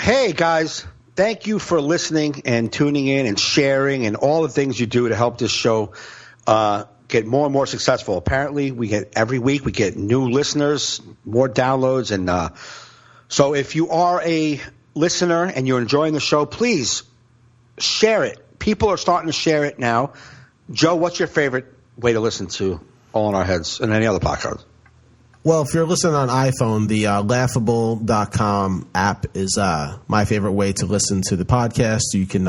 Hey, guys. Thank you for listening and tuning in and sharing and all the things you do to help this show get more and more successful. Apparently, every week we get new listeners, more downloads. And so if you are a listener and you're enjoying the show, please share it. People are starting to share it now. Joe, what's your favorite way to listen to All in Our Heads and any other podcast? Well, if you're listening on iPhone, the Laughable.com app is my favorite way to listen to the podcast. You can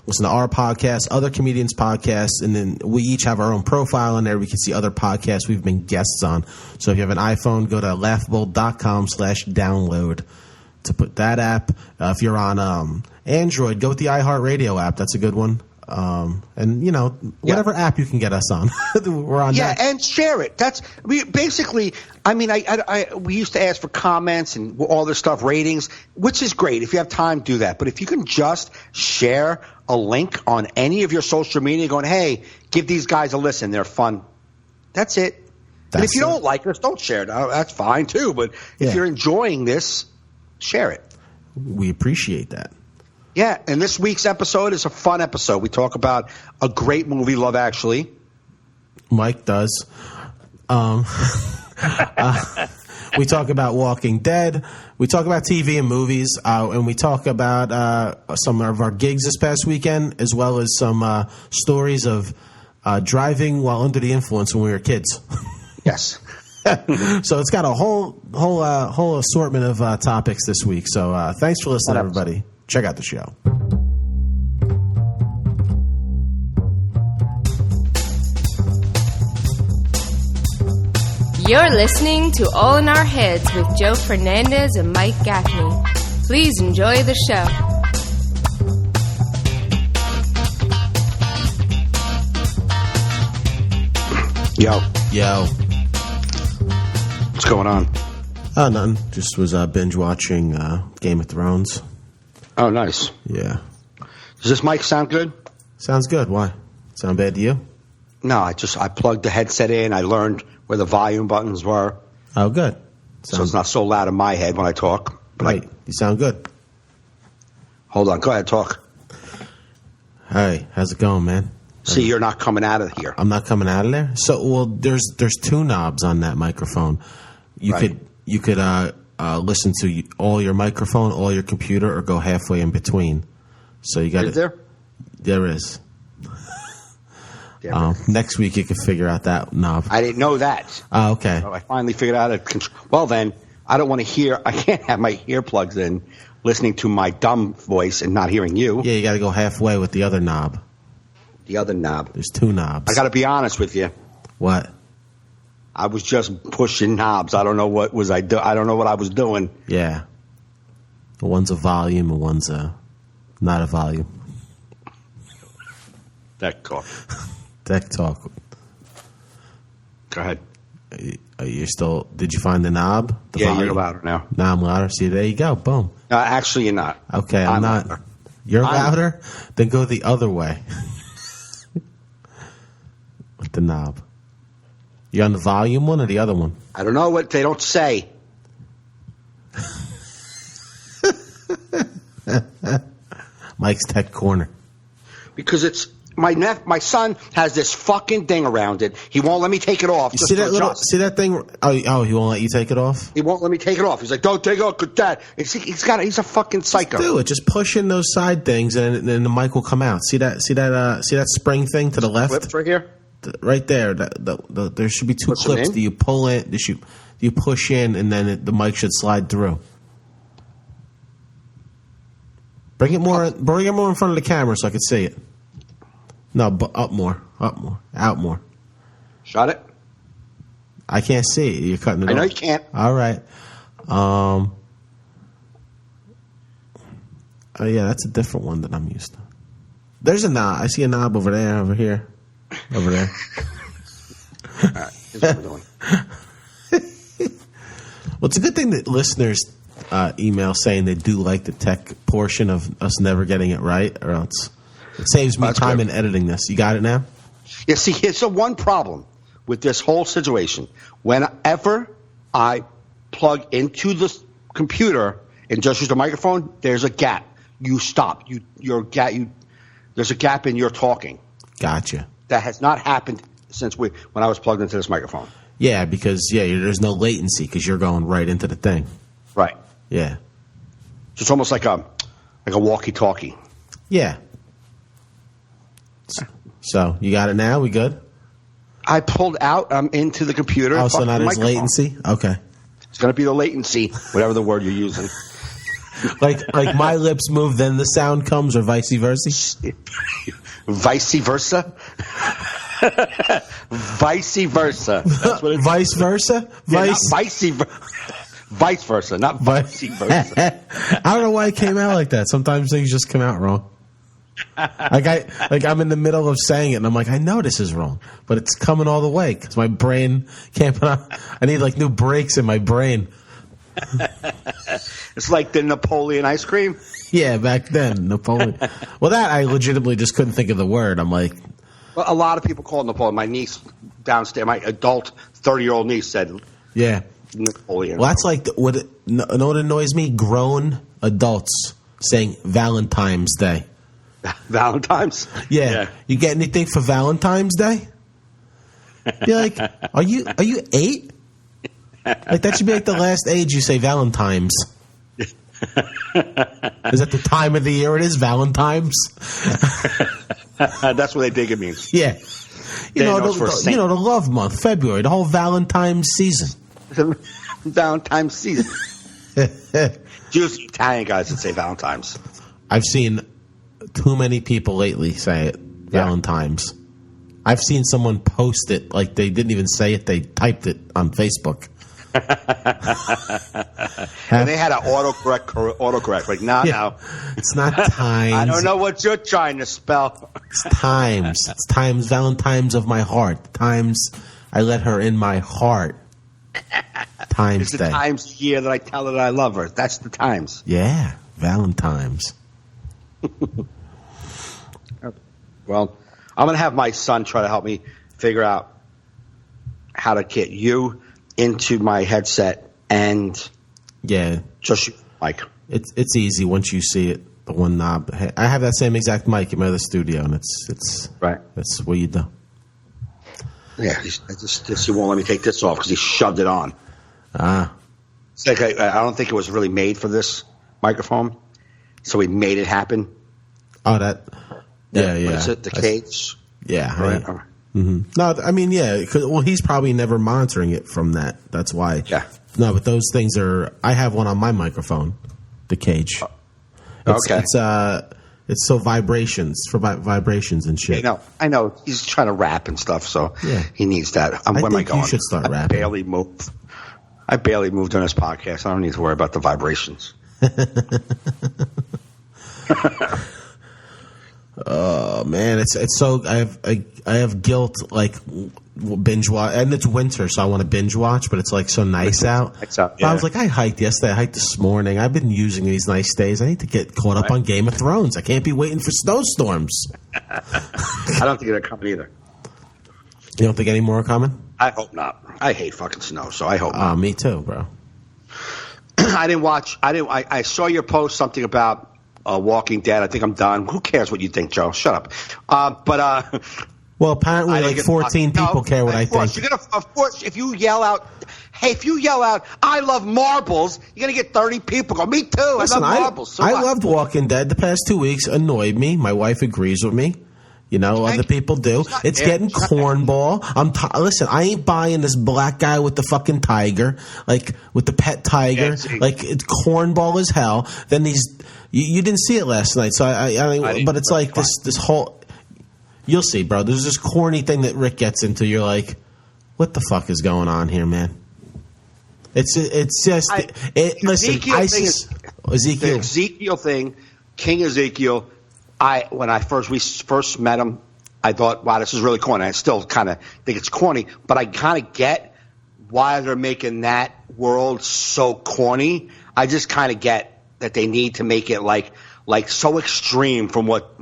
listen to our podcast, other comedians' podcasts, and then we each have our own profile on there. We can see other podcasts we've been guests on. So if you have an iPhone, go to Laughable.com/download to put that app. If you're on Android, go with the iHeartRadio app. That's a good one. And whatever app you can get us on, we're on. Yeah, that. and share it. We used to ask for comments and all this stuff, ratings, which is great. If you have time, do that. But if you can just share a link on any of your social media, going, "Hey, give these guys a listen. They're fun." That's it. And if you don't like us, don't share it. That's fine too. But if you're enjoying this, share it. We appreciate that. Yeah, and this week's episode is a fun episode. We talk about a great movie, Love Actually. Mike does. We talk about Walking Dead. We talk about TV and movies. And we talk about some of our gigs this past weekend, as well as some stories of driving while under the influence when we were kids. Yes. So it's got a whole assortment of topics this week. So thanks for listening, everybody. Check out the show. You're listening to All in Our Heads with Joe Fernandez and Mike Gaffney. Please enjoy the show. Yo. What's going on? Nothing. Just was binge watching Game of Thrones. Oh, nice. Yeah. Does this mic sound good? Sounds good. Why? Sound bad to you? No, I plugged the headset in. I learned where the volume buttons were. Oh, good. So it's not so loud in my head when I talk. Right. You sound good. Hold on. Go ahead, talk. Hey, how's it going, man? See, you're not coming out of here. I'm not coming out of there? So, well, there's two knobs on that microphone. You could listen to all your microphone, all your computer, or go halfway in between. So you got it. Is there? There is. Next week you can figure out that knob. I didn't know that. Oh, okay. So I finally figured out how to control. Well, then, I don't want to hear. I can't have my earplugs in, listening to my dumb voice and not hearing you. Yeah, you got to go halfway with the other knob. The other knob. There's two knobs. I got to be honest with you. What? I was just pushing knobs. I don't know what I don't know what I was doing. Yeah. One's a volume and one's not a volume. Tech talk. Tech talk. Go ahead. You still? Did you find the knob? Yeah, you're louder now. Now I'm louder. See, there you go. Boom. Actually, you're not. Okay, I'm not. Louder. You're louder? Then go the other way. With the knob. You on the volume one or the other one? I don't know what they don't say. Mike's Tech Corner. Because it's my son has this fucking thing around it. He won't let me take it off. You see that thing? Oh, he won't let you take it off? He won't let me take it off. He's like, don't take it off, Dad. He's a fucking psycho. Do it. Just push in those side things, and then the mic will come out. See that spring thing to the left? Clips right here. Right there. There should be two clips. Do you pull in? Do you push in, and then the mic should slide through? Bring it more in front of the camera so I can see it. No, up more, out more. Shut it. I can't see it. You're cutting it off. I know you can't. All right. Oh yeah, that's a different one that I'm used to. There's a knob. I see a knob over there, over here, over there. All right, here's what we're doing. Well, it's a good thing that listeners email saying they do like the tech portion of us never getting it right, or else it saves me time in editing this. You got it now? Yeah, see, here's the one problem with this whole situation. Whenever I plug into the computer and just use the microphone, there's a gap. You stop. There's a gap in your talking. Gotcha. That has not happened since when I was plugged into this microphone. Yeah, because there's no latency because you're going right into the thing. Right. Yeah. So it's almost like a walkie-talkie. Yeah. So you got it now? We good? I pulled out. I'm into the computer. Oh, so now there's latency? Okay. It's going to be the latency, whatever the word you're using. like my lips move, then the sound comes, or vice versa? Vice versa? Vice versa. That's what vice versa? Vice versa, not vice versa. I don't know why it came out like that. Sometimes things just come out wrong. I'm in the middle of saying it, and I'm like, I know this is wrong, but it's coming all the way because my brain can't put on. I need like new brakes in my brain. It's like the Napoleon ice cream. Yeah, back then Napoleon. Well, that I legitimately just couldn't think of the word. I'm like, well, a lot of people call it Napoleon. My niece downstairs, my adult 30-year-old niece said, yeah, Napoleon. Well, that's like what annoys me? Grown adults saying Valentine's Day. Valentine's? Yeah. You get anything for Valentine's Day? Be like, are you 8? Like that should be like the last age you say Valentine's. Is that the time of the year it is? Valentine's? That's what they think it means. Yeah. You know the love month, February, the whole Valentine's season. Valentine's season. Just Italian guys that say Valentine's. I've seen too many people lately say it, Valentine's. I've seen someone post it like they didn't even say it, they typed it on Facebook. And they had an autocorrect. Like, no. It's not times. I don't know what you're trying to spell. It's times. It's times, Valentine's of my heart. Times I let her in my heart. Times It's the Day. times year that I tell her that I love her. That's the times. Yeah, Valentine's. Well, I'm going to have my son try to help me figure out how to get you into my headset and just like it's easy once you see it. The one knob. I have that same exact mic in my other studio, and it's right. That's what you do. Yeah, he won't let me take this off because he shoved it on. It's like I don't think it was really made for this microphone, so he made it happen. Oh, that. Yeah. Is it the cage? Yeah. Right. Mm-hmm. No, I mean, yeah. Well, he's probably never monitoring it from that. That's why. Yeah. No, but those things are. I have one on my microphone, the cage. Okay. It's so vibrations for vibrations and shit. I know. He's trying to rap and stuff, so he needs that. Where am I going? You should start rapping. I barely moved on this podcast. I don't need to worry about the vibrations. Oh man, it's so I have guilt like binge watch, and it's winter, so I want to binge watch, but it's like so nice out. I was like, I hiked yesterday. I hiked this morning. I've been using these nice days. I need to get caught up on Game of Thrones. I can't be waiting for snowstorms. I don't think they're coming either. You don't think any more are coming? I hope not. I hate fucking snow, so I hope not. Me too, bro. I didn't watch. I saw your post something about Walking Dead. I think I'm done. Who cares what you think, Joe? Shut up. Well, apparently, like 14 people care what I think. Of course, if you yell out, I love marbles, you're going to get 30 people go, me too, Listen, I love marbles. So I loved Walking Dead. The past 2 weeks annoyed me. My wife agrees with me. You know, other people do. It's getting cornball. Listen, I ain't buying this black guy with the fucking tiger, like with the pet tiger. Like it's cornball as hell. Then these, you didn't see it last night, so I but it's like this whole. You'll see, bro. There's this corny thing that Rick gets into. You're like, what the fuck is going on here, man? It's just listen. The Ezekiel thing, King Ezekiel. When we first met him, I thought, wow, this is really corny. I still kind of think it's corny, but I kind of get why they're making that world so corny. I just kind of get that they need to make it like so extreme from what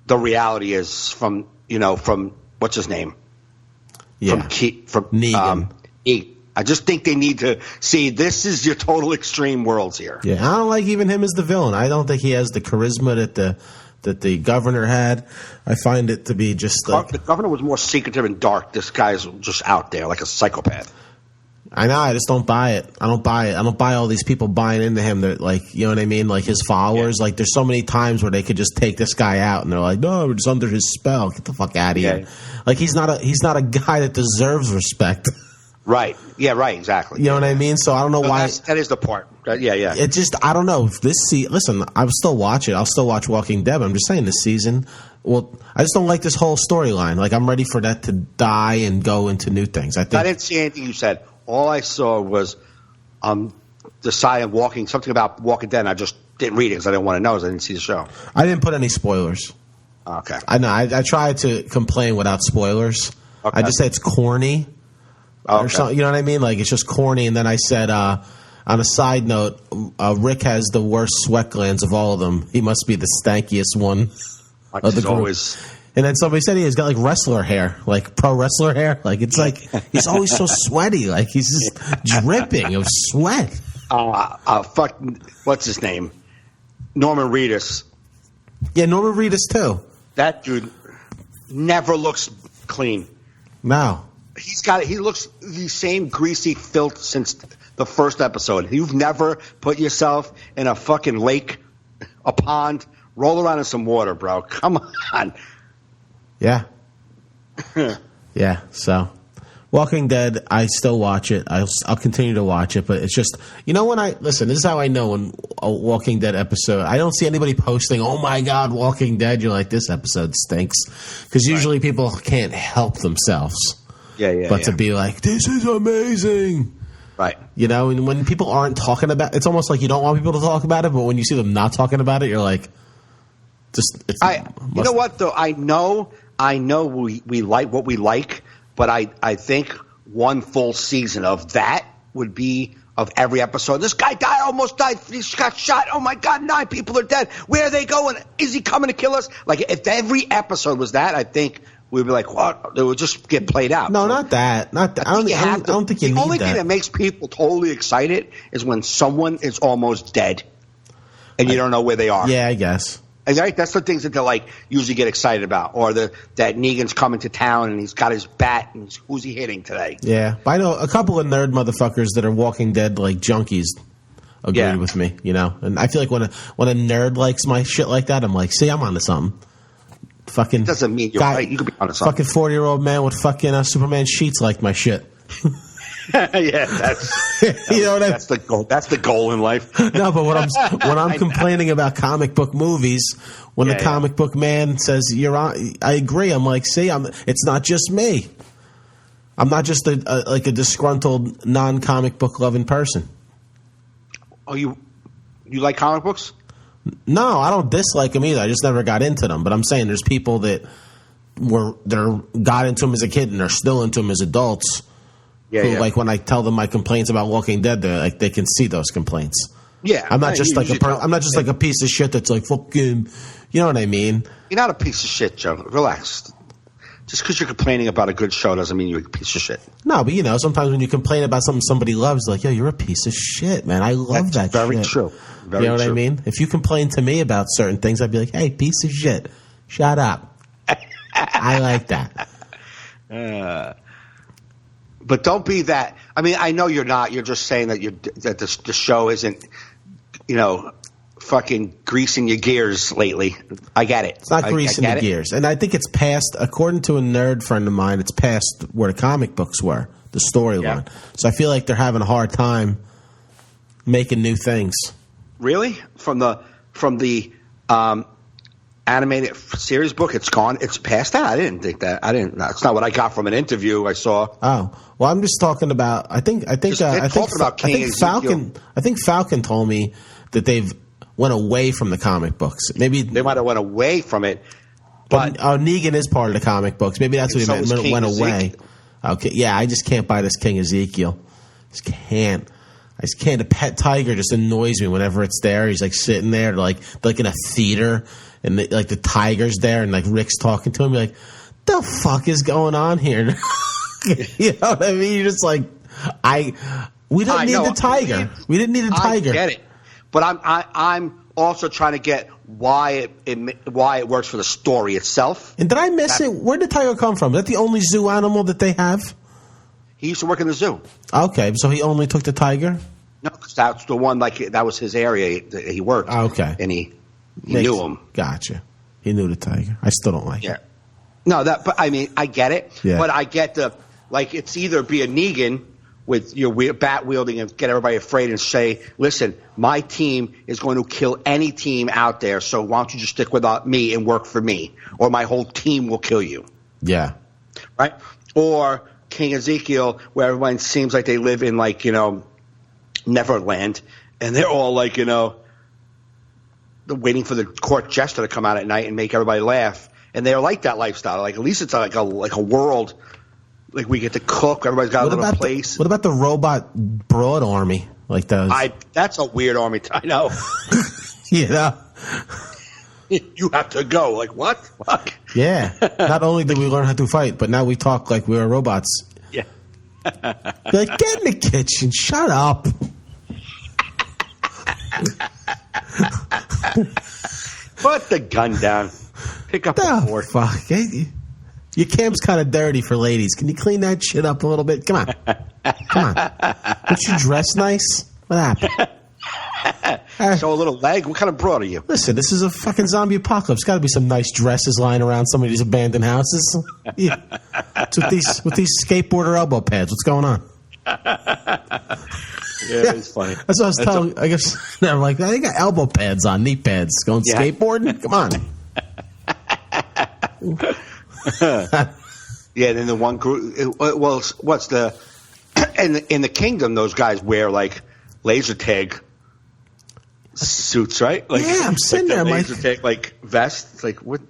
the reality is from what's his name? Yeah. From Negan. I just think they need to see this is your total extreme worlds here. Yeah, I don't like even him as the villain. I don't think he has the charisma that the governor had. I find it to be just like the governor was more secretive and dark. This guy's just out there like a psychopath. I know. I just don't buy it. I don't buy it. I don't buy all these people buying into him. That like, you know what I mean? Like his followers. Yeah. Like there's so many times where they could just take this guy out and they're like, no, we're just under his spell. Get the fuck out of here. Like he's not a guy that deserves respect. Right. Yeah. Right. Exactly. You know what I mean? So I don't know why. That is the part. Yeah. Yeah. It just I don't know if this listen, I'll still watch it. I'll still watch Walking Dead. I'm just saying this season. Well, I just don't like this whole storyline. Like I'm ready for that to die and go into new things. I didn't see anything you said. All I saw was the side of something about Walking Dead, and I just didn't read it because I didn't want to know because I didn't see the show. I didn't put any spoilers. Okay. I know. I tried to complain without spoilers. Okay. I just said it's corny. Or something, you know what I mean? Like, it's just corny. And then I said, on a side note, Rick has the worst sweat glands of all of them. He must be the stankiest one of the group. And then somebody said he's got like wrestler hair, like pro wrestler hair. Like it's like he's always so sweaty, like he's just dripping of sweat. Fuck, what's his name? Norman Reedus. Yeah, Norman Reedus too. That dude never looks clean. No, he looks the same greasy filth since the first episode. You've never put yourself in a fucking lake, a pond, roll around in some water, bro. Come on. Yeah. Yeah, so Walking Dead, I still watch it. I'll continue to watch it, but it's just, you know, listen, this is how I know when a Walking Dead episode, I don't see anybody posting, oh my God, Walking Dead. You're like, this episode stinks. Because usually people can't help themselves. Yeah. But to be like, this is amazing. Right. You know, and when people aren't talking about it's almost like you don't want people to talk about it, but when you see them not talking about it, you're like, you know what, though? I know we like what we like, but I think one full season of that would be of every episode. This guy almost died. He got shot. Oh, my God, 9 people are dead. Where are they going? Is he coming to kill us? Like, if every episode was that, I think we'd be like, what? It would just get played out. No, not that. Not that. I don't think you need that. The only thing that makes people totally excited is when someone is almost dead and you don't know where they are. Yeah, I guess. Right? That's the things that they like usually get excited about, or that Negan's coming to town and he's got his bat and who's he hitting today? Yeah, but I know a couple of nerd motherfuckers that are Walking Dead like junkies agreed with me, you know. And I feel like when a nerd likes my shit like that, I'm like, see, I'm onto something. Fucking doesn't mean you're right. You could be onto something. Fucking 40-year-old man with fucking Superman sheets like my shit. Yeah, that's the goal. That's the goal in life. No, but when I'm complaining about comic book movies, when the comic book man says you're on, I agree. I'm like, see, it's not just me. I'm not just a disgruntled non-comic book loving person. Oh, you like comic books? No, I don't dislike them either. I just never got into them. But I'm saying there's people that got into them as a kid and they're still into them as adults. Yeah. Like when I tell them my complaints about Walking Dead, they can see those complaints. Yeah, I'm not just like a piece of shit that's like fucking. You know what I mean? You're not a piece of shit, Joe. Relax. Just because you're complaining about a good show doesn't mean you're a piece of shit. No, but you know, sometimes when you complain about something somebody loves, like, yo, you're a piece of shit, man. I love that. Very shit. True. Very you know what true. I mean? If you complain to me about certain things, I'd be like, hey, piece of shit, shut up. I like that. But don't be that. I mean, I know you're not. You're just saying that the show isn't, you know, fucking greasing your gears lately. I get it. It's not greasing the gears. And I think it's past, according to a nerd friend of mine, it's past where the comic books were, the storyline. Yeah. So I feel like they're having a hard time making new things. Really? From the animated series book, it's gone. It's past that. I didn't think that. That's not what I got from an interview I saw. Oh well, I'm just talking about. I think Falcon told me that they've went away from the comic books. Maybe they might have went away from it. But Negan is part of the comic books. Maybe that's what he meant. When it went away. Okay, yeah, I just can't buy this King Ezekiel. I just can't. The pet tiger just annoys me whenever it's there. He's like sitting there, like in a theater. And the tiger's there, and like Rick's talking to him. You're like, the fuck is going on here? You know what I mean? You're just like, We didn't need the tiger. We didn't need a tiger. I get it, but I'm also trying to get why it works for the story itself. And did I miss it? Where did the tiger come from? Is that the only zoo animal that they have? He used to work in the zoo. Okay, so he only took the tiger? No, because that's the one. Like that was his area. He worked. Okay, and he knew him. Gotcha. He knew the tiger. I still don't like it. No, but I mean, I get it. Yeah. But I get it's either be a Negan with your bat wielding and get everybody afraid and say, listen, my team is going to kill any team out there, so why don't you just stick with me and work for me, or my whole team will kill you. Yeah. Right? Or King Ezekiel, where everyone seems like they live in Neverland, and they're all waiting for the court jester to come out at night and make everybody laugh. And they're like that lifestyle. Like at least it's like a world. Like we get to cook. Everybody's got a little place. What about the robot broad army? Like those? That's a weird army. I know. Yeah. You have to go. Like what? Fuck. Yeah. Not only did we learn how to fight, but now we talk like we are robots. Yeah. Like, get in the kitchen. Shut up. Put the gun down. Pick up the fork. Fuck. Your camp's kind of dirty for ladies. Can you clean that shit up a little bit? Come on. Don't you dress nice? What happened? Show a little leg. What kind of broad are you? Listen, this is a fucking zombie apocalypse. Got to be some nice dresses lying around some of these abandoned houses. Yeah. It's with these skateboarder elbow pads. What's going on? Yeah, it's funny. That's what I was telling. I guess they're like, they got elbow pads on, knee pads. Going skateboarding? Come on. Yeah, then the one group. Well, what's the in the kingdom? Those guys wear like laser tag suits, right? Like, yeah, I'm sitting there, laser tag like vests. It's like what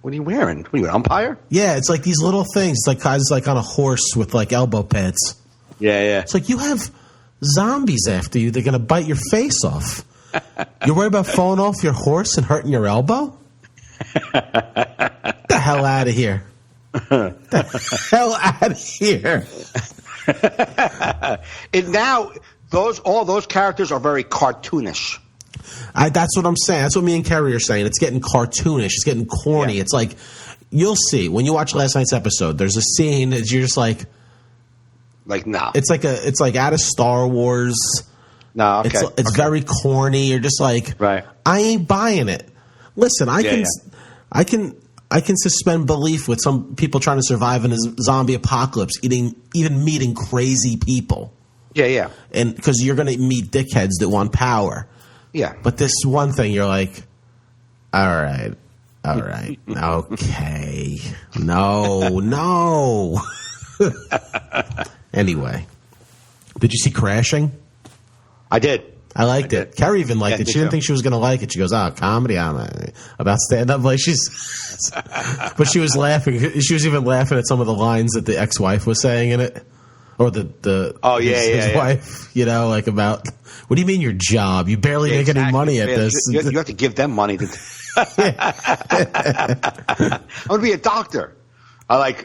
are you wearing? What are you, an umpire? Yeah, it's like these little things. It's like guys like on a horse with like elbow pads. Yeah. It's like you have zombies after you. They're gonna bite your face off. You're worried about falling off your horse and hurting your elbow? Get the hell out of here. The hell out of here. And now all those characters are very cartoonish. That's what I'm saying. That's what me and Kerry are saying. It's getting cartoonish. It's getting corny. Yeah. It's like, you'll see when you watch last night's episode. There's a scene that you're just like no. It's like out of Star Wars. No, okay. It's very corny. You're just like, right. I ain't buying it. Listen, I can suspend belief with some people trying to survive in a zombie apocalypse, even meeting crazy people. Yeah. And because you're going to meet dickheads that want power. Yeah. But this one thing, you're like, all right, okay, no. Anyway, did you see Crashing? I did. I liked it. Carrie even liked it. She didn't think she was going to like it. She goes, comedy about stand-up. Like but she was laughing. She was even laughing at some of the lines that the ex-wife was saying in it. Or his wife, like about, what do you mean your job? You barely make any money at this. You have to give them money. I'm going to be a doctor.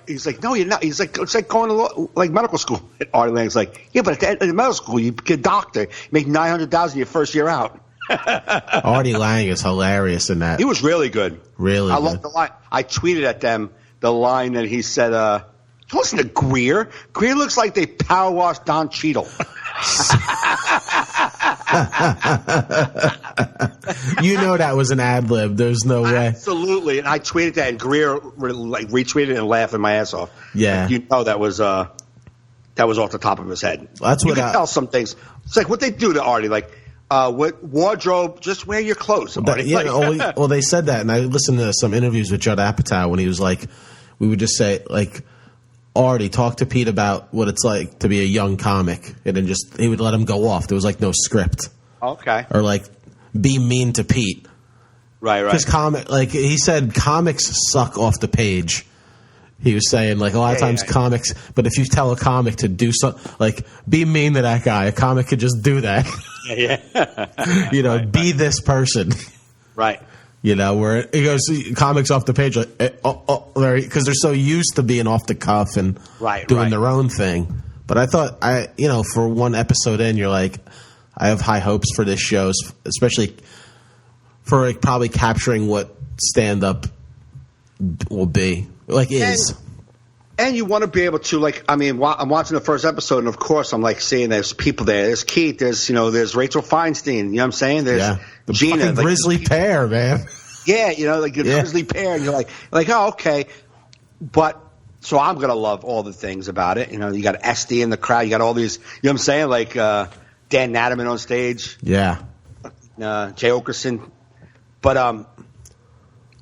He's like, no, you're not. He's like, it's like going to medical school. Artie Lang's like, yeah, but at medical school, you get a doctor, you make $900,000 your first year out. Artie Lang is hilarious in that. He was really good. Really, I love the line. I tweeted at them the line that he said. Listen to Greer. Greer looks like they power washed Don Cheadle. That was an ad lib. There's no way. Absolutely. And I tweeted that, and Greer retweeted it and laughed my ass off. Yeah. That was off the top of his head. That's you can tell some things. It's like what they do to Artie. Like, what wardrobe? Just wear your clothes. Artie. Well, they said that, and I listened to some interviews with Judd Apatow when he was like, we would just say like, Artie, talk to Pete about what it's like to be a young comic, and then he would let him go off. There was like no script. Okay. Or like be mean to Pete. Right. Because he said comics suck off the page. He was saying like a lot of times comics, but if you tell a comic to do something, like be mean to that guy, a comic could just do that. Yeah. Be this person. Right. Where he goes, comics off the page, like, because they're so used to being off the cuff and doing their own thing. But I thought for one episode in, you're like, I have high hopes for this show, especially for like probably capturing what stand-up will be. Like is. And you want to be able to, like, I mean, I'm watching the first episode, and of course, I'm like seeing there's people there. There's Keith. There's Rachel Feinstein. You know what I'm saying? There's the Gina, fucking grizzly pair, man. Yeah, like the grizzly pair, and you're like, oh, okay. But so I'm gonna love all the things about it. You got Esty in the crowd. You got all these. You know what I'm saying? Like Dan Natterman on stage. Yeah. Jay Okerson. But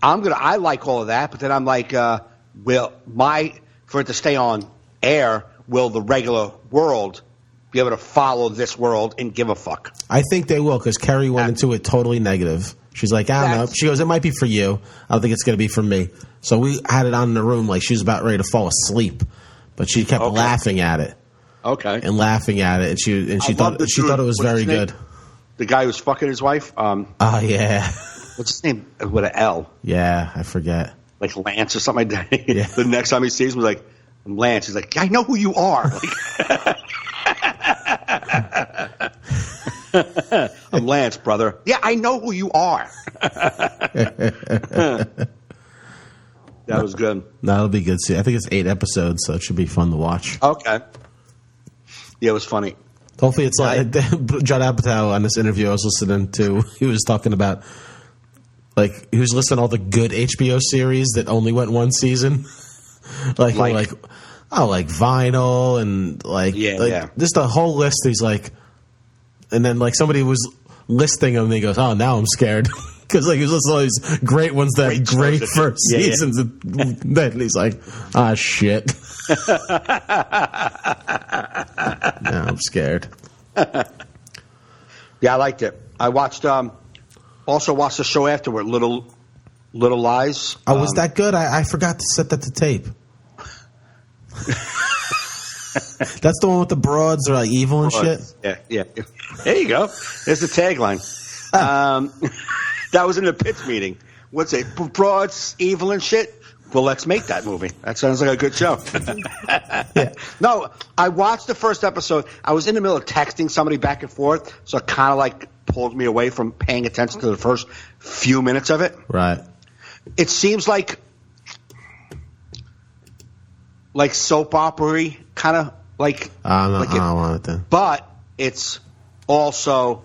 I like all of that. But then I'm like, for it to stay on air, will the regular world be able to follow this world and give a fuck? I think they will, because Kerry went into it totally negative. She's like, I don't know. She goes, it might be for you. I don't think it's going to be for me. So we had it on in the room like she was about ready to fall asleep, but she kept laughing at it. Okay. And laughing at it, and she thought it was very good. The guy who's fucking his wife. Oh yeah. What's his name? With an L. Yeah, I forget. Like Lance or something like that. Yeah. The next time he sees him, he's like, I'm Lance. He's like, I know who you are. I'm Lance, brother. Yeah, I know who you are. That was good. That'll be good. See, I think it's 8 episodes, so it should be fun to watch. Okay. Yeah, it was funny. Hopefully it's like Judd Apatow on this interview I was listening to. He was talking about, like, he was listing all the good HBO series that only went one season. like Vinyl and just a whole list. He's like, and then like somebody was listing them and he goes, oh, now I'm scared. Because like he was listening to all these great ones that had great first seasons. And then he's like, ah, shit. Now I'm scared. Yeah, I liked it. I watched also watched the show afterward, Little Lies. Oh, was that good? I forgot to set that to tape. That's the one with the broads are like evil and shit? Yeah. There you go. There's the tagline. That was in the pitch meeting. What's it? Broads, evil and shit? Well, let's make that movie. That sounds like a good show. Yeah. No, I watched the first episode. I was in the middle of texting somebody back and forth, so it kind of like pulled me away from paying attention to the first few minutes of it. Right. It seems like soap opera-y, kind of like. I don't want it then. But it's also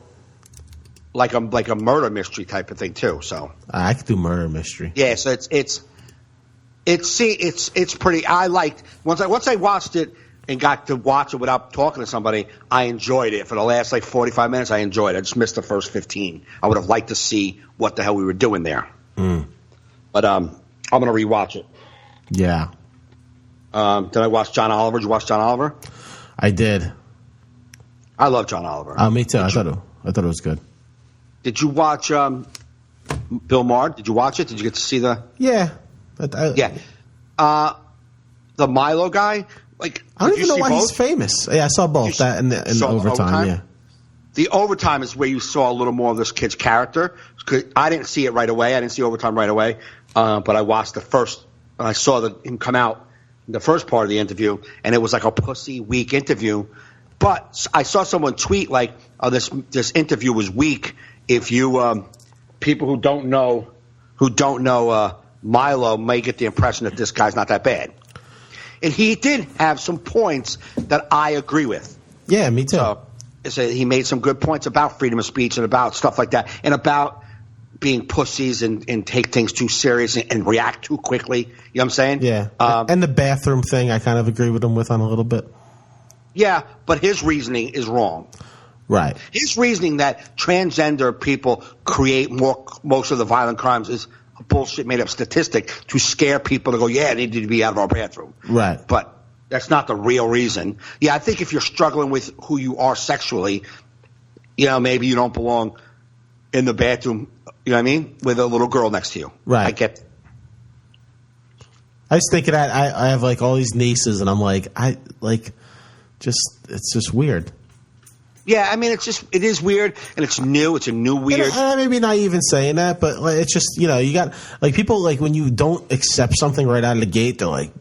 like a murder mystery type of thing too. So I could do murder mystery. Yeah, so it's pretty. I liked once I watched it and got to watch it without talking to somebody. I enjoyed it for the last 45 minutes. I enjoyed it. I just missed the first 15. I would have liked to see what the hell we were doing there. But I'm gonna rewatch it. Yeah. Did I watch John Oliver? Did you watch John Oliver? I did. I love John Oliver. Me too. I thought it was good. Did you watch Bill Maher? Did you watch it? Did you get to see the? Yeah. The Milo guy. Like, I don't even know why he's famous. Yeah, I saw both that and the overtime. Yeah. The overtime is where you saw a little more of this kid's character. I didn't see it right away. I didn't see overtime right away. But I watched the first. And I saw him come out in the first part of the interview, and it was like a pussy weak interview. But I saw someone tweet like, "Oh, this interview was weak." If you people who don't know Milo may get the impression that this guy's not that bad. And he did have some points that I agree with. Yeah, me too. So he made some good points about freedom of speech and about stuff like that, and about being pussies and take things too serious and react too quickly. You know what I'm saying? Yeah. And the bathroom thing, I kind of agree with him on a little bit. Yeah, but his reasoning is wrong. Right. His reasoning that transgender people create most of the violent crimes is a bullshit made up statistic to scare people to go, yeah, they need to be out of our bathroom. Right. But that's not the real reason. Yeah, I think if you're struggling with who you are sexually, maybe you don't belong in the bathroom, you know what I mean, with a little girl next to you. Right. I get. I was thinking that I have like all these nieces, and I'm like, it's just weird. Yeah, I mean, it is weird, and it's new. It's a new weird. And maybe not even saying that, but like, it's just, you got like people like when you don't accept something right out of the gate, they're like,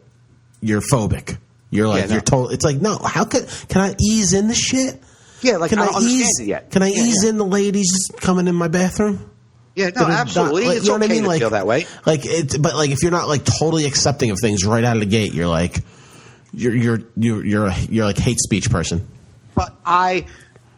you're phobic. You're like, you're told. It's like, no. How can I ease in the shit? Yeah, like, I don't understand it yet. Can I ease in the ladies coming in my bathroom? Yeah, no, absolutely. It's okay to feel that way. Like, but like, if you're not like totally accepting of things right out of the gate, you're like, you're like hate speech person. But I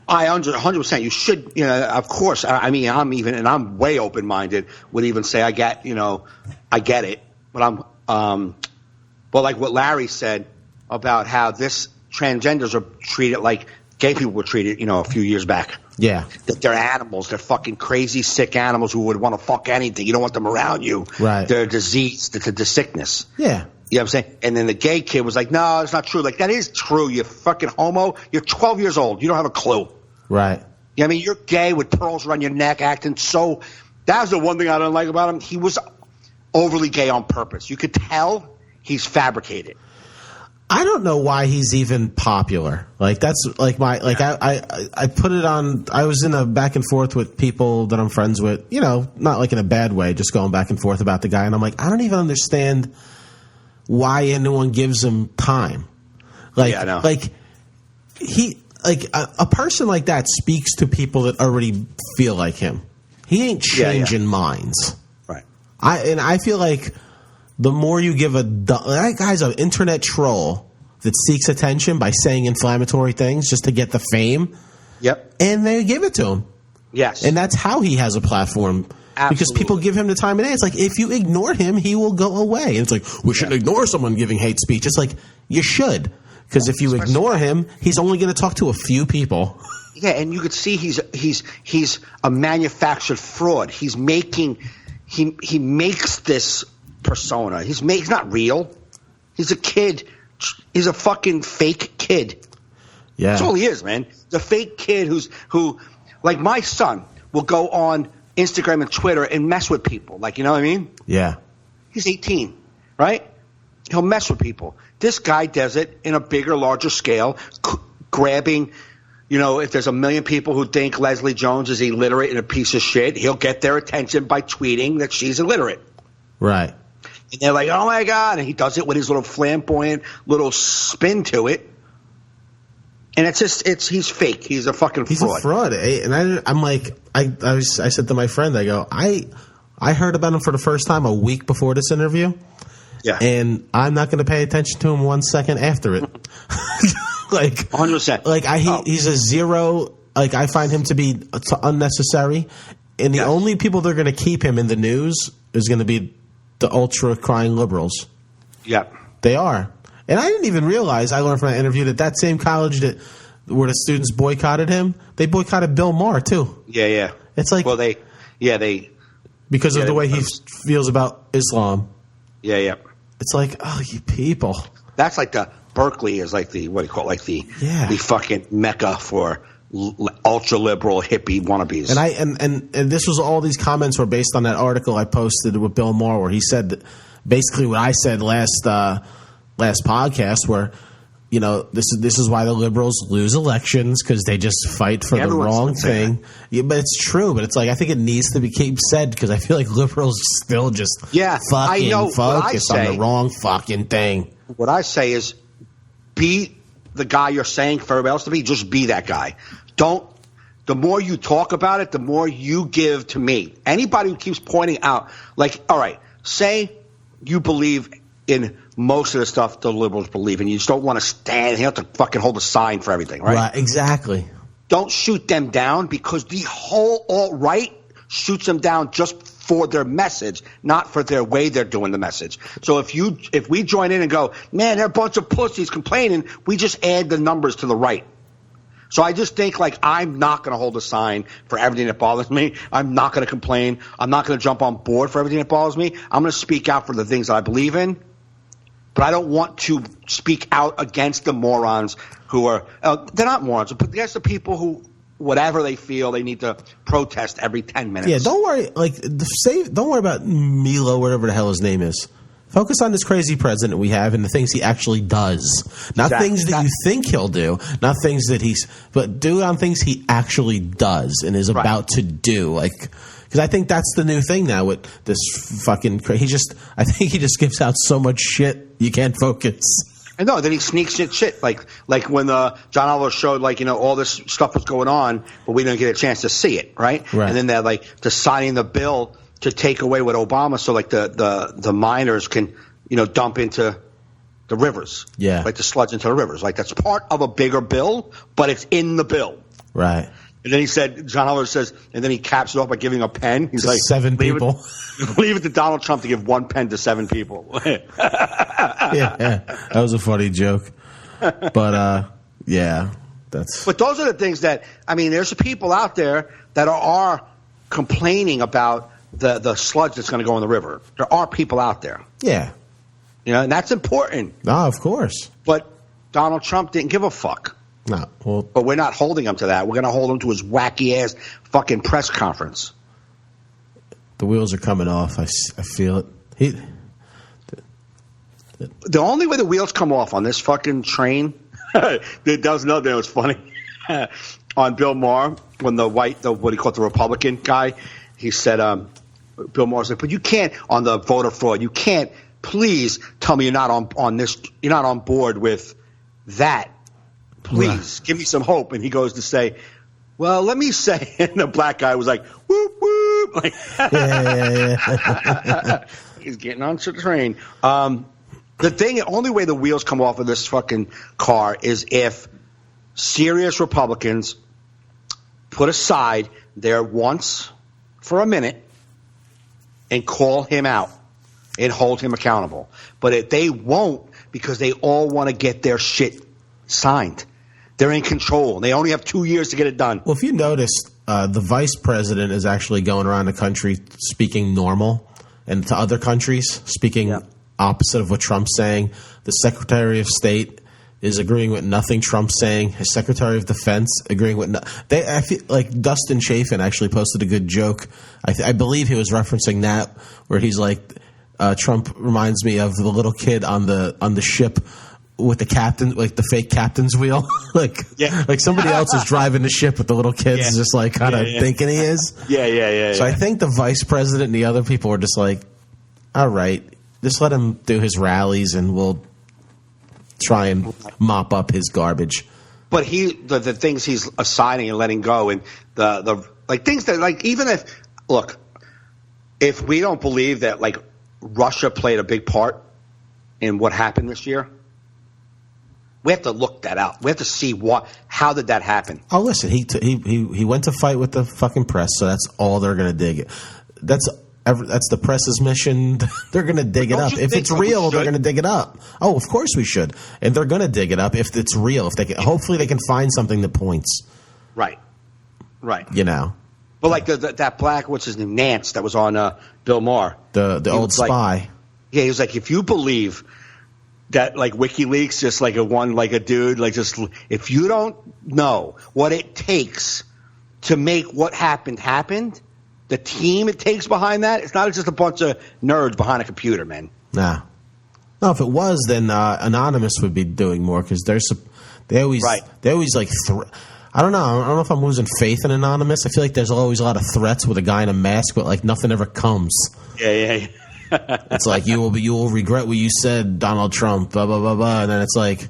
100%. You should, of course. I mean, I'm way open minded. Would even say I get it. But but like what Larry said about how this transgenders are treated like gay people were treated, a few years back. Yeah. That they're animals. They're fucking crazy, sick animals who would want to fuck anything. You don't want them around you. Right. They're diseased. It's a sickness. Yeah. You know what I'm saying? And then the gay kid was like, no, it's not true. Like, that is true. You fucking homo. You're 12 years old. You don't have a clue. Right. I mean, you're gay with pearls around your neck acting so – that was the one thing I didn't like about him. He was overly gay on purpose. You could tell he's fabricated. I don't know why he's even popular. Like, that's like I put it on. I was in a back and forth with people that I'm friends with, not like in a bad way, just going back and forth about the guy. And I'm like, I don't even understand why anyone gives him time. Like, yeah, I know. Like, a person like that speaks to people that already feel like him. He ain't changing minds. Right. I feel like the more you give that guy's an internet troll that seeks attention by saying inflammatory things just to get the fame. Yep. And they give it to him. Yes. And that's how he has a platform. Absolutely. Because people give him the time of day. It's like, if you ignore him, he will go away. And it's like, we shouldn't ignore someone giving hate speech. It's like, you should. Because if you ignore him, he's only going to talk to a few people. Yeah, and you could see he's a manufactured fraud. He's making he makes this persona. He's not real. He's a kid. He's a fucking fake kid. Yeah, that's all he is, man. The fake kid who like my son will go on Instagram and Twitter and mess with people. Like, you know what I mean? Yeah. He's 18, right? He'll mess with people. This guy does it in a bigger, larger scale, grabbing, if there's 1 million people who think Leslie Jones is illiterate and a piece of shit, he'll get their attention by tweeting that she's illiterate. Right. And they're like, oh, my God. And he does it with his little flamboyant little spin to it. And he's fake. He's a fucking fraud. He's a fraud. And I'm like, I said to my friend, I go, I heard about him for the first time a week before this interview. Yeah. And I'm not going to pay attention to him 1 second after it. Like 100%. Like he's a zero. Like, I find him to be unnecessary. And the only people that are going to keep him in the news is going to be the ultra crying liberals. Yeah. They are. And I didn't even realize, I learned from that interview, that same college where the students boycotted him, they boycotted Bill Maher too. Yeah. It's like, well, because of the way he feels about Islam. Yeah. It's like, oh, you people. That's like Berkeley is like the, what do you call it? Like the fucking mecca for ultra liberal hippie wannabes. And this was, all these comments were based on that article I posted with Bill Maher, where he said basically what I said last podcast, where this is why the liberals lose elections, because they just fight for the wrong thing. Yeah, but it's true. But it's like, I think it needs to be keep said, because I feel like liberals still just fucking focus on the wrong fucking thing. What I say is, be the guy you're saying for everybody else to be. Just be that guy. The more you talk about it, the more you give to me. Anybody who keeps pointing out, like, all right, say you believe in most of the stuff the liberals believe in. You just don't want to stand. You have to fucking hold a sign for everything, right? Right, exactly. Don't shoot them down, because the whole alt-right shoots them down just for their message, not for their way they're doing the message. So if we join in and go, man, they're a bunch of pussies complaining, we just add the numbers to the right. So I just think, like, I'm not going to hold a sign for everything that bothers me. I'm not going to complain. I'm not going to jump on board for everything that bothers me. I'm going to speak out for the things that I believe in. But I don't want to speak out against the morons who are they're not morons, but against the people who, whatever they feel, they need to protest every 10 minutes. Yeah, don't worry. Don't worry about Milo, whatever the hell his name is. Focus on this crazy president we have and the things he actually does. Not things that you think he'll do, not things that but do on things he actually does and is about to do. Like, because I think that's the new thing now with this fucking. I think he just gives out so much shit you can't focus. And no, then he sneaks in shit like when John Oliver showed all this stuff was going on, but we didn't get a chance to see it, right? And then they're signing the bill to take away what Obama, so the miners can dump into the rivers, the sludge into the rivers, that's part of a bigger bill, but it's in the bill, right? And then John Oliver says, and then he caps it off by giving a pen. He's like, 7 people. Leave it to Donald Trump to give 1 pen to 7 people. yeah, that was a funny joke. But, But those are the things that, there's people out there that are complaining about the sludge that's going to go in the river. There are people out there. Yeah. And that's important. No, of course. But Donald Trump didn't give a fuck. No, well, but we're not holding him to that. We're going to hold him to his wacky ass fucking press conference. The wheels are coming off. I feel it. The only way the wheels come off on this fucking train, it does know that it was funny. On Bill Maher, when what he called the Republican guy, he said, Bill Maher said, but you can't, on the voter fraud, you can't, please tell me you're not on this, you're not on board with that. Please give me some hope. And he goes to say, well, let me say, and the black guy was like, whoop, whoop. He's getting onto the train. The only way the wheels come off of this fucking car is if serious Republicans put aside their wants for a minute and call him out and hold him accountable. But they won't, because they all want to get their shit signed. They're in control. They only have 2 years to get it done. Well, if you noticed, the vice president is actually going around the country speaking normal, and to other countries speaking opposite of what Trump's saying. The Secretary of State is agreeing with nothing Trump's saying. His Secretary of Defense agreeing with I feel like Dustin Chafin actually posted a good joke. I believe he was referencing that, where he's like, Trump reminds me of the little kid on the ship with the captain, like the fake captain's wheel. like somebody else is driving the ship, but the little kid's just like kind of thinking he is. So I think the vice president and the other people are just like, all right, just let him do his rallies and we'll try and mop up his garbage. But the things he's assigning and letting go, and the things that, even if we don't believe that Russia played a big part in what happened this year, we have to look that out. We have to see how did that happen. Oh, listen, he went to fight with the fucking press, so that's all they're going to dig. That's the press's mission. They're going to dig it up. If it's real, they're going to dig it up. Oh, of course we should. And they're going to dig it up if it's real. If hopefully they can find something that points. Right. But that black, what's his name, Nance, that was on Bill Maher. The old spy. He was like, if you believe that WikiLeaks just a dude, if you don't know what it takes to make what happened, the team it takes behind that, it's not just a bunch of nerds behind a computer, man. Nah. No, if it was, then Anonymous would be doing more, because they always I don't know if I'm losing faith in Anonymous. I feel like there's always a lot of threats with a guy in a mask, but nothing ever comes. Yeah. It's like, you will regret what you said, Donald Trump, blah, blah, blah, blah. And then it's like,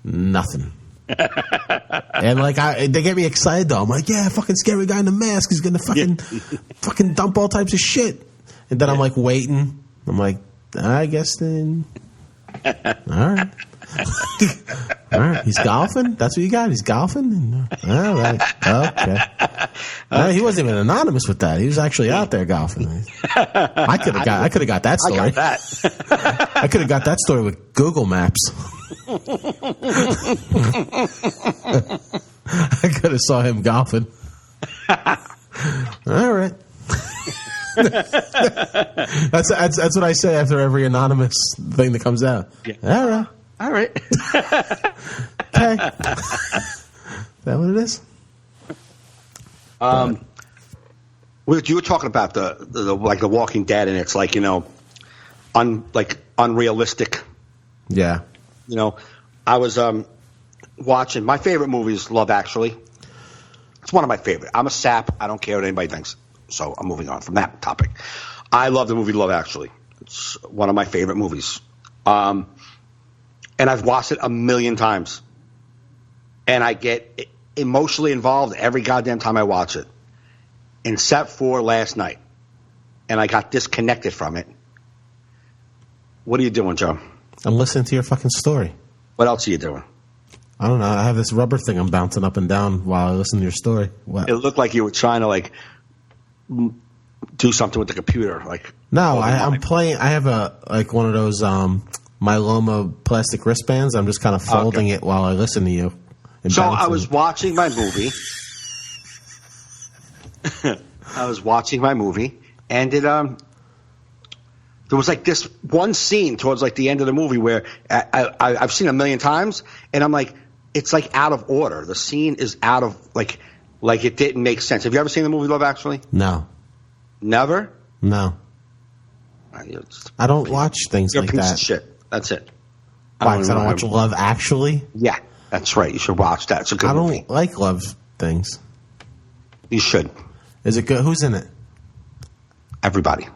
nothing. And they get me excited though. I'm like, yeah, fucking scary guy in the mask is going to fucking dump all types of shit. And then I'm waiting. I'm like, I guess then. All right. All right. He's golfing? That's what you got? He's golfing? All right. Okay. He wasn't even anonymous with that. He was actually out there golfing. I could have got that story. I got that. I could have got that story with Google Maps. I could have saw him golfing. All right. That's what I say after every anonymous thing that comes out. Yeah. All right. Okay. Is that what it is? You were talking about the Walking Dead, and it's unrealistic. Yeah. I was watching. My favorite movie is Love Actually. It's one of my favorite. I'm a sap. I don't care what anybody thinks. So I'm moving on from that topic. I love the movie Love Actually. It's one of my favorite movies. And and I've watched it a million times. And I get emotionally involved every goddamn time I watch it. Except for last night. And I got disconnected from it. What are you doing, Joe? I'm listening to your fucking story. What else are you doing? I don't know. I have this rubber thing I'm bouncing up and down while I listen to your story. What? It looked like you were trying to like do something with the computer. Like no, I'm playing. I have one of those Myeloma plastic wristbands. I'm just kind of folding it while I listen to you. So I was watching my movie. And it there was like this one scene towards like the end of the movie where I've seen a million times, and I'm like, it's like out of order. The scene is out of like it didn't make sense. Have you ever seen the movie Love Actually? No. Never? No. I don't watch things like that. You're a piece of shit. That's it. Why? Because I don't watch Love Actually? Yeah, that's right. You should watch that. It's a good movie. I don't like love things. You should. Is it good? Who's in it? Everybody.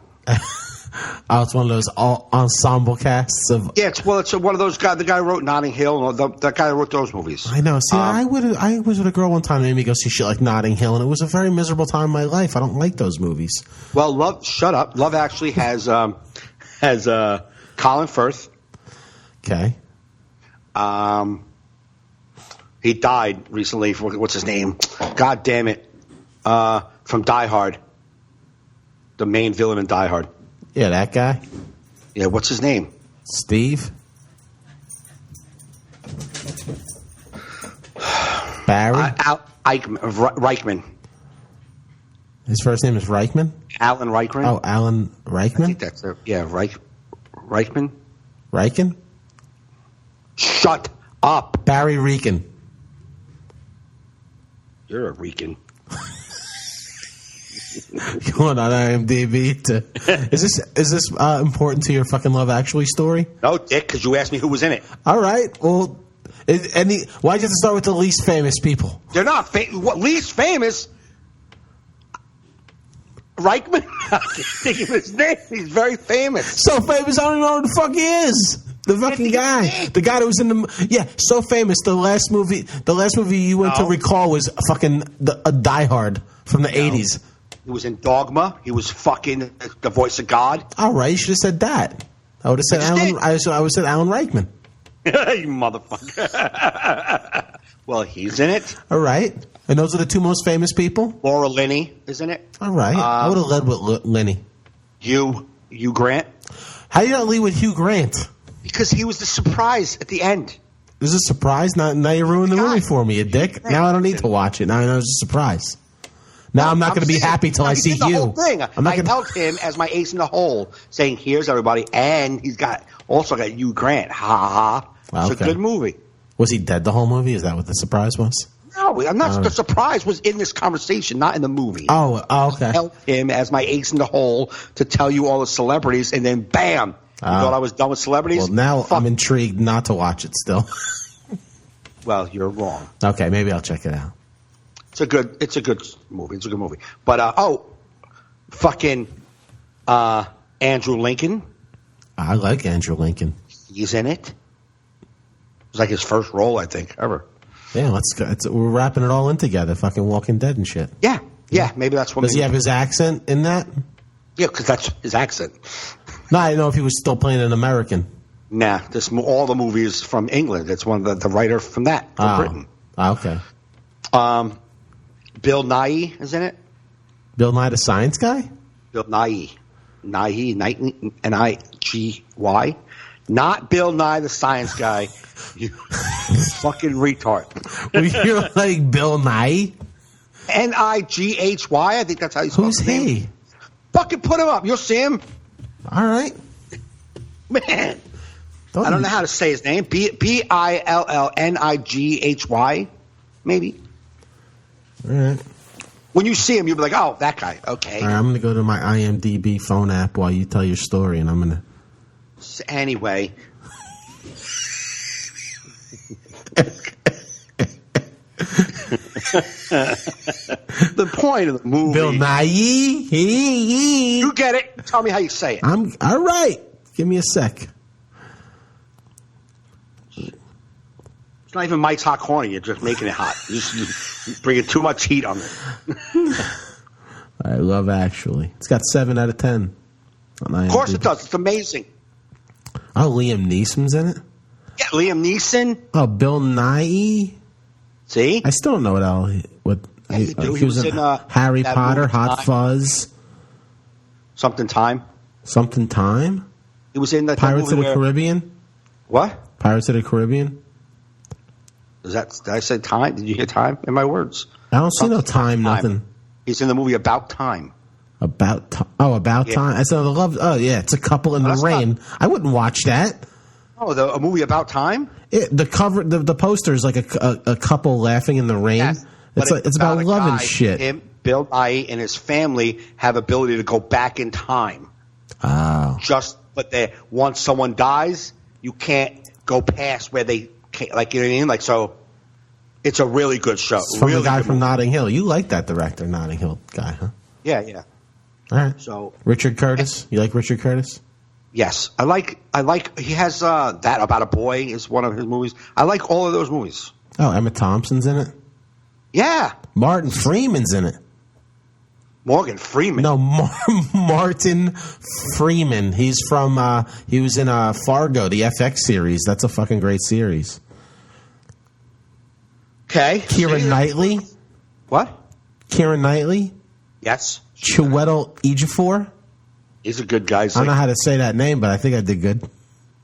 Oh, it's one of those all ensemble casts of. Yeah, it's one of those guys. The guy who wrote Notting Hill. That guy who wrote those movies. I know. See, I was with a girl one time and made me go see shit like Notting Hill, and it was a very miserable time in my life. I don't like those movies. Well, shut up. Love Actually has Colin Firth. Okay. He died recently. What's his name? God damn it. From Die Hard. The main villain in Die Hard. Yeah, that guy. Yeah, what's his name? Steve? Barry? Reichman. His first name is Reichman? Alan Reichman. Oh, Alan Reichman? I think that's it. Yeah, Reichman. Reichen? Shut up. Barry Reichen. You're a Rican. Going on IMDb is this important to your fucking Love Actually story? No, Dick, because you asked me who was in it. All right. Well, why'd you have to start with the least famous people? They're not least famous. Reichman? I can't think of his name. He's very famous. So famous, I don't even know who the fuck he is. The fucking guy. The guy that was in the... Yeah, so famous. The last movie you went to recall was fucking Die Hard from the 80s. He was in Dogma. He was fucking the voice of God. All right, you should have said that. I would have said Alan. I would have said Alan Reichman. You motherfucker. Well, he's in it. All right, and those are the two most famous people. Laura Linney is in it. All right, I would have led with Linney. Hugh Grant. How do you not lead with Hugh Grant? Because he was the surprise at the end. This is a surprise. Now you ruined the movie for me, you dick. Now I don't need to watch it. Now I know it's a surprise. Now I'm not going to be happy till I see you. Whole thing. I held him as my ace in the hole, saying, "Here's everybody," and he's also got Hugh Grant. Ha ha ha! It's a good movie. Was he dead the whole movie? Is that what the surprise was? No, I'm not. The surprise was in this conversation, not in the movie. Oh, okay. I held him as my ace in the hole to tell you all the celebrities, and then bam! You thought I was done with celebrities? Well, now I'm intrigued not to watch it still. Well, you're wrong. Okay, maybe I'll check it out. It's a good movie. It's a good movie. But fucking Andrew Lincoln. I like Andrew Lincoln. He's in it. It was like his first role, I think, ever. Yeah, let's go. We're wrapping it all in together. Fucking Walking Dead and shit. Yeah. Maybe that's what. Does he have his accent in that? Yeah, because that's his accent. No, I didn't know if he was still playing an American. Nah, all the movies from England. It's one of the writer from Britain. Oh, okay. Bill Nighy is in it. Bill Nye the Science Guy? Bill Nighy. N-I-G-Y. Not Bill Nye the Science Guy. You fucking retard. Well, you're like Bill Nye? N-I-G-H-Y. I think that's how you spell his name. Who's he? Fucking put him up. You'll see him. All right. Man. I don't know how to say his name. Billnighy. Maybe. All right. When you see him, you'll be like, oh, that guy. Okay. All right, I'm going to go to my IMDb phone app while you tell your story, and I'm going to... Anyway. The point of the movie... Bill Nighy? You get it. Tell me how you say it. All right. Give me a sec. not even Mike's Hot Corner. You're just making it hot. You're bringing too much heat on it. I Love Actually. It's got 7 out of 10. Of course it does. It's amazing. Oh, Liam Neeson's in it? Yeah, Liam Neeson. Oh, Bill Nighy? See? I still don't know what he was in Harry Potter, movie, Hot Fuzz. Something Time. Something Time? He was in the Pirates of the Caribbean? What? Pirates of the Caribbean? Did I say Time? Did you hear Time in my words? I don't see no time, nothing. He's in the movie About Time. About Time? I said the love. Oh, yeah, it's a couple in the rain. I wouldn't watch that. Oh, a movie About Time? The cover, the poster is like a couple laughing in the rain. Yes, it's about love and shit. Him, Bill Nighy, and his family have ability to go back in time. Oh. But once someone dies, you can't go past where they can't, like, you know what I mean? Like, so it's a really good show. It's from really the guy from movie. Notting Hill. You like that director, Notting Hill guy, huh? Yeah. All right. So Richard Curtis. You like Richard Curtis? Yes, I like. He has that About a Boy is one of his movies. I like all of those movies. Oh, Emma Thompson's in it. Yeah, Martin Freeman's in it. Morgan Freeman. No, Martin Freeman. He's from. He was in Fargo, the FX series. That's a fucking great series. Okay. Keira Knightley. What? Keira Knightley. Yes. Chiwetel Ejiofor. He's a good guy. I don't know how to say that name, but I think I did good.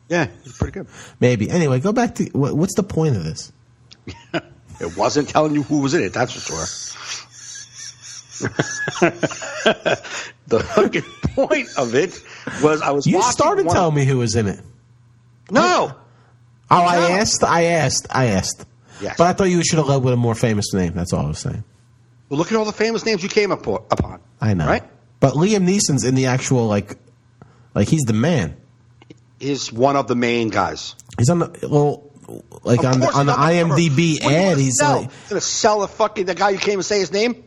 Yeah, he's pretty good. Maybe. Anyway, go back to what's the point of this? It wasn't telling you who was in it. That's for sure. The fucking point of it was I was. You started telling me who was in it. No. Oh, I asked. Yes. But I thought you should have led with a more famous name. That's all I was saying. Well, look at all the famous names you came upon. I know. Right? But Liam Neeson's in the actual, like he's the man. He's one of the main guys. He's on the, on the IMDb ad, he's like. Going to sell the guy you came and say his name?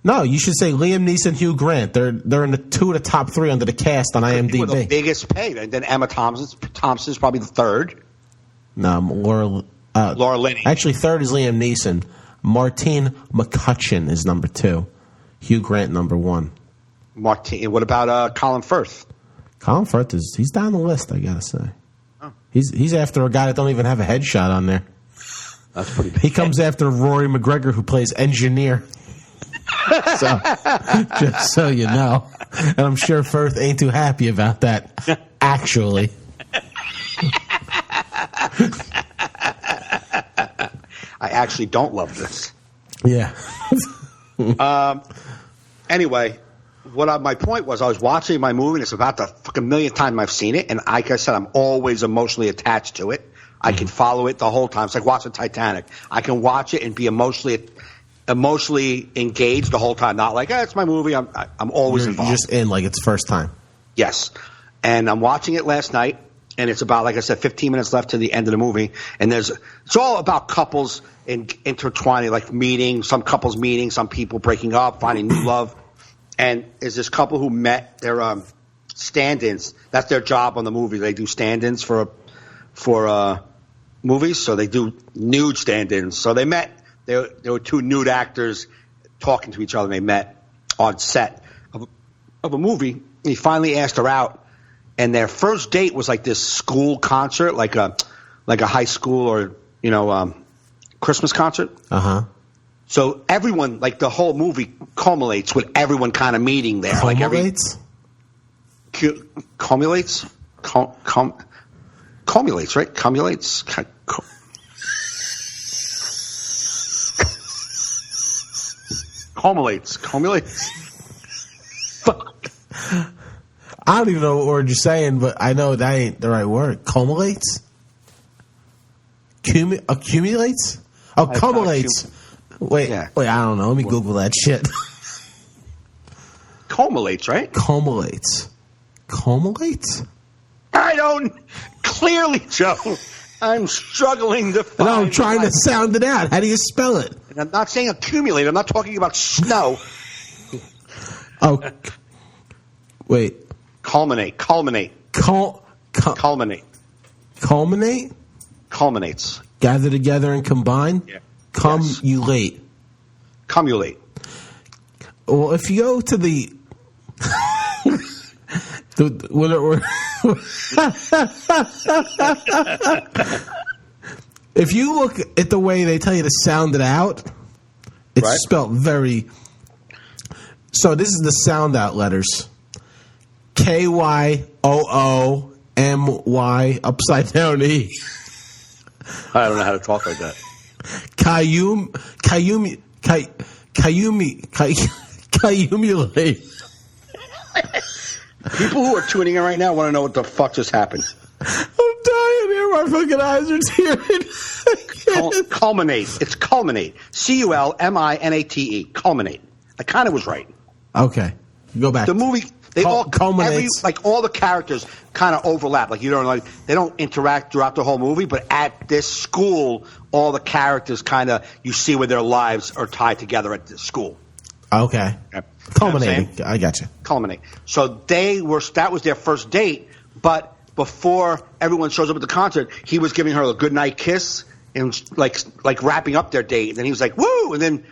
No, you should say Liam Neeson, Hugh Grant. They're in the 2 of the top 3 under the cast on IMDb. The biggest paid. And then Emma Thompson's probably the third. No, Laura Linney. Actually, third is Liam Neeson. Martine McCutcheon is number 2. Hugh Grant number 1. Martine. What about Colin Firth? Colin Firth he's down the list, I gotta say. Oh. He's after a guy that don't even have a headshot on there. That's pretty big. He comes after Rory McGregor, who plays engineer. So, just so you know. And I'm sure Firth ain't too happy about that, actually. I actually don't love this. Yeah. Anyway, my point was I was watching my movie, and it's about the fucking millionth time I've seen it, and like I said, I'm always emotionally attached to it. I can follow it the whole time. It's like watching Titanic. I can watch it and be emotionally engaged the whole time. Not like, it's my movie. I'm always involved. You're just in like it's first time. Yes. And I'm watching it last night, and it's about, like I said, 15 minutes left to the end of the movie. And it's all about couples intertwining, like some couples meeting, some people breaking up, finding new love. And there's this couple who met their stand-ins. That's their job on the movie. They do stand-ins for movies, so they do nude stand-ins. So they met. There were 2 nude actors talking to each other. They met on set of a movie. And he finally asked her out, and their first date was like this school concert, like a high school or Christmas concert. Uh-huh. So everyone, like the whole movie, culminates with everyone kind of meeting there. Culminates? Culminates, right? Culminates. Culminates. Fuck. I don't even know what word you're saying, but I know that ain't the right word. Culminates? Accumulates? Oh, culminates. Wait, I don't know. Let me Google that shit. Culminates, right? Culminates. I don't. Clearly, Joe. I'm struggling to find. No, I'm trying to sound it out. How do you spell it? And I'm not saying accumulate. I'm not talking about snow. Oh, wait. Culminate. Culminate. Culminates. Gather together and combine? Yeah. Cumulate. Cumulate. Well, if you go to the... If you look at the way they tell you to sound it out, it's right. spelled very... So this is the sound out letters. Kyoommy upside down E. I don't know how to talk like that. Cumulate. People who are tuning in right now want to know what the fuck just happened. I'm dying here. My fucking eyes are tearing. Culminate. It's culminate. Culminate. Culminate. I kind of was right. Okay. Go back. The movie, they culminates. all the characters kind of overlap. Like, you don't like, they don't interact throughout the whole movie, but at this school, all the characters kind of, you see where their lives are tied together at this school. Okay. Yeah. Culminating. I got you. Culminate. So that was their first date, but before everyone shows up at the concert, he was giving her a goodnight kiss and like wrapping up their date. And then he was like, woo! And then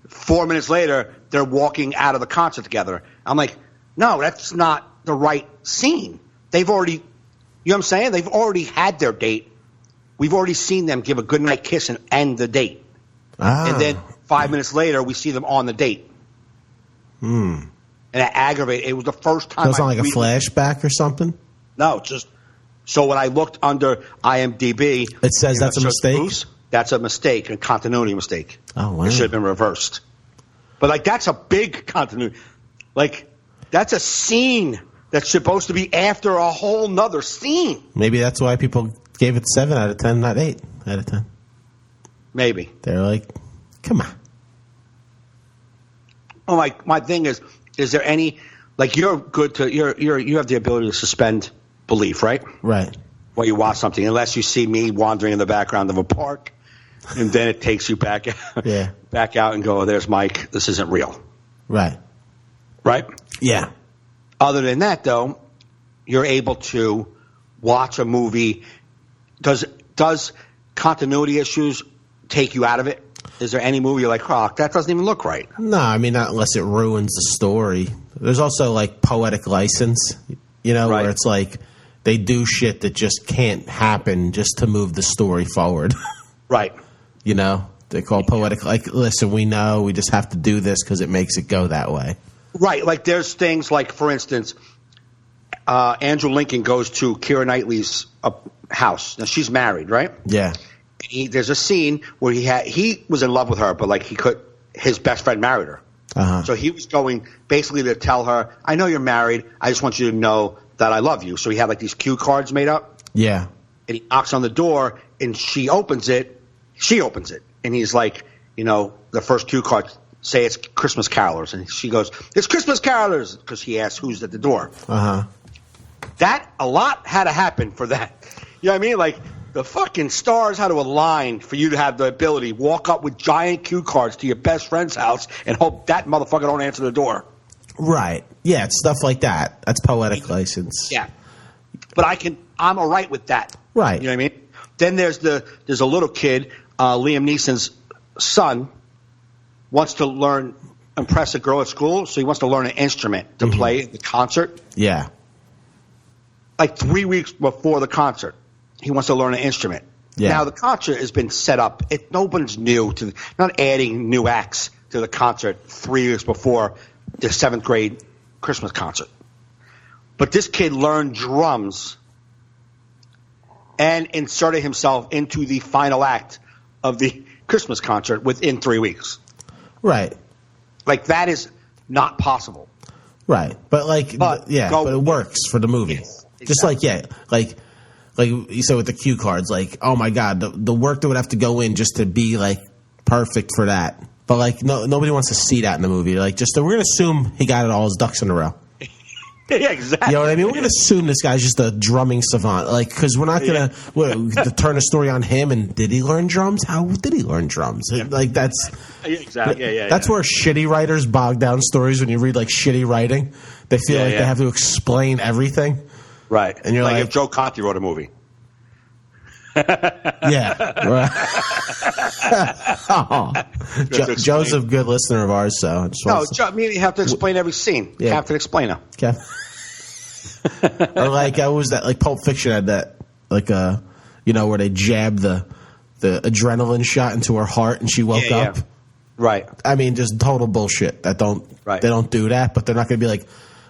4 minutes later, they're walking out of the concert together. I'm like, no, that's not the right scene. They've already, you know what I'm saying? They've already had their date. We've already seen them give a goodnight kiss and end the date. And then 5 minutes later, we see them on the date. And it aggravated. It was the first time. It was like a flashback or something? No, just so when I looked under IMDb, it says that's a mistake. Bruce, that's a mistake, a continuity mistake. Oh, wow. It should have been reversed. But like, that's a big continuity. Like, that's a scene that's supposed to be after a whole nother scene. Maybe that's why people gave it 7 out of 10, not 8 out of 10. Maybe they're like, come on. Oh, my thing is there any, like, you're good to, you have the ability to suspend belief, right? Right. While you watch something, unless you see me wandering in the background of a park, and then it takes you back out and go, oh, there's Mike, this isn't real. Right. Right? Yeah. Other than that, though, you're able to watch a movie. Does continuity issues take you out of it? Is there any movie you're like, oh, that doesn't even look right? No, I mean, not unless it ruins the story. There's also, like, poetic license, you know, right. Where it's like they do shit that just can't happen just to move the story forward. Right. You know? They call poetic, like, listen, we know, we just have to do this because it makes it go that way. Right. Like, there's things like, for instance, Andrew Lincoln goes to Keira Knightley's house. Now, she's married, right? Yeah. There's a scene where he was in love with her, but like his best friend married her. Uh-huh. So he was going basically to tell her, I know you're married. I just want you to know that I love you. So he had like these cue cards made up. Yeah. And he knocks on the door and she opens it. And he's like, you know, the first cue card, say it's Christmas Carolers. And she goes, it's Christmas Carolers. Because he asks who's at the door. Uh-huh. A lot had to happen for that. You know what I mean? Like, the fucking stars had to align for you to have the ability to walk up with giant cue cards to your best friend's house and hope that motherfucker don't answer the door. Right. Yeah, it's stuff like that. That's poetic license. Yeah. But I'm all right with that. Right. You know what I mean? Then there's a little kid, Liam Neeson's son, wants to impress a girl at school, so he wants to learn an instrument to play at the concert. Yeah. Like 3 weeks before the concert. He wants to learn an instrument. Yeah. Now, the concert has been set up. Nobody's new not adding new acts to the concert 3 years before the 7th grade Christmas concert. But this kid learned drums and inserted himself into the final act of the Christmas concert within 3 weeks. Right. Like, that is not possible. Right. But it works for the movie. Yes, exactly. Just like you said with the cue cards, like, oh my God, the work that would have to go in just to be like perfect for that. But like, nobody wants to see that in the movie. Like, we're going to assume he got all his ducks in a row. Yeah, exactly. You know what I mean? We're going to assume this guy's just a drumming savant. Like, because we're not going to turn a story on him. And did he learn drums? How did he learn drums? Yeah. Like, that's exactly. Yeah. That's where shitty writers bog down stories. When you read like shitty writing, they feel like they have to explain everything. Right. And you're like if Joe Conti wrote a movie. Yeah. Right. Oh. Joe's a good listener of ours, so I just Joe, I mean, you have to explain every scene. Yeah. Captain Explainer. Okay. Or like, what was that? Like Pulp Fiction had that, like where they jabbed the adrenaline shot into her heart and she woke up. Yeah. Right. I mean, just total bullshit. They don't do that, but they're not going to be like,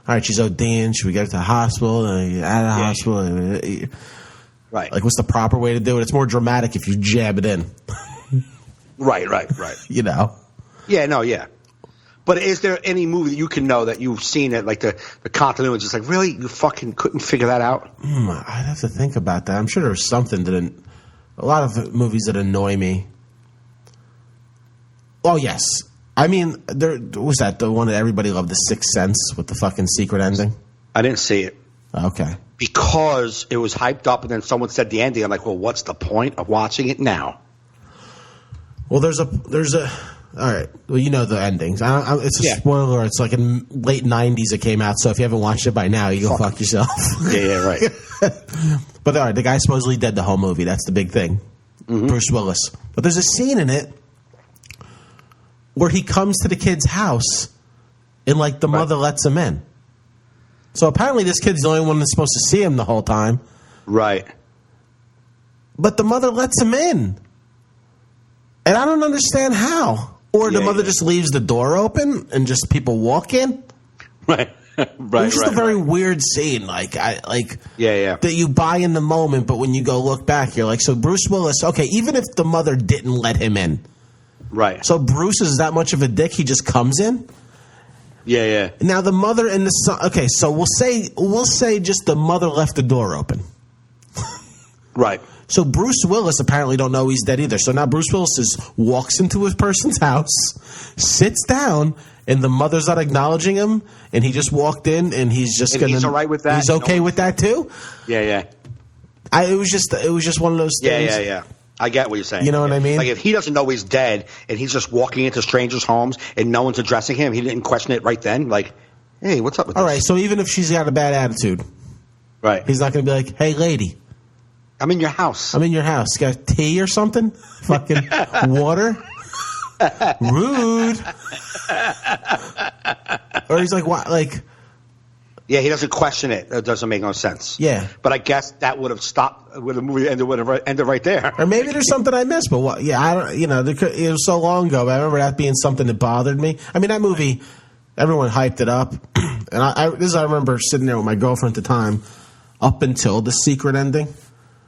all right, she's ODing. Should we get her to the hospital? Out of the hospital? Right. Like, what's the proper way to do it? It's more dramatic if you jab it in. Right. You know? Yeah, no, yeah. But is there any movie that you can know that you've seen it, like the continuity, just like, really? You fucking couldn't figure that out? I'd have to think about that. I'm sure there's something a lot of movies that annoy me. Oh, yes. I mean, there was that the one that everybody loved, The Sixth Sense, with the fucking secret ending. I didn't see it. Okay. Because it was hyped up and then someone said the ending. I'm like, well, what's the point of watching it now? Well, there's a all right. Well, you know the endings. It's a spoiler. It's like in late 90s it came out, so if you haven't watched it by now, you go fuck yourself. Yeah, right. But all right, the guy supposedly dead the whole movie. That's the big thing. Mm-hmm. Bruce Willis. But there's a scene in it where he comes to the kid's house and, like, the mother lets him in. So apparently this kid's the only one that's supposed to see him the whole time. Right. But the mother lets him in. And I don't understand how. Or the mother just leaves the door open and just people walk in. Right. It was just a very weird scene. That you buy in the moment, but when you go look back, you're like, so Bruce Willis, okay, even if the mother didn't let him in. Right. So Bruce is that much of a dick, he just comes in? Yeah. Now the mother and the son, okay, so we'll say just the mother left the door open. Right. So Bruce Willis apparently don't know he's dead either. So now Bruce Willis walks into his person's house, sits down, and the mother's not acknowledging him, and he just walked in, and he's just going to... He's all right with that? He's okay with that, too? Yeah. It was just one of those things. Yeah. I get what you're saying. You know what I mean? Like, if he doesn't know he's dead, and he's just walking into strangers' homes, and no one's addressing him, he didn't question it right then? Like, hey, what's up with this? All right, so even if she's got a bad attitude, right? He's not going to be like, hey, lady... I'm in your house. Got tea or something? Fucking water? Rude. Or he's like, what? Like, yeah, he doesn't question it. It doesn't make no sense. Yeah. But I guess that would have stopped when the movie ended right there. Or maybe there's something I missed, but what? Yeah, I don't. It was so long ago, but I remember that being something that bothered me. I mean, that movie, everyone hyped it up, and I remember sitting there with my girlfriend at the time, up until the secret ending.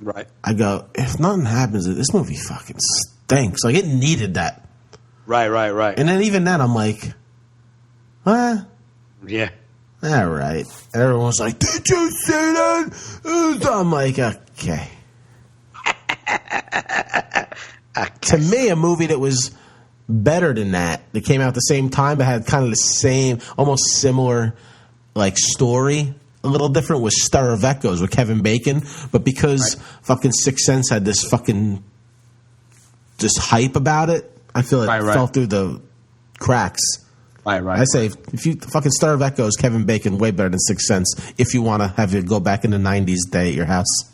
Right. I go, if nothing happens, this movie fucking stinks. Like, it needed that. Right. And then even then, I'm like, huh? Yeah. All right. Everyone's like, did you see that? I'm like, okay. To me, a movie that was better than that came out at the same time, but had kind of the same, almost similar, like, story. A little different was Stir of Echoes with Kevin Bacon, but because fucking Sixth Sense had this fucking just hype about it, I feel it fell through the cracks. Right. I say if you fucking Stir of Echoes, Kevin Bacon, way better than Sixth Sense. If you want to have it go back in the 90s day at your house.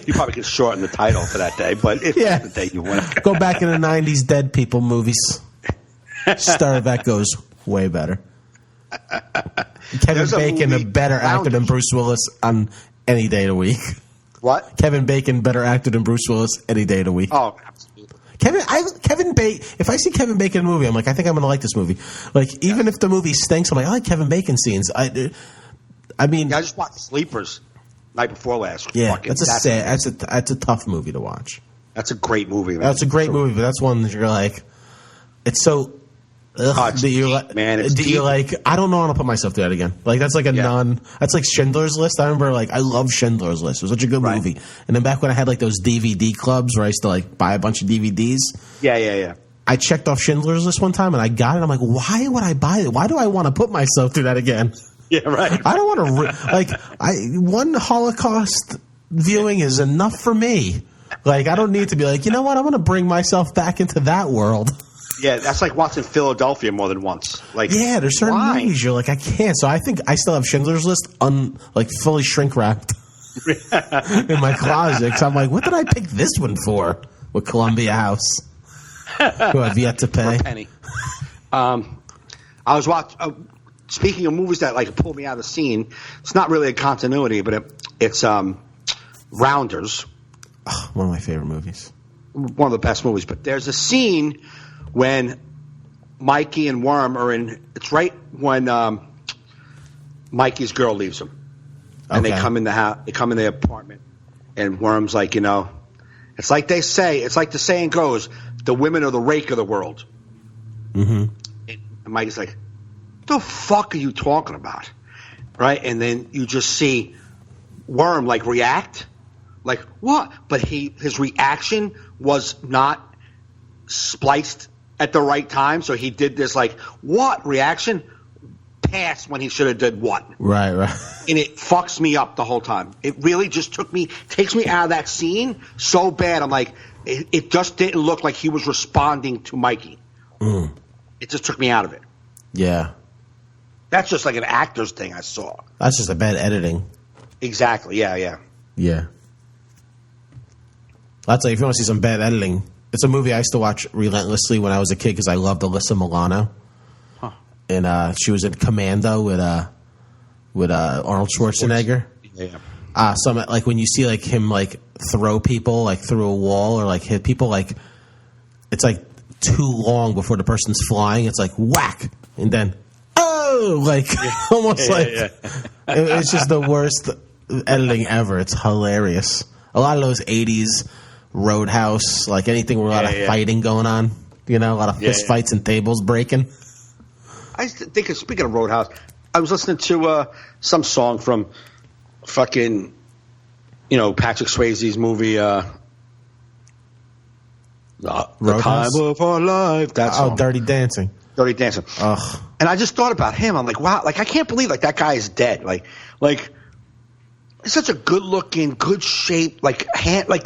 You probably could shorten the title for that day, but if that's the day you want to go back in the 90s dead people movies. Stir of Echoes, way better. Kevin Bacon, a better actor than Bruce Willis on any day of the week. What? Kevin Bacon, better actor than Bruce Willis any day of the week. Oh, absolutely. Kevin Bacon. If I see Kevin Bacon in a movie, I'm like, I think I'm going to like this movie. Like, even if the movie stinks, I'm like, I like Kevin Bacon scenes. I mean, I just watched Sleepers night before last. Yeah, that's a tough movie to watch. That's a great movie. Man. That's a great movie, but that's one that you're like, it's so. It's deep, man. It's deep. You're like, I don't know how to put myself through that again. Like, that's like that's like Schindler's List. I remember, like, I love Schindler's List. It was such a good movie. And then back when I had, like, those DVD clubs where I used to, like, buy a bunch of DVDs. Yeah. I checked off Schindler's List one time and I got it. I'm like, why would I buy it? Why do I want to put myself through that again? Yeah, right. I don't want to, one Holocaust viewing is enough for me. Like, I don't need to be like, you know what? I want to bring myself back into that world. Yeah, that's like watching Philadelphia more than once. Like, yeah, there's certain movies you're like, I can't. So I think I still have Schindler's List fully shrink wrapped. in my closet. Because I'm like, what did I pick this one for? With Columbia House, who I've yet to pay. For a penny. I was watching. Speaking of movies that like pull me out of the scene, it's not really a continuity, but it's Rounders. Oh, one of my favorite movies. One of the best movies. But there's a scene when Mikey and Worm are in. It's right when Mikey's girl leaves him, and they come in the house. They come in the apartment, and Worm's like, it's like they say. It's like the saying goes: the women are the rake of the world. Mm-hmm. And Mikey's like, the fuck are you talking about? Right? And then you just see Worm like react. Like, what? But his reaction was not spliced at the right time. So he did this like, what reaction? Pass when he should have did what? Right. And it fucks me up the whole time. It really just takes me out of that scene so bad. I'm like, it just didn't look like he was responding to Mikey. Mm. It just took me out of it. Yeah. That's just like an actor's thing I saw. That's just a bad editing. Exactly. Yeah. I'll tell you, if you want to see some bad editing, it's a movie I used to watch relentlessly when I was a kid because I loved Alyssa Milano. Huh. And she was in Commando with Arnold Schwarzenegger. Yeah. Some like when you see like him like throw people like through a wall or like hit people, like it's like too long before the person's flying. It's like whack and then almost it's just the worst editing ever. It's hilarious. A lot of those 80s Roadhouse, like anything with a lot of fighting going on, a lot of fist fights and tables breaking. I think, speaking of Roadhouse, I was listening to some song from fucking, Patrick Swayze's movie, The Time of Our Life. That song. Dirty Dancing. Dirty Dancing. Ugh. And I just thought about him. I'm like, wow, like I can't believe like that guy is dead. Like he's such a good looking, good shape, like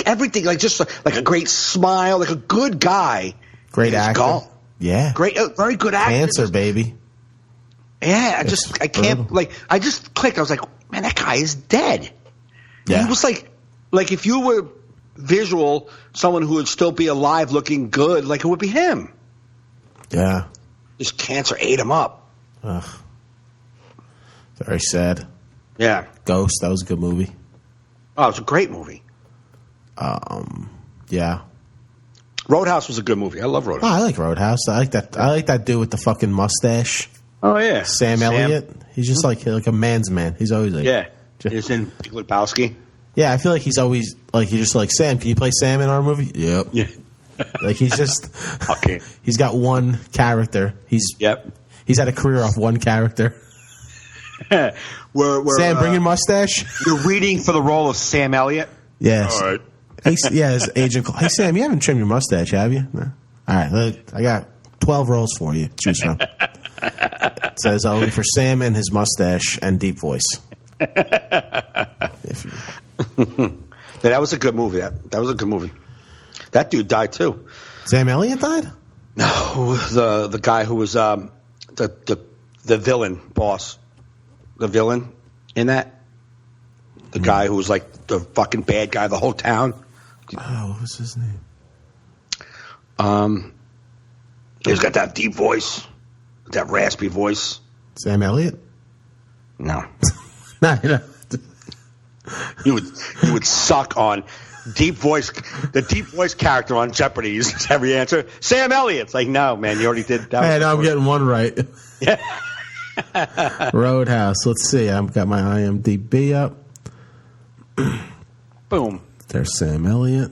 everything, like just like a great smile, like a good guy. Great actor. Gone. Yeah. Great, very good actor. Cancer, baby. Yeah, I can't, like, I just clicked. I was like, man, that guy is dead. Yeah. And he was like if you were visual, someone who would still be alive looking good, like it would be him. Yeah. Just cancer ate him up. Ugh. Very sad. Yeah. Ghost, that was a good movie. Oh, it's a great movie. Yeah. Roadhouse was a good movie. I love Roadhouse. Oh, I like Roadhouse. I like that dude with the fucking mustache. Oh yeah, Sam Elliott. He's just like a man's man. He's always like he's in Big Lebowski. Yeah, I feel like he's always like you're just like Sam. Can you play Sam in our movie? Yep. Yeah. Like he's just okay. He's got one character. He's had a career off one character. we're Sam, bring your mustache. You're reading for the role of Sam Elliott. Yes. All right. His agent. Hey Sam, you haven't trimmed your mustache, have you? No. All right. Look, I got 12 roles for you. Choose from. It says only for Sam and his mustache and deep voice. That was a good movie. That was a good movie. That dude died too. Sam Elliott died? No, the guy who was the villain boss, the villain in that, the guy who was like the fucking bad guy of the whole town. Oh, what was his name? He's got that deep voice, that raspy voice. Sam Elliott? No. No. You would suck on deep voice. The deep voice character on Jeopardy uses every answer. Sam Elliott. It's like, no, man, you already did that. Hey, now I'm getting one right. Yeah. Roadhouse. Let's see. I've got my IMDb up. Boom. There's Sam Elliott.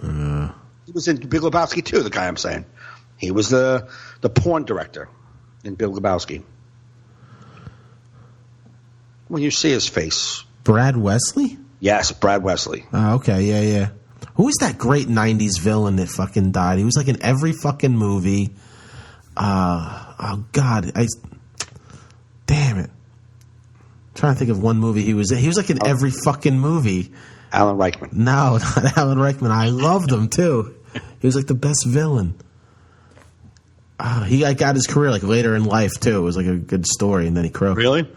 He was in Big Lebowski too. The guy I'm saying. He was the porn director in Big Lebowski. When you see his face. Brad Wesley? Yes, Brad Wesley. Oh, okay, yeah. Who was that great 90s villain that fucking died? He was like in every fucking movie. Oh, God. Damn it. I'm trying to think of one movie he was in. He was like in every fucking movie. Alan Rickman. No, not Alan Rickman. I loved him, too. He was like the best villain. He got his career like later in life, too. It was like a good story, and then he croaked. Really?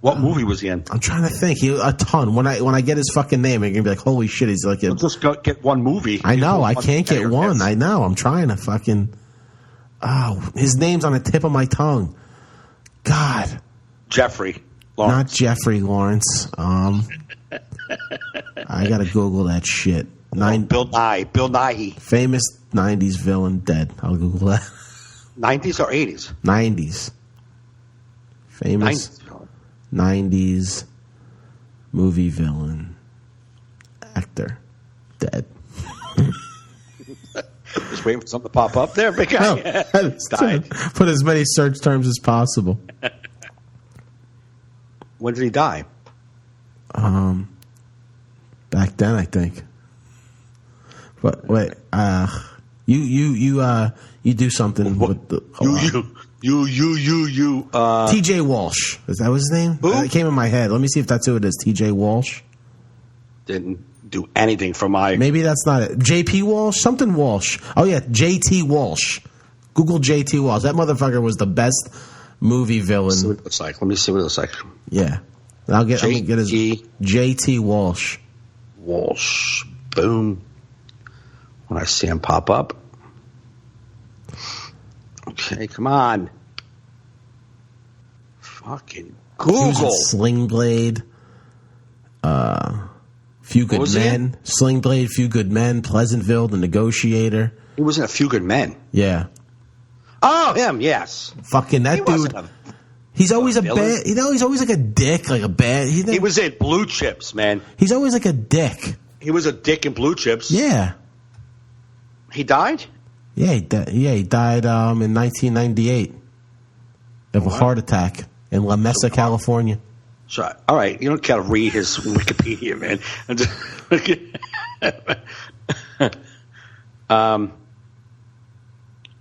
What movie was he in? I'm trying to think. A ton. When I get his fucking name, I'm gonna be like, holy shit, he's like. Just get one movie. I know. I can't get one. I know. I'm trying to fucking. Oh, his name's on the tip of my tongue. God. Jeffrey Lawrence. Not Jeffrey Lawrence. I gotta Google that shit. Bill Nighy. Famous 90s villain dead. I'll Google that. 90s or 80s? 90s. Famous 90s movie villain actor dead. Just waiting for something to pop up there, big guy. No, died. Put as many search terms as possible. When did he die? Back then, I think. But wait, you do something with the T.J. Walsh. Is that his name? Who? It came in my head. Let me see if that's who it is. T.J. Walsh. Didn't do anything for my. Maybe that's not it. J.P. Walsh, something Walsh. Oh yeah, J.T. Walsh. Google J.T. Walsh. That motherfucker was the best movie villain. Let me see what it looks like. Let me see what it looks like. Yeah, I'm gonna get his J.T. Walsh. Walsh. Boom. When I see him pop up. Okay, come on. Fucking Google. Sling Blade. Few Good Men. Sling Blade, Few Good Men. Pleasantville, The Negotiator. He was in A Few Good Men. Yeah. Oh, him, yes. Fucking that dude. He's always a bad. You know, he's always like a dick, like a bad. He was in Blue Chips, man. He's always like a dick. He was a dick in Blue Chips. Yeah. He died? Yeah, he died in 1998 of a heart attack in La Mesa, California. So, all right, you don't gotta read his Wikipedia, man.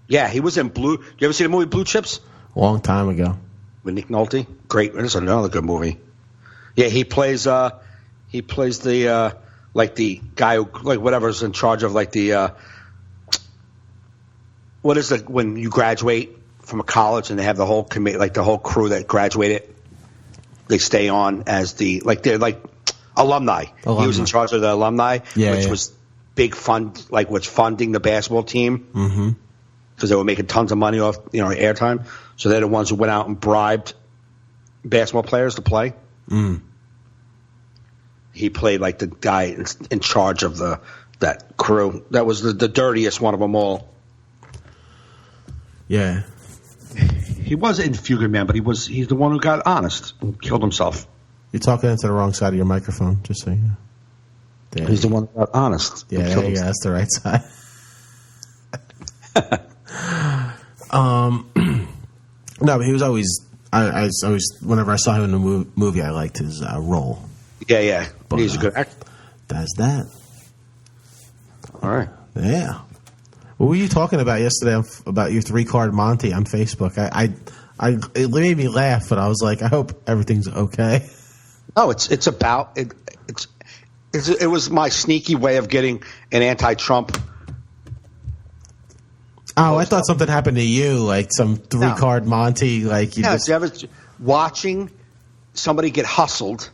Yeah, he was in Blue. You ever see the movie Blue Chips? A long time ago. With Nick Nolte? Great. This is another good movie. Yeah, he plays the like the guy who, like, whatever's in charge of, like, the what is it when you graduate from a college and they have the whole committee, like the whole crew that graduated, they stay on as the, like, they're like alumni. He was in charge of the alumni, which was big fund, like, was funding the basketball team because they were making tons of money off, airtime. So they're the ones who went out and bribed basketball players to play. He played like the guy in charge of that crew. That was the dirtiest one of them all. Yeah. He was in Few Good Men, but he's the one who got honest and killed himself. You're talking into the wrong side of your microphone, just so you know. Damn. He's the one who got honest. Yeah, there you go. That's the right side. No, but he was always. I always, whenever I saw him in the movie, I liked his role. Yeah. But, he's a good actor. That's that. All right. Yeah. What were you talking about yesterday about your 3-card Monty on Facebook? It made me laugh, but I was like, I hope everything's okay. No, it's about it. It was my sneaky way of getting an anti-Trump. Oh, I thought something happened to you, like some 3-card Monty, like you just... you ever watching somebody get hustled?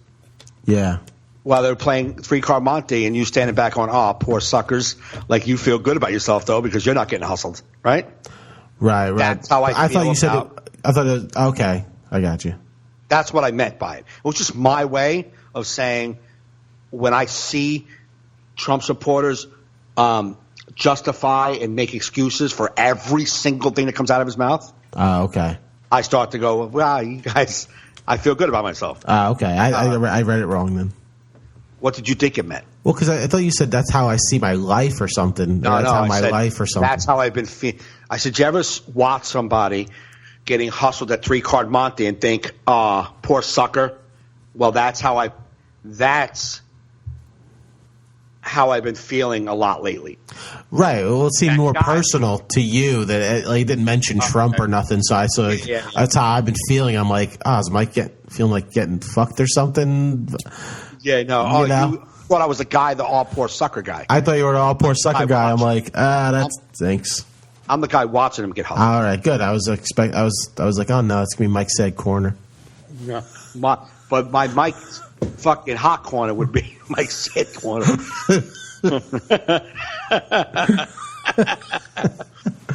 Yeah. While they're playing 3-card Monty, and you standing back on, oh, poor suckers. Like, you feel good about yourself though because you're not getting hustled, right? Right. That's how I feel. Thought you said it. I thought it was, okay. I got you. That's what I meant by it. It was just my way of saying when I see Trump supporters justify and make excuses for every single thing that comes out of his mouth. Oh, okay. I start to go, well, you guys, I feel good about myself. Okay. I read it wrong then. What did you think it meant? Well, because I thought you said that's how I see my life or something. No, I said life or something. That's how I've been feeling. I said, you ever watch somebody getting hustled at 3-card Monty and think, poor sucker? Well, that's how I've been feeling a lot lately. Right. Well, it seemed more personal to you that he didn't mention Trump or nothing. So that's how I've been feeling. I'm like, is Mike feeling like getting fucked or something? Yeah, no. You thought I was the guy, the all poor sucker guy. I thought you were the all poor sucker guy. I'm like, that stinks. I'm the guy watching him get hustled. All right, good. I was like, oh no, it's gonna be Mike Said corner. Yeah. But my Mike's fucking hot corner would be Mike's hit corner.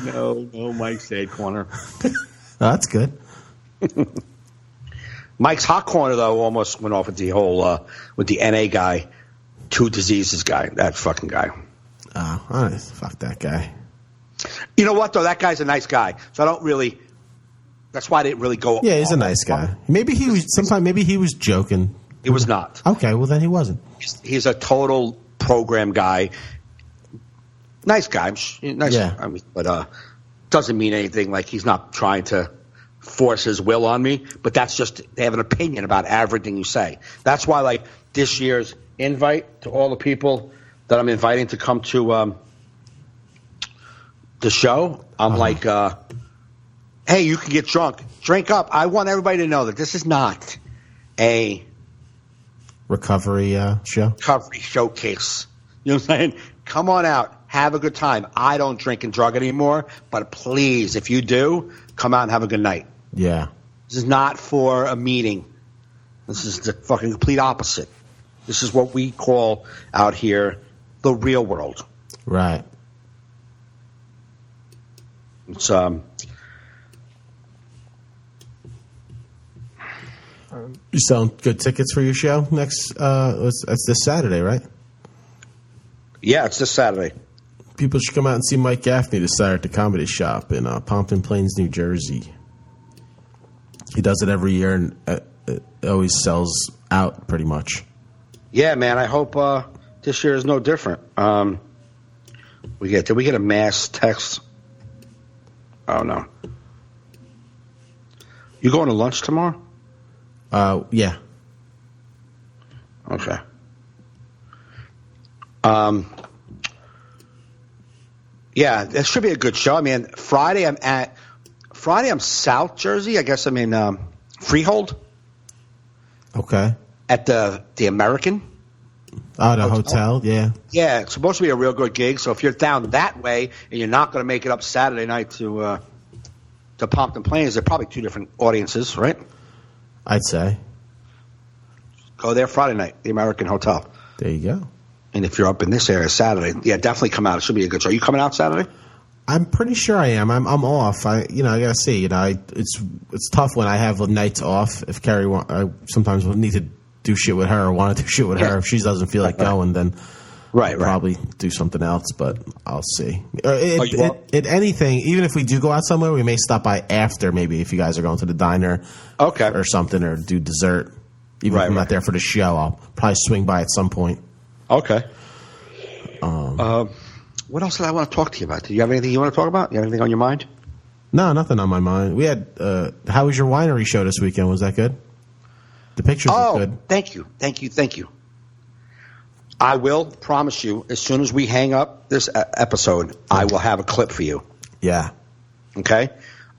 No, Mike's head corner. Oh, that's good. Mike's hot corner though almost went off with the whole with the NA guy, 2 diseases guy. That fucking guy. Oh, all right. Fuck that guy. You know what though? That guy's a nice guy. So I don't really. That's why I didn't really go. Yeah, he's a nice guy. Maybe he was joking. He was not. Okay, well then he wasn't. He's a total program guy. Nice guy. Nice. Yeah. I mean, but doesn't mean anything. Like he's not trying to force his will on me. But that's just they have an opinion about everything you say. That's why, like this year's invite to all the people that I'm inviting to come to the show, I'm like, hey, you can get drunk, drink up. I want everybody to know that this is not a recovery show. Recovery showcase. You know what I'm saying? Come on out. Have a good time. I don't drink and drug anymore, but please, if you do, come out and have a good night. Yeah. This is not for a meeting. This is the fucking complete opposite. This is what we call out here the real world. Right. It's You selling good tickets for your show next? It's this Saturday, right? Yeah, it's this Saturday. People should come out and see Mike Gaffney this Saturday at the Comedy Shop in Pompton Plains, New Jersey. He does it every year, and it always sells out pretty much. Yeah, man. I hope this year is no different. Did we get a mass text? Oh no. You going to lunch tomorrow? Yeah. Okay. Yeah, it should be a good show. I mean, Friday I'm South Jersey. I guess I'm in Freehold. Okay. At the American. Oh, the hotel. Yeah. Yeah, it's supposed to be a real good gig. So if you're down that way and you're not going to make it up Saturday night to Pompton Plains, they're probably 2 different audiences, right? I'd say. Go there Friday night, the American Hotel. There you go. And if you're up in this area Saturday, yeah, definitely come out. It should be a good show. Are you coming out Saturday? I'm pretty sure I am. I'm off. I gotta see. It's tough when I have nights off. If Carrie, I sometimes need to do shit with her or want to do shit with her. If she doesn't feel like going, then I'll probably do something else. But I'll see. Anything, even if we do go out somewhere, we may stop by after. Maybe if you guys are going to the diner, or something, or do dessert. Even if I'm not there for the show, I'll probably swing by at some point. Okay. What else did I want to talk to you about? Do you have anything you want to talk about? You have anything on your mind? No, nothing on my mind. We had. How was your winery show this weekend? Was that good? The pictures were good. Thank you. I will promise you, as soon as we hang up this episode, I will have a clip for you. Yeah. Okay?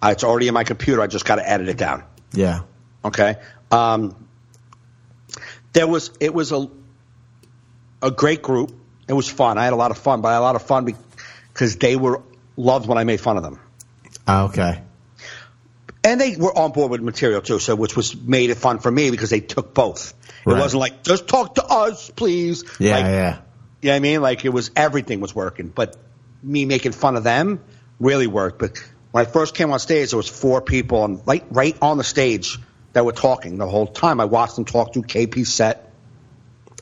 It's already in my computer. I just got to edit it down. Yeah. Okay? It was a great group. It was fun. I had a lot of fun, but I had a lot of fun because they loved when I made fun of them. Oh, okay. And they were on board with material too, which made it fun for me because they took both. It wasn't like, just talk to us, please. Yeah, yeah. You know what I mean? Like everything was working, but me making fun of them really worked. But when I first came on stage, there was 4 people right on the stage that were talking the whole time. I watched them talk through KP's set.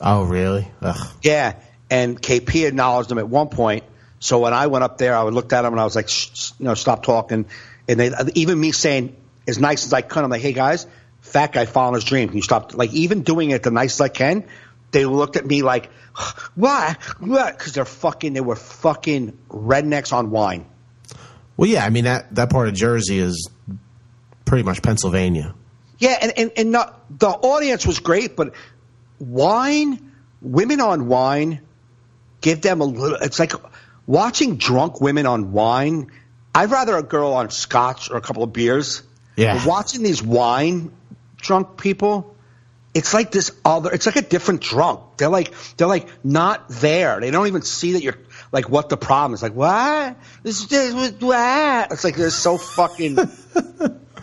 Oh, really? Ugh. Yeah, and KP acknowledged them at one point. So when I went up there, I looked at them and I was like, stop talking. And even me saying as nice as I could, I'm like, hey guys, fat guy following his dream. Can you stop? Like even doing it the nicest I can, they looked at me like, what? Because they were fucking rednecks on wine. Well, yeah, I mean that part of Jersey is pretty much Pennsylvania. Yeah, and the audience was great, but women on wine, give them a little. It's like watching drunk women on wine. I'd rather a girl on scotch or a couple of beers. Yeah. But watching these wine drunk people, it's like this other. It's like a different drunk. They're like not there. They don't even see that you're like what the problem is. Like what? This what? It's like they're so fucking.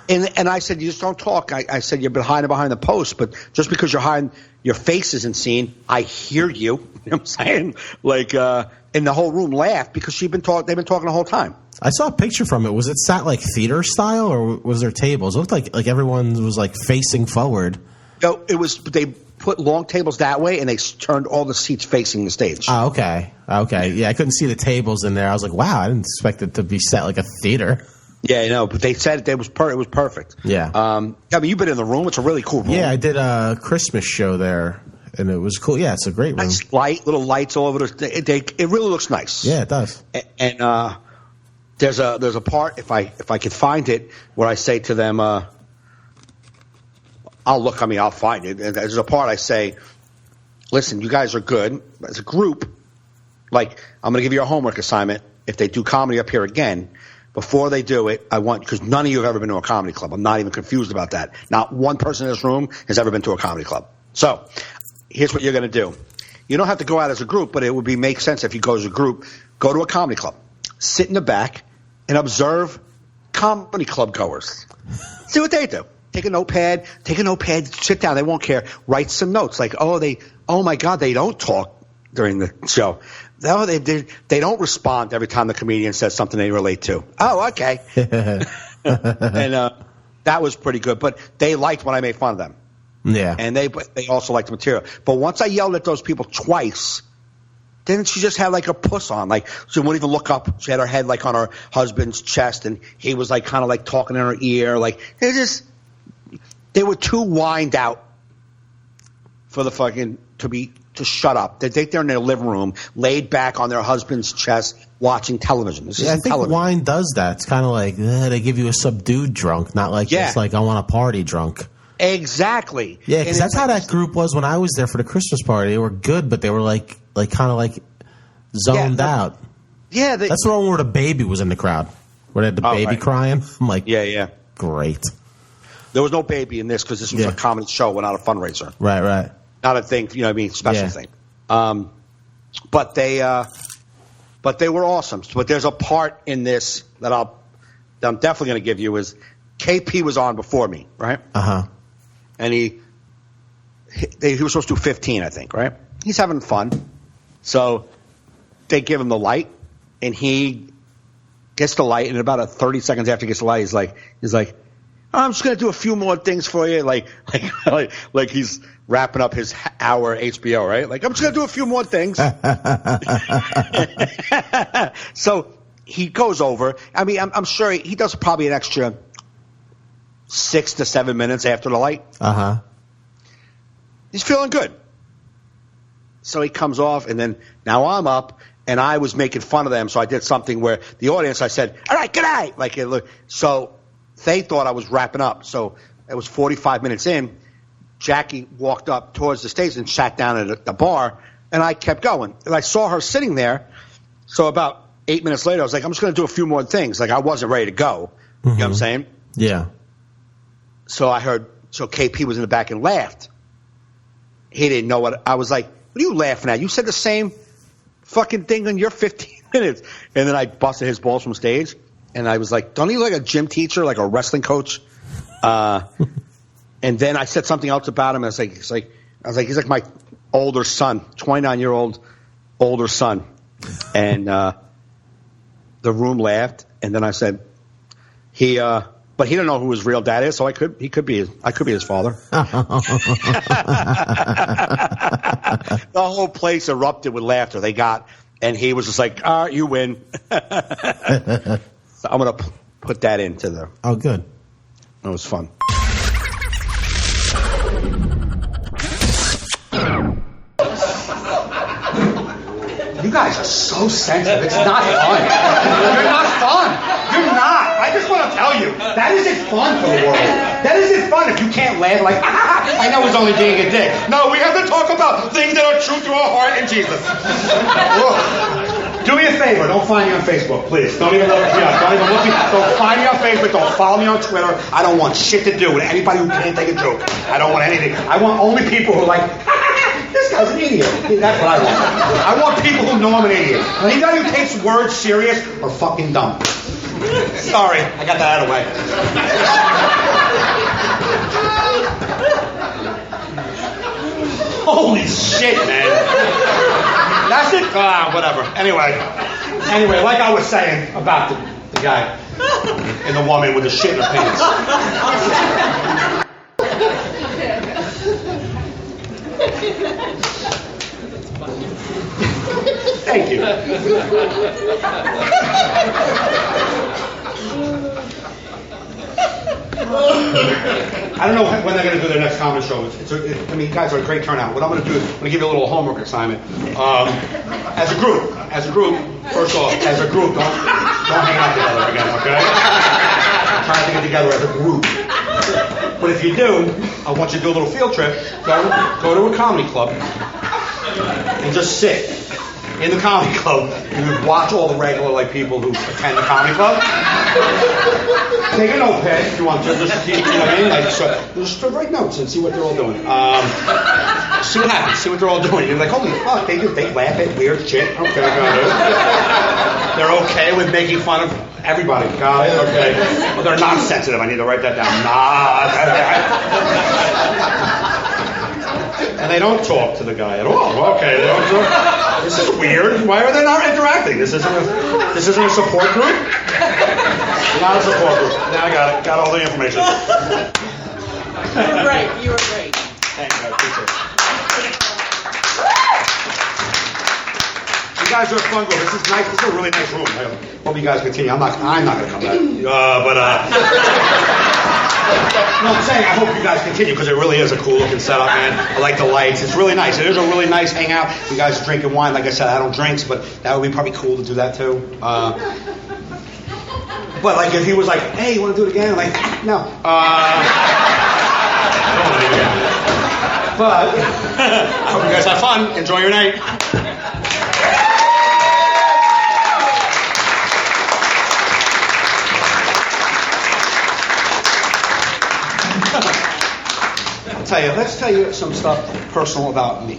And I said, you just don't talk. I said, you've been hiding behind the post, but just because you're hiding, your face isn't seen. I hear you. You know what I'm saying? Like, and the whole room laughed because they've been talking the whole time. I saw a picture from it. Was it sat like theater style, or was there tables? It looked like everyone was like facing forward. No, it was. They put long tables that way, and they turned all the seats facing the stage. Oh, okay. Yeah, I couldn't see the tables in there. I was like, wow, I didn't expect it to be set like a theater. Yeah, I know, but they said it was perfect. Yeah. I mean, you've been in the room. It's a really cool room. Yeah, I did a Christmas show there, and it was cool. Yeah, it's a great room. Nice little lights all over it really looks nice. Yeah, it does. And there's a part, if I could find it, where I say to them, I'll find it. And there's a part I say, listen, you guys are good. As a group, like, I'm going to give you a homework assignment. If they do comedy up here again, before they do it, because none of you have ever been to a comedy club. I'm not even confused about that. Not one person in this room has ever been to a comedy club. So here's what you're going to do. You don't have to go out as a group, but it would make sense if you go as a group. Go to a comedy club. Sit in the back and observe comedy club goers. See what they do. Take a notepad, sit down. They won't care. Write some notes like, oh my God, they don't talk during the show. No, they don't respond every time the comedian says something they relate to. Oh, okay. And that was pretty good. But they liked when I made fun of them. Yeah. And they also liked the material. But once I yelled at those people twice, then she just had like a puss on. Like, she wouldn't even look up. She had her head like on her husband's chest, and he was like kind of like talking in her ear. Like, they were too whined out for the fucking to shut up. They're in their living room, laid back on their husband's chest, watching television. I think television. Wine does that. It's kind of like they give you a subdued drunk, not like just like I want a party drunk. Exactly. Yeah, because that's how that group was when I was there for the Christmas party. They were good, but they were like kind of like zoned out. Yeah, that's the one where the baby was in the crowd, where they had the baby crying. I'm like, yeah, great. There was no baby in this because this was a comedy show, not a fundraiser. Right. Not a thing, you know what I mean, special thing. But they were awesome. But there's a part in this that I'm definitely going to give you is KP was on before me, right? Uh-huh. And he was supposed to do 15, I think, right? He's having fun. So they give him the light, and he gets the light, and about 30 seconds after he gets the light, he's like, I'm just going to do a few more things for you. Like he's wrapping up his hour HBO, right? Like, I'm just going to do a few more things. So he goes over. I mean, I'm sure he does probably an extra 6 to 7 minutes after the light. Uh-huh. He's feeling good. So he comes off, and then now I'm up, and I was making fun of them. So I did something where the audience, I said, all right, good night. Like, so they thought I was wrapping up. So it was 45 minutes in. Jackie walked up towards the stage and sat down at the bar, and I kept going. And I saw her sitting there. So about 8 minutes later, I was like, I'm just going to do a few more things. Like, I wasn't ready to go. Mm-hmm. You know what I'm saying? Yeah. So KP was in the back and laughed. He didn't know what I was like. What are you laughing at? You said the same fucking thing in your 15 minutes. And then I busted his balls from stage. And I was like, don't he look like a gym teacher, like a wrestling coach? And then I said something else about him. I was like, he's like my older son, 29-year-old older son. And the room laughed. And then I said, but he didn't know who his real dad is, so I could be his father. The whole place erupted with laughter. And he was just like, you win. So I'm going to put that into the... Oh, good. It was fun. You guys are so sensitive. It's not fun. You're not fun. You're not. I just want to tell you, that isn't fun for the world. That isn't fun if you can't laugh like, I know it's only being a dick. No, we have to talk about things that are true to our heart in Jesus. Look, do me a favor. Don't find me on Facebook, please. Don't even look me up. Don't find me on Facebook. Don't follow me on Twitter. I don't want shit to do with anybody who can't take a joke. I don't want anything. I want only people who are like, this guy's an idiot. That's what I want. I want people who know I'm an idiot. Anybody who takes words serious are fucking dumb. Sorry, I got that out of the way. Holy shit, man. That's it? Whatever. Anyway, like I was saying about the guy and the woman with the shit in her pants. Thank you. I don't know when they're going to do their next comedy show. You guys are a great turnout. What I'm going to do is I'm going to give you a little homework assignment. As a group, first off, as a group, don't hang out together again, okay? Try to get together as a group. But if you do, I want you to do a little field trip. Go to a comedy club and just sit in the comedy club and watch all the regular people who attend the comedy club. Take a notepad if you want to, just to keep, you know what I mean? Just write notes and see what they're all doing. See what happens. See what they're all doing. You're like, holy fuck, they laugh at weird shit. Okay, got it. They're okay with making fun of everybody. Got it. Okay. Well, they're not sensitive. I need to write that down. And they don't talk to the guy at all. Okay, they don't talk. This is weird. Why are they not interacting? This isn't a support group? Not a support group. Now I got it. Got all the information. You were great. Thank you. I appreciate it. You guys are a fun group. This is nice. This is a really nice room. I hope you guys continue. I'm not going to come back. No, I'm saying I hope you guys continue because it really is a cool looking setup, man. I like the lights. It's really nice. It is a really nice hangout. You guys are drinking wine. Like I said, I don't drink, but that would be probably cool to do that too. But like if he was like, hey, you want to do it again? I'm like, no. I don't want to do it again. But I hope you guys have fun. Enjoy your night. Let's tell you some stuff personal about me.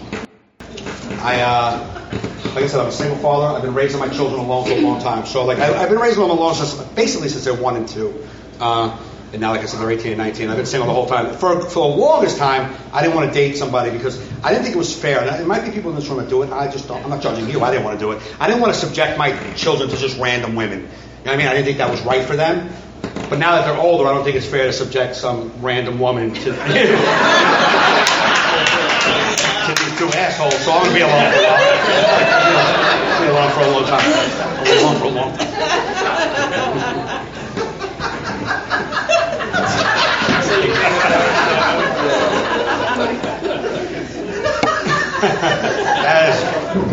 Like I said, I'm a single father. I've been raising my children alone for a long time. So I've been raising them alone since they're 1 and 2. And now, like I said, they're 18 and 19. I've been single the whole time. For the longest time, I didn't want to date somebody because I didn't think it was fair. And there might be people in this room that do it. I just don't. I'm not judging you. I didn't want to do it. I didn't want to subject my children to just random women. You know what I mean? I didn't think that was right for them. But now that they're older, I don't think it's fair to subject some random woman to these 2 assholes. So I'm going to be alone for a while. I'll be alone for a long time. I'll be alone for a long time.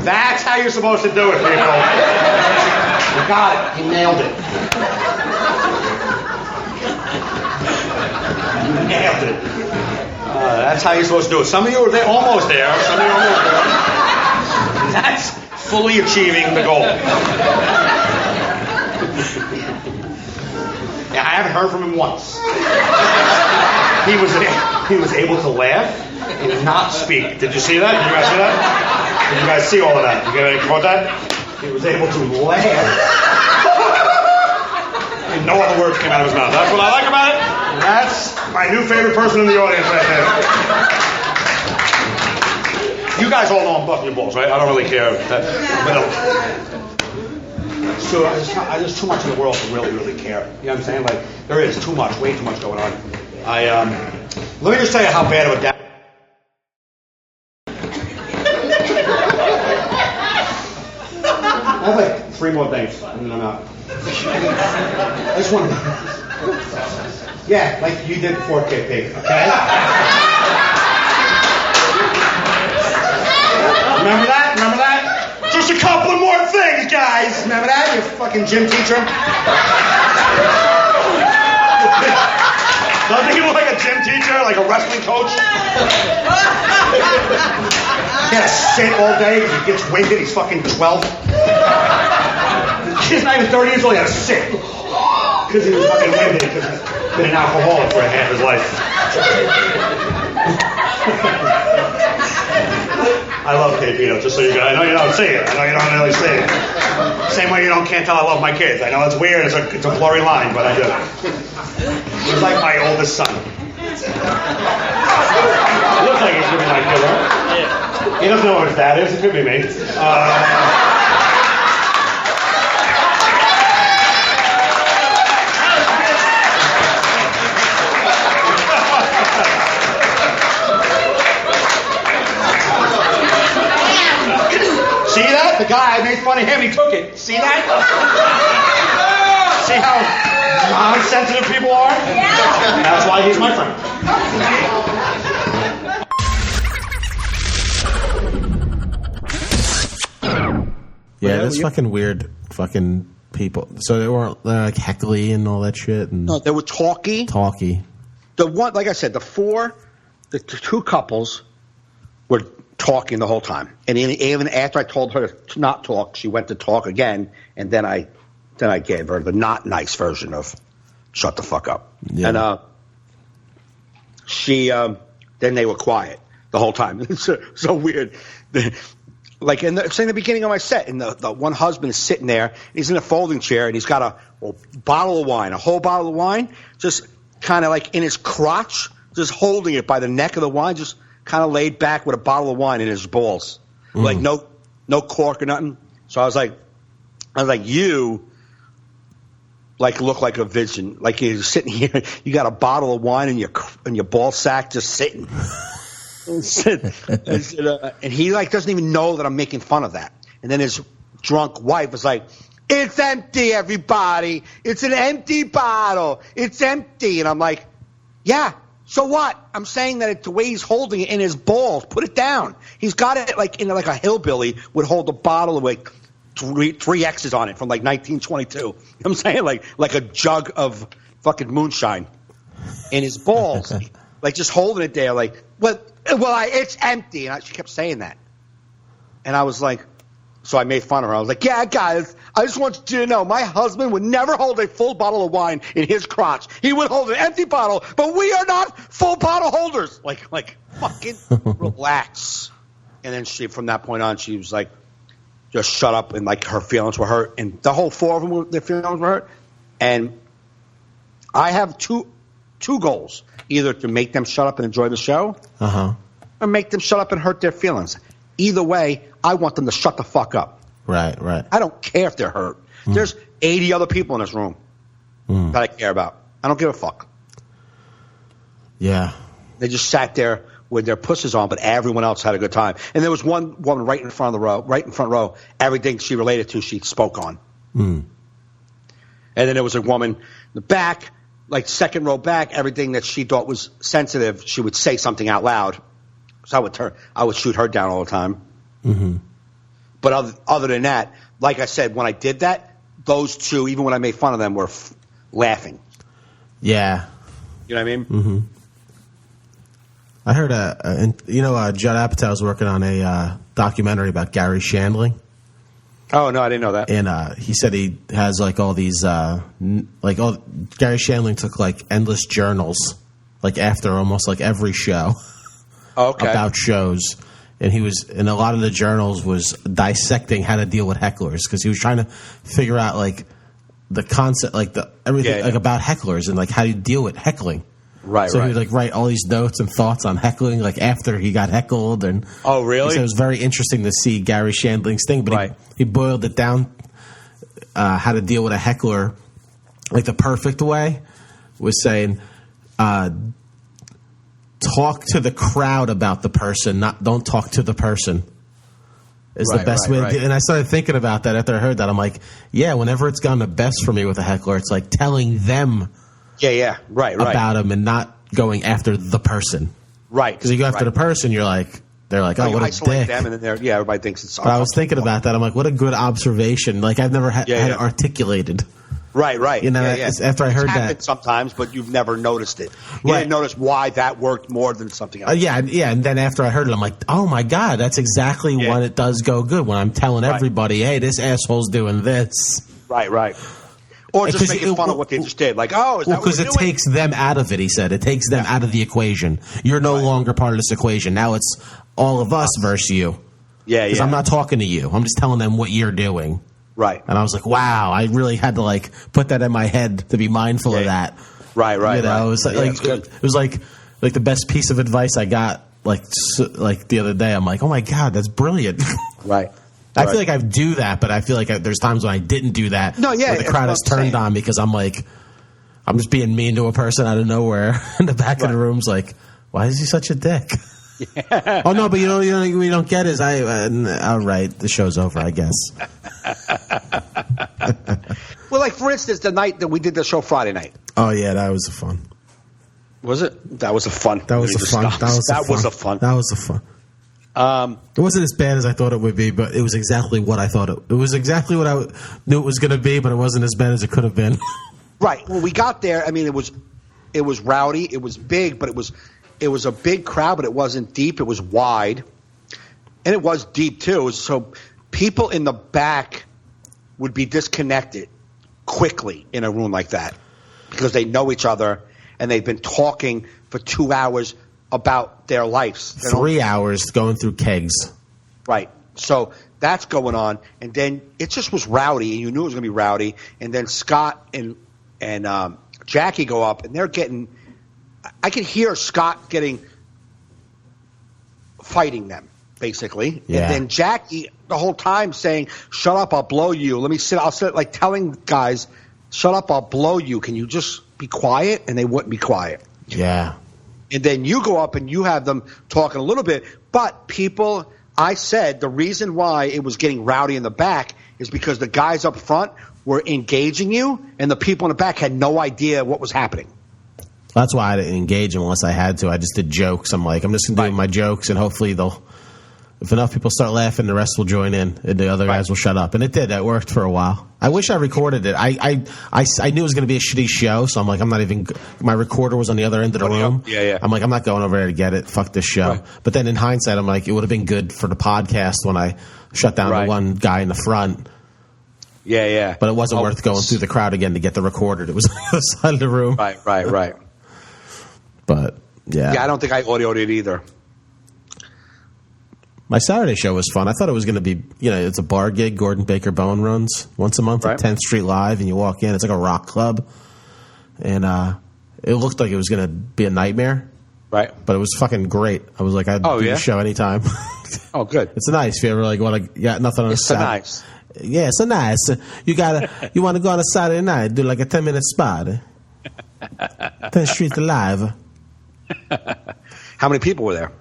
That's how you're supposed to do it, people. You got it. You nailed it. Nailed it. That's how you're supposed to do it. Some of you are almost there. Some of you are almost there. That's fully achieving the goal. Yeah, I haven't heard from him once. He was able to laugh and not speak. Did you see that? Did you guys see that? Did you guys see all of that? You caught that? He was able to laugh. And no other words came out of his mouth. That's what I like about it. That's my new favorite person in the audience right there. You guys all know I'm busting your balls, right? I don't really care. So there's too much in the world to really, really care. You know what I'm saying? Like, there is too much, way too much going on. Let me just tell you how bad of a dad. I have like 3 more things, and then I'm out. I just want to... Yeah, like you did before KP, okay? Remember that? Remember that? Just a couple of more things, guys. Remember that? You fucking gym teacher. Doesn't he look like a gym teacher, like a wrestling coach? He has to sit all day. He gets winded. He's fucking 12. He's not even 30 years old. He had to sit because he was fucking winded because he's been an alcoholic for half his life. I love Filipino, just so you guys. I know you don't see it. I know you don't really see it. Same way can't tell I love my kids. I know it's weird. It's a blurry line, but I do. He's like my oldest son. He looks like he should be my kid, right? Yeah. He doesn't know what his dad is. It could be me. See that? The guy, I made fun of him, he took it. See that? See how non-sensitive people are? Yeah. That's why he's my friend. Yeah, that's fucking weird fucking people. So they weren't like heckly and all that shit? And no, they were talky. The one, like I said, the two couples were talking the whole time, and even after I told her to not talk, she went to talk again, and then I gave her the not nice version of "shut the fuck up," and then they were quiet the whole time. It's so weird. Like in the beginning of my set, and the one husband is sitting there, he's in a folding chair, and he's got a bottle of wine, a whole bottle of wine, just kind of like in his crotch, just holding it by the neck of the wine, just kind of laid back with a bottle of wine in his balls, like no cork or nothing. So I was like, you like look like a vision, like you're sitting here, you got a bottle of wine in your ball sack, just sitting. And he like doesn't even know that I'm making fun of that. And then his drunk wife was like, "It's empty, everybody. It's an empty bottle. It's empty." And I'm like, "Yeah. So what? I'm saying that it's the way he's holding it in his balls. Put it down. He's got it like in like a hillbilly would hold a bottle of like three X's on it from like 1922. You know what I'm saying? Like a jug of fucking moonshine in his balls, like just holding it there. Like, it's empty. And she kept saying that, and I was like, so I made fun of her. I was like, "Yeah, guys, I just want you to know my husband would never hold a full bottle of wine in his crotch. He would hold an empty bottle, but we are not full bottle holders." Like fucking relax. And then from that point on, she was like, just shut up, and like her feelings were hurt, and the whole four of them, their feelings were hurt. And I have two goals: either to make them shut up and enjoy the show, or make them shut up and hurt their feelings. Either way, I want them to shut the fuck up. Right. I don't care if they're hurt. There's 80 other people in this room that I care about. I don't give a fuck. Yeah. They just sat there with their pussies on, but everyone else had a good time. And there was one woman right in front row. Everything she related to, she spoke on. And then there was a woman in the back, like second row back. Everything that she thought was sensitive, she would say something out loud. So I would shoot her down all the time. But other than that, like I said, when I did that, those two, even when I made fun of them, were laughing. Yeah. You know what I mean? I heard Judd Apatow's working on a documentary about Gary Shandling. Oh, no, I didn't know that. And he said he has like all these Gary Shandling took like endless journals like after almost like every show. Okay. About shows, and a lot of the journals was dissecting how to deal with hecklers, because he was trying to figure out like the concept, like everything like about hecklers and like how you deal with heckling. Right. So he would like write all these notes and thoughts on heckling, like after he got heckled. And oh, really? So it was very interesting to see Gary Shandling's thing, but he boiled it down how to deal with a heckler, like the perfect way was saying. Talk to the crowd about the person, don't talk to the person. Is the best way to do it. And I started thinking about that after I heard that. I'm like, yeah, whenever it's gone the best for me with a heckler, it's like telling them about them and not going after the person. Right. Because you go after the person, they're like, oh, what a dick. Them and then everybody thinks it's but I was thinking about that. I'm like, what a good observation. Like, I've never had it articulated. Right. You know, after I heard that. Sometimes, but you've never noticed it. You didn't notice why that worked more than something else. Yeah. And then after I heard it, I'm like, oh my God, that's exactly when it does go good. When I'm telling everybody, hey, this asshole's doing this. Right. Or just making fun of what they just did. Like, oh, is that what because we're it doing? takes them out of it, he said. It takes them out of the equation. You're no longer part of this equation. Now it's all of us versus you. Yeah, Because I'm not talking to you. I'm just telling them what you're doing. Right. And I was like, wow, I really had to like put that in my head to be mindful of that. Right. You know, it was like the best piece of advice I got like the other day. I'm like, oh my God, that's brilliant. Right. I feel like I do that, but I feel like there's times when I didn't do that. No, yeah, where the crowd is turned on because I'm like, I'm just being mean to a person out of nowhere. In the back of the room's like, why is he such a dick? Yeah. Oh no, but you don't get is all right, the show's over, I guess. Well, like for instance, the night that we did the show Friday night. Oh yeah, that was fun. Was it? That was a fun. That was a fun. That was a fun. It wasn't as bad as I thought it would be, but it was exactly what I thought it was exactly what I knew it was going to be, but it wasn't as bad as it could have been. Right. Well, we got there. I mean, it was rowdy. It was big, but it was a big crowd, but it wasn't deep. It was wide, and it was deep too. So people in the back would be disconnected quickly in a room like that because they know each other and they've been talking for 2 hours about their lives. 3 hours going through kegs. Right. So that's going on. And then it just was rowdy, and you knew it was going to be rowdy. And then Scott and Jackie go up, and they're getting – I could hear Scott fighting them, basically. Yeah. And then Jackie the whole time saying, shut up, I'll blow you. I'll sit like telling guys, shut up, I'll blow you. Can you just be quiet? And they wouldn't be quiet. Yeah. And then you go up and you have them talking a little bit. But people, I said the reason why it was getting rowdy in the back is because the guys up front were engaging you and the people in the back had no idea what was happening. That's why I didn't engage them unless I had to. I just did jokes. I'm like, I'm just going to do my jokes and hopefully if enough people start laughing, the rest will join in and the other guys will shut up. And it did. It worked for a while. I wish I recorded it. I knew it was going to be a shitty show, so I'm like, my recorder was on the other end of the room. Yeah. I'm like, I'm not going over there to get it. Fuck this show. Right. But then in hindsight, I'm like, it would have been good for the podcast when I shut down the one guy in the front. Yeah. But it wasn't worth going through the crowd again to get the recorder. It was on the other side of the room. Right. But, yeah. Yeah, I don't think I audioed it either. My Saturday show was fun. I thought it was going to be, it's a bar gig. Gordon Baker Bowen runs once a month at 10th Street Live, and you walk in. It's like a rock club. And it looked like it was going to be a nightmare. Right. But it was fucking great. I was like, I'd do the show anytime. Oh, good. It's nice if you ever want to get nothing on a Saturday. Nice. Yeah, it's a nice. You want to go on a Saturday night, do like a 10-minute spot. 10th Street Live. How many people were there?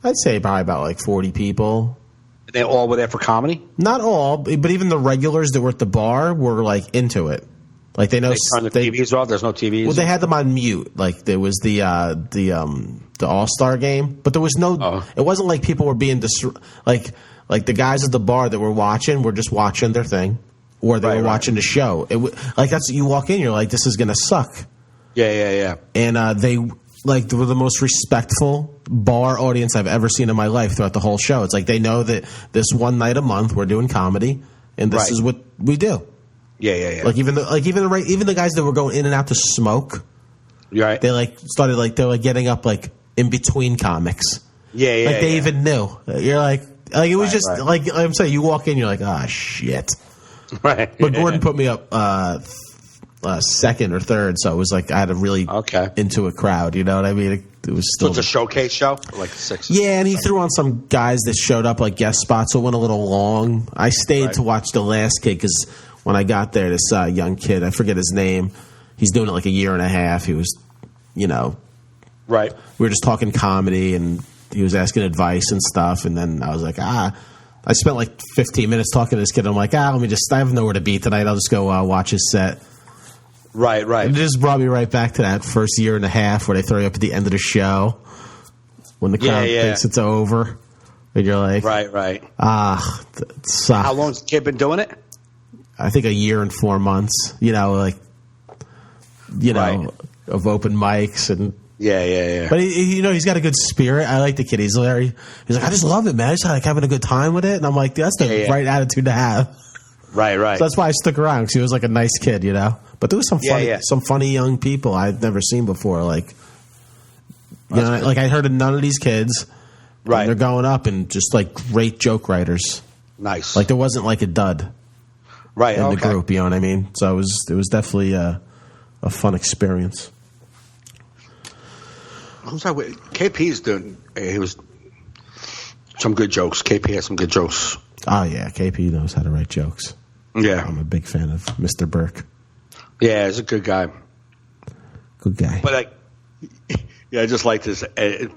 I'd say probably about like 40 people. They all were there for comedy? Not all, but even the regulars that were at the bar were like into it. Like they know they turned the TVs off. There's no TVs. Well, they had them on mute. Like there was the All-Star game, but there was no. Oh. It wasn't like people were being like the guys at the bar that were watching were just watching their thing, or they were watching the show. Like that's you walk in, you're like, this is gonna suck. Yeah. And they were the most respectful bar audience I've ever seen in my life throughout the whole show. It's like they know that this one night a month we're doing comedy, and this is what we do. Yeah. Like even the guys that were going in and out to smoke. Right. They started they're getting up in between comics. Yeah. They even knew. You're like it was just like I'm saying. You walk in, you're like, ah, shit. Right. But Gordon put me up second or third, so it was like I had a really into a crowd. You know what I mean? It was still. So it's a showcase show, like 6. Yeah, and he threw on some guys that showed up like guest spots, so it went a little long. I stayed to watch the last kid because when I got there, this young kid, I forget his name. He's doing it like a year and a half. He was, right. We were just talking comedy, and he was asking advice and stuff. And then I was like, I spent like 15 minutes talking to this kid. I'm like, I have nowhere to be tonight. I'll just go watch his set. Right. And it just brought me right back to that first year and a half where they throw you up at the end of the show when the crowd thinks it's over. And you're like, right. It sucks. How long's the kid been doing it? I think a year and 4 months, of open mics and yeah. But he's got a good spirit. I like the kid. He's like, I just love it, man. I just like having a good time with it, and I'm like, that's the right attitude to have. Right. So that's why I stuck around, because he was like a nice kid, you know. But there was some funny young people I'd never seen before. Like, you know, like I heard of none of these kids. Right. And they're going up and just like great joke writers. Like there wasn't like a dud. Right. In the group, you know what I mean? So it was definitely a fun experience. Who's that with? KP's doing. He was some good jokes. KP has some good jokes. Oh yeah, KP knows how to write jokes. Yeah, I'm a big fan of Mr. Burke. Yeah, he's a good guy. Good guy. But I just liked his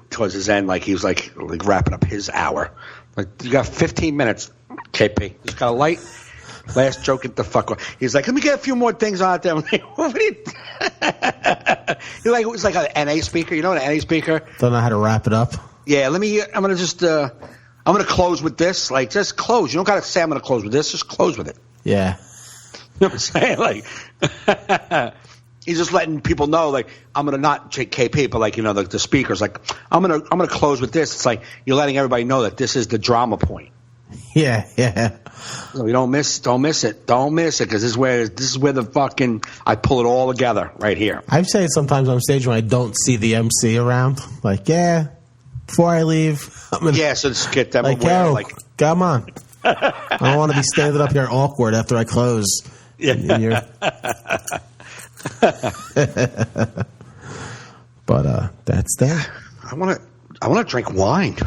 towards his end. Like he was like wrapping up his hour. Like you got 15 minutes, KP. Just got a light. Last joke at the fuck. He's like, let me get a few more things out there. I'm like, what are you? He like it was like an NA speaker. You know, an NA speaker. Don't know how to wrap it up. Yeah, I'm gonna just. I'm going to close with this. Like, just close. You don't got to say I'm going to close with this. Just close with it. Yeah. You know what I'm saying? Like, he's just letting people know, like, I'm going to not take KP, but, like, you know, the speakers, like, I'm going to close with this. It's like you're letting everybody know that this is the drama point. Yeah. So you don't miss it. Don't miss it, because this is where the fucking I pull it all together right here. I've said it sometimes on stage when I don't see the MC around. Like, before I leave, so just get them like, aware. yo, like, come on. I don't want to be standing up here awkward after I close. Yeah. But that's that. I want to drink wine.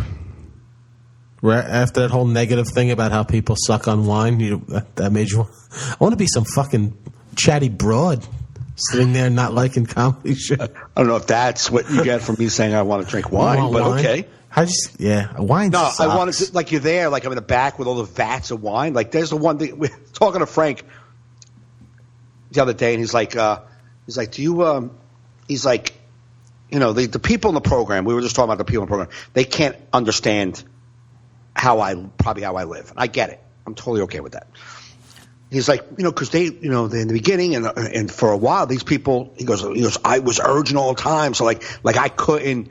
After that whole negative thing about how people suck on wine, that made you. I want to be some fucking chatty broad sitting there not liking comedy shit. I don't know if that's what you get from me saying I want to drink wine, but wine? Okay. Wine. No, sucks. I wanted to, like, you're there, like I'm in the back with all the vats of wine. Like, there's the one thing. We're talking to Frank the other day, and he's like, do you? He's like, you know, the people in the program. We were just talking about the people in the program. They can't understand how I live. And I get it. I'm totally okay with that. He's like, you know, because they, you know, in the beginning and for a while, these people, he goes, I was urging all the time. So like I couldn't,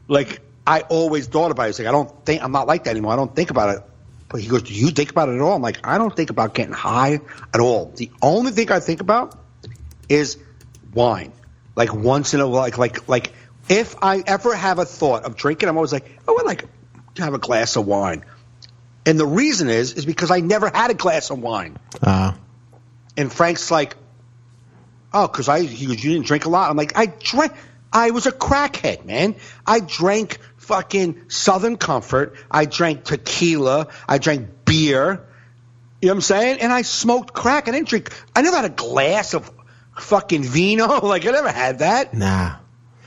like I always thought about it. He's like, I'm not like that anymore. I don't think about it. But he goes, do you think about it at all? I'm like, I don't think about getting high at all. The only thing I think about is wine. Like once in a while, like if I ever have a thought of drinking, I'm always like, oh, I'd like to have a glass of wine. And the reason is because I never had a glass of wine. And Frank's like, oh, because he goes, you didn't drink a lot? I'm like, I drank. I was a crackhead, man. I drank fucking Southern Comfort. I drank tequila. I drank beer. You know what I'm saying? And I smoked crack. I never had a glass of fucking vino. Like, I never had that. Nah.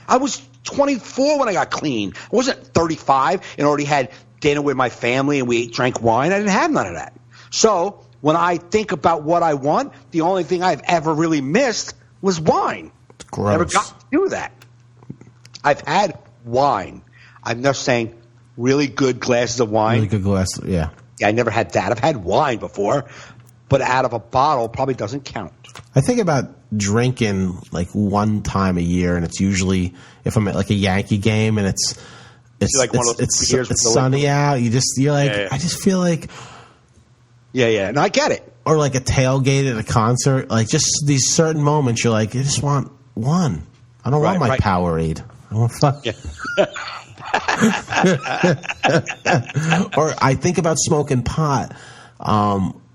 I was 24 when I got clean. I wasn't 35 and already had dinner with my family and we drank wine. I didn't have none of that. So when I think about what I want, the only thing I've ever really missed was wine. Gross. Never got to do that. I've had wine. I'm just saying really good glasses of wine. Really good glass, yeah. Yeah, I never had that. I've had wine before, but out of a bottle probably doesn't count. I think about drinking like one time a year, and it's usually if I'm at like a Yankee game and it's sunny out. You're like, yeah. I just feel like, yeah. No, I get it. Or like a tailgate at a concert, like just these certain moments. You're like, I just want one. I don't want my Powerade. I want fuck. Yeah. Or I think about smoking pot.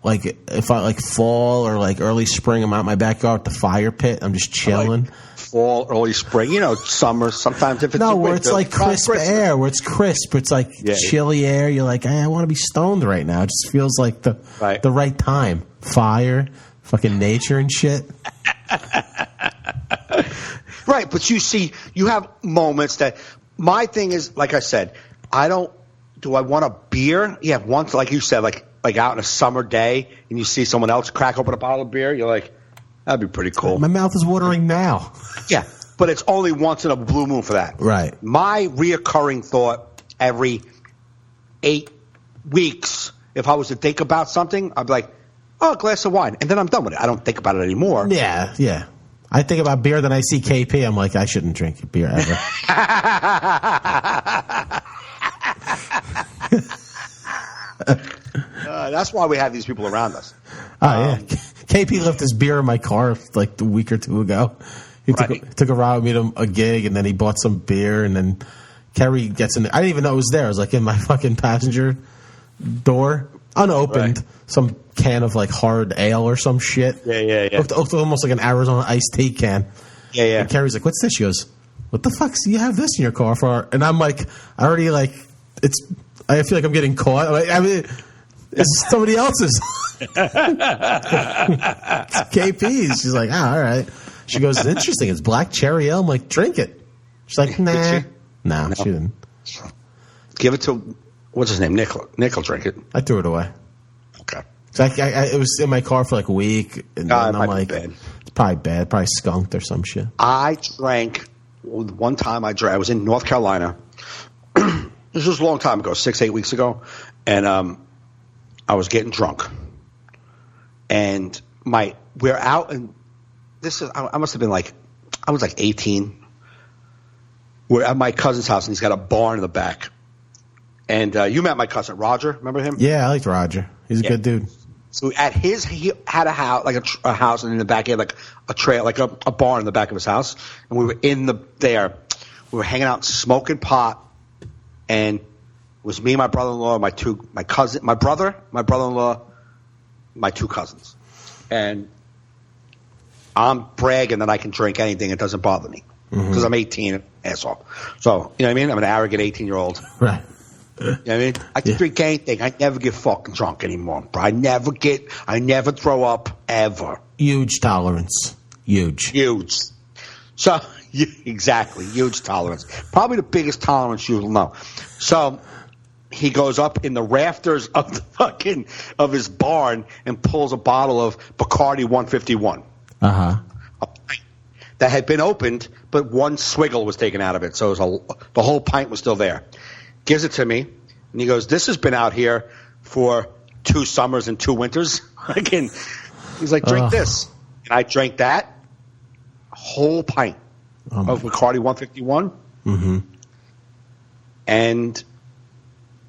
Like if I like fall or like early spring, I'm out in my backyard at the fire pit. I'm just chilling. Like fall, early spring, you know, summer. Sometimes if it's where it's like crisp air, where it's crisp, it's like chilly air. You're like, I want to be stoned right now. It just feels like the right time. Fire, fucking nature and shit. Right, but you see, you have moments that my thing is, like I said, do I want a beer? Yeah, once, like you said, like out on a summer day and you see someone else crack open a bottle of beer, you're like, that'd be pretty cool. My mouth is watering now. Yeah, but it's only once in a blue moon for that. Right. My reoccurring thought every 8 weeks, if I was to think about something, I'd be like, oh, a glass of wine. And then I'm done with it. I don't think about it anymore. Yeah. I think about beer, then I see KP. I'm like, I shouldn't drink beer ever. That's why we have these people around us. yeah. KP left his beer in my car like a week or two ago. He took a ride with me to a gig, and then he bought some beer, and then Kerry gets in. I didn't even know it was there. I was like in my fucking passenger door, unopened, some can of like hard ale or some shit. Yeah. Looked almost like an Arizona iced tea can. Yeah. And Kerry's like, "What's this?" She goes, "What the fuck do you have this in your car for?" And I'm like, I already like, I feel like I'm getting caught. I mean, it's somebody else's. KP's. She's like, all right. She goes, interesting. It's black cherry ale. I'm like, drink it. She's like, nah. No, she didn't. Give it to, what's his name? Nick will drink it. I threw it away. Okay. So it was in my car for like a week. And then I'm like, bad. It's probably bad. Probably skunked or some shit. I drank, one time I was in North Carolina. This was a long time ago, 6-8 weeks ago. And I was getting drunk. And we're out, and I must have been like, I was like 18. We're at my cousin's house, and he's got a barn in the back. And you met my cousin, Roger. Remember him? Yeah, I liked Roger. He's a good dude. So he had a house, like a house, and in the back he had like a trail, like a barn in the back of his house. And we were there. We were hanging out, smoking pot, and it was me, my brother-in-law, my brother-in-law, my two cousins. And I'm bragging that I can drink anything. It doesn't bother me because I'm 18, asshole. So, you know what I mean? I'm an arrogant 18-year-old. Right. You know what I mean? I can drink anything. I never get fucking drunk anymore. Bro. I never throw up, ever. Huge tolerance. Huge. So, exactly. Huge tolerance. Probably the biggest tolerance you'll know. So, he goes up in the rafters of his barn and pulls a bottle of Bacardi 151. Uh-huh. A pint that had been opened, but one swiggle was taken out of it. So the whole pint was still there. Gives it to me, and he goes, "This has been out here for 2 summers and 2 winters." Again, he's like, "Drink this." And I drank that whole pint of Bacardi 151. Mm-hmm. And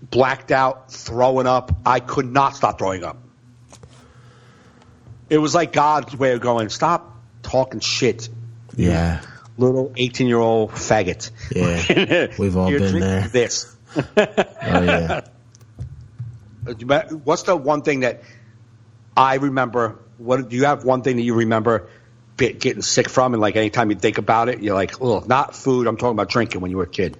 blacked out, throwing up. I could not stop throwing up. It was like God's way of going, stop talking shit. Yeah. Little 18-year-old faggot. Yeah. We've all been there. This. Oh, yeah. What's the one thing that I remember? Do you have one thing that you remember getting sick from? And like anytime you think about it, you're like, oh, not food. I'm talking about drinking when you were a kid.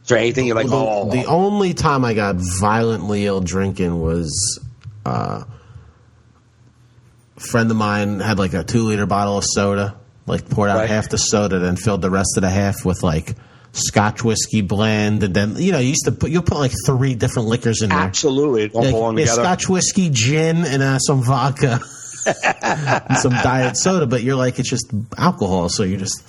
Is there anything you're like, The only time I got violently ill drinking was a friend of mine had like a 2-liter bottle of soda, like poured out half the soda, then filled the rest of the half with like Scotch whiskey blend, and then you'll put like 3 different liquors in there. Absolutely, it don't belong together. Scotch whiskey, gin, and some vodka, and some diet soda. But you're like, it's just alcohol, so you're just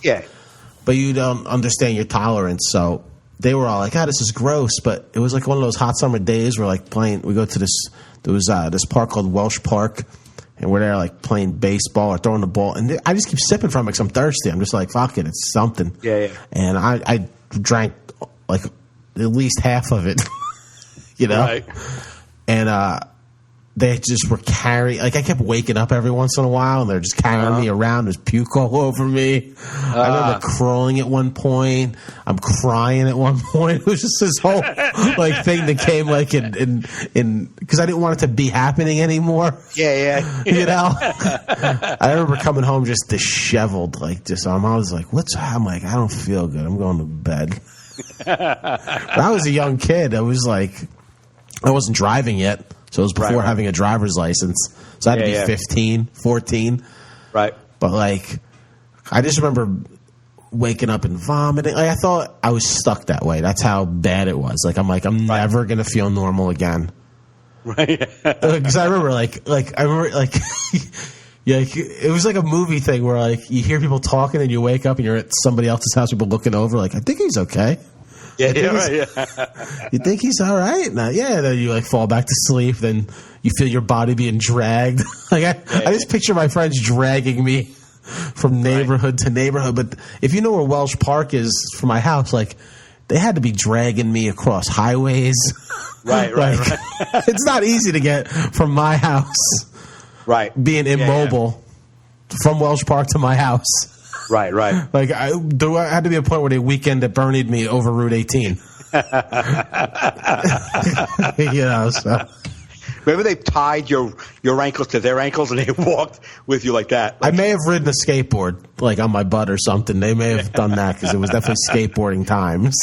But you don't understand your tolerance, so they were all like, "Ah, this is gross." But it was like one of those hot summer days where like we go to this park called Welsh Park, and we're there like playing baseball or throwing the ball, and I just keep sipping from it because I'm thirsty. I'm just like, fuck it, it's something. Yeah. And I drank like at least half of it, Right. And they just were carrying, like I kept waking up every once in a while, and they're just carrying me around. There's puke all over me. I remember crawling at one point. I'm crying at one point. It was just this whole like thing that came like in because I didn't want it to be happening anymore. Yeah. You know? I remember coming home just disheveled, like just I was like, I'm like, I don't feel good. I'm going to bed. But I was a young kid. I was like, I wasn't driving yet. So it was before having a driver's license. So I had to be 15, 14. Right. But, like, I just remember waking up and vomiting. Like, I thought I was stuck that way. That's how bad it was. Like, I'm never going to feel normal again. Right. Because I remember, it was like a movie thing where, like, you hear people talking and you wake up and you're at somebody else's house, people looking over, like, I think he's okay. Yeah. You think he's all right? Then you like fall back to sleep. Then you feel your body being dragged. Like I just picture my friends dragging me from neighborhood to neighborhood. But if you know where Welsh Park is from my house, like they had to be dragging me across highways. Right. It's not easy to get from my house Right. being immobile from Welsh Park to my house. Right. Like, there had to be a point where they weekend at Bernied me over Route 18. So. Maybe they tied your ankles to their ankles and they walked with you like that. I may have ridden a skateboard, like on my butt or something. They may have done that because it was definitely skateboarding times.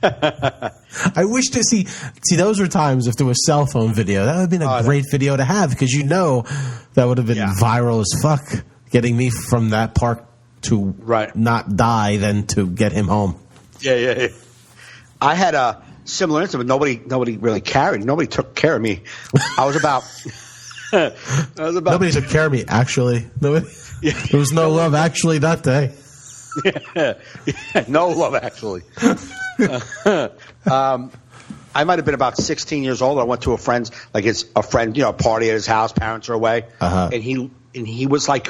I wish to see those were times if there was cell phone video. That would have been a great video to have because that would have been viral as fuck, getting me from that park to not die than to get him home. Yeah. I had a similar incident, but nobody really carried. Nobody took care of me. I was about. Nobody took care of me. Actually, there was no love actually that day. No love actually. I might have been about 16 years old. I went to a friend, a party at his house. Parents are away, and he was like,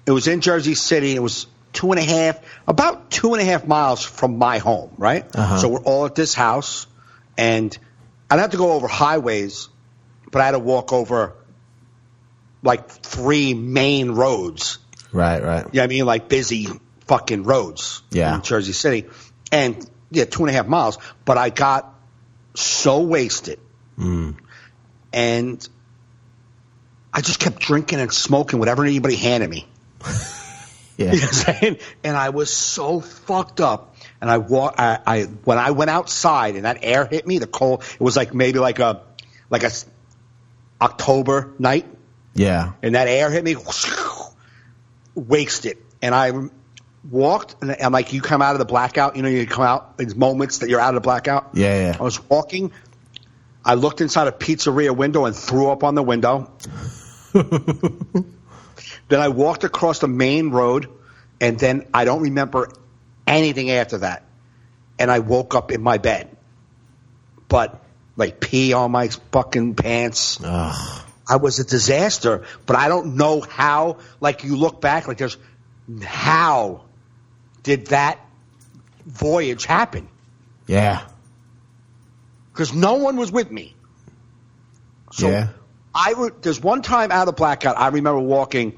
it was in Jersey City. It was about 2.5 miles from my home, right? So we're all at this house, and I didn't have to go over highways, but I had to walk over like 3 main roads. Right. You know what I mean? Like busy fucking roads in Jersey City. And 2.5 miles, but I got so wasted. And I just kept drinking and smoking whatever anybody handed me. Yeah. You know what I'm saying? And I was so fucked up. And when I went outside and that air hit me, the cold, it was like maybe like a October night. Yeah. And that air hit me, wasted. And I walked, and I'm like, you come out of the blackout, you come out, these moments that you're out of the blackout. Yeah. I was walking. I looked inside a pizzeria window and threw up on the window. Then I walked across the main road, and then I don't remember anything after that. And I woke up in my bed. But, like, pee on my fucking pants. Ugh. I was a disaster, but I don't know how, like, you look back, like, how did that voyage happen? Yeah. Because no one was with me. So there's one time out of the blackout, I remember walking,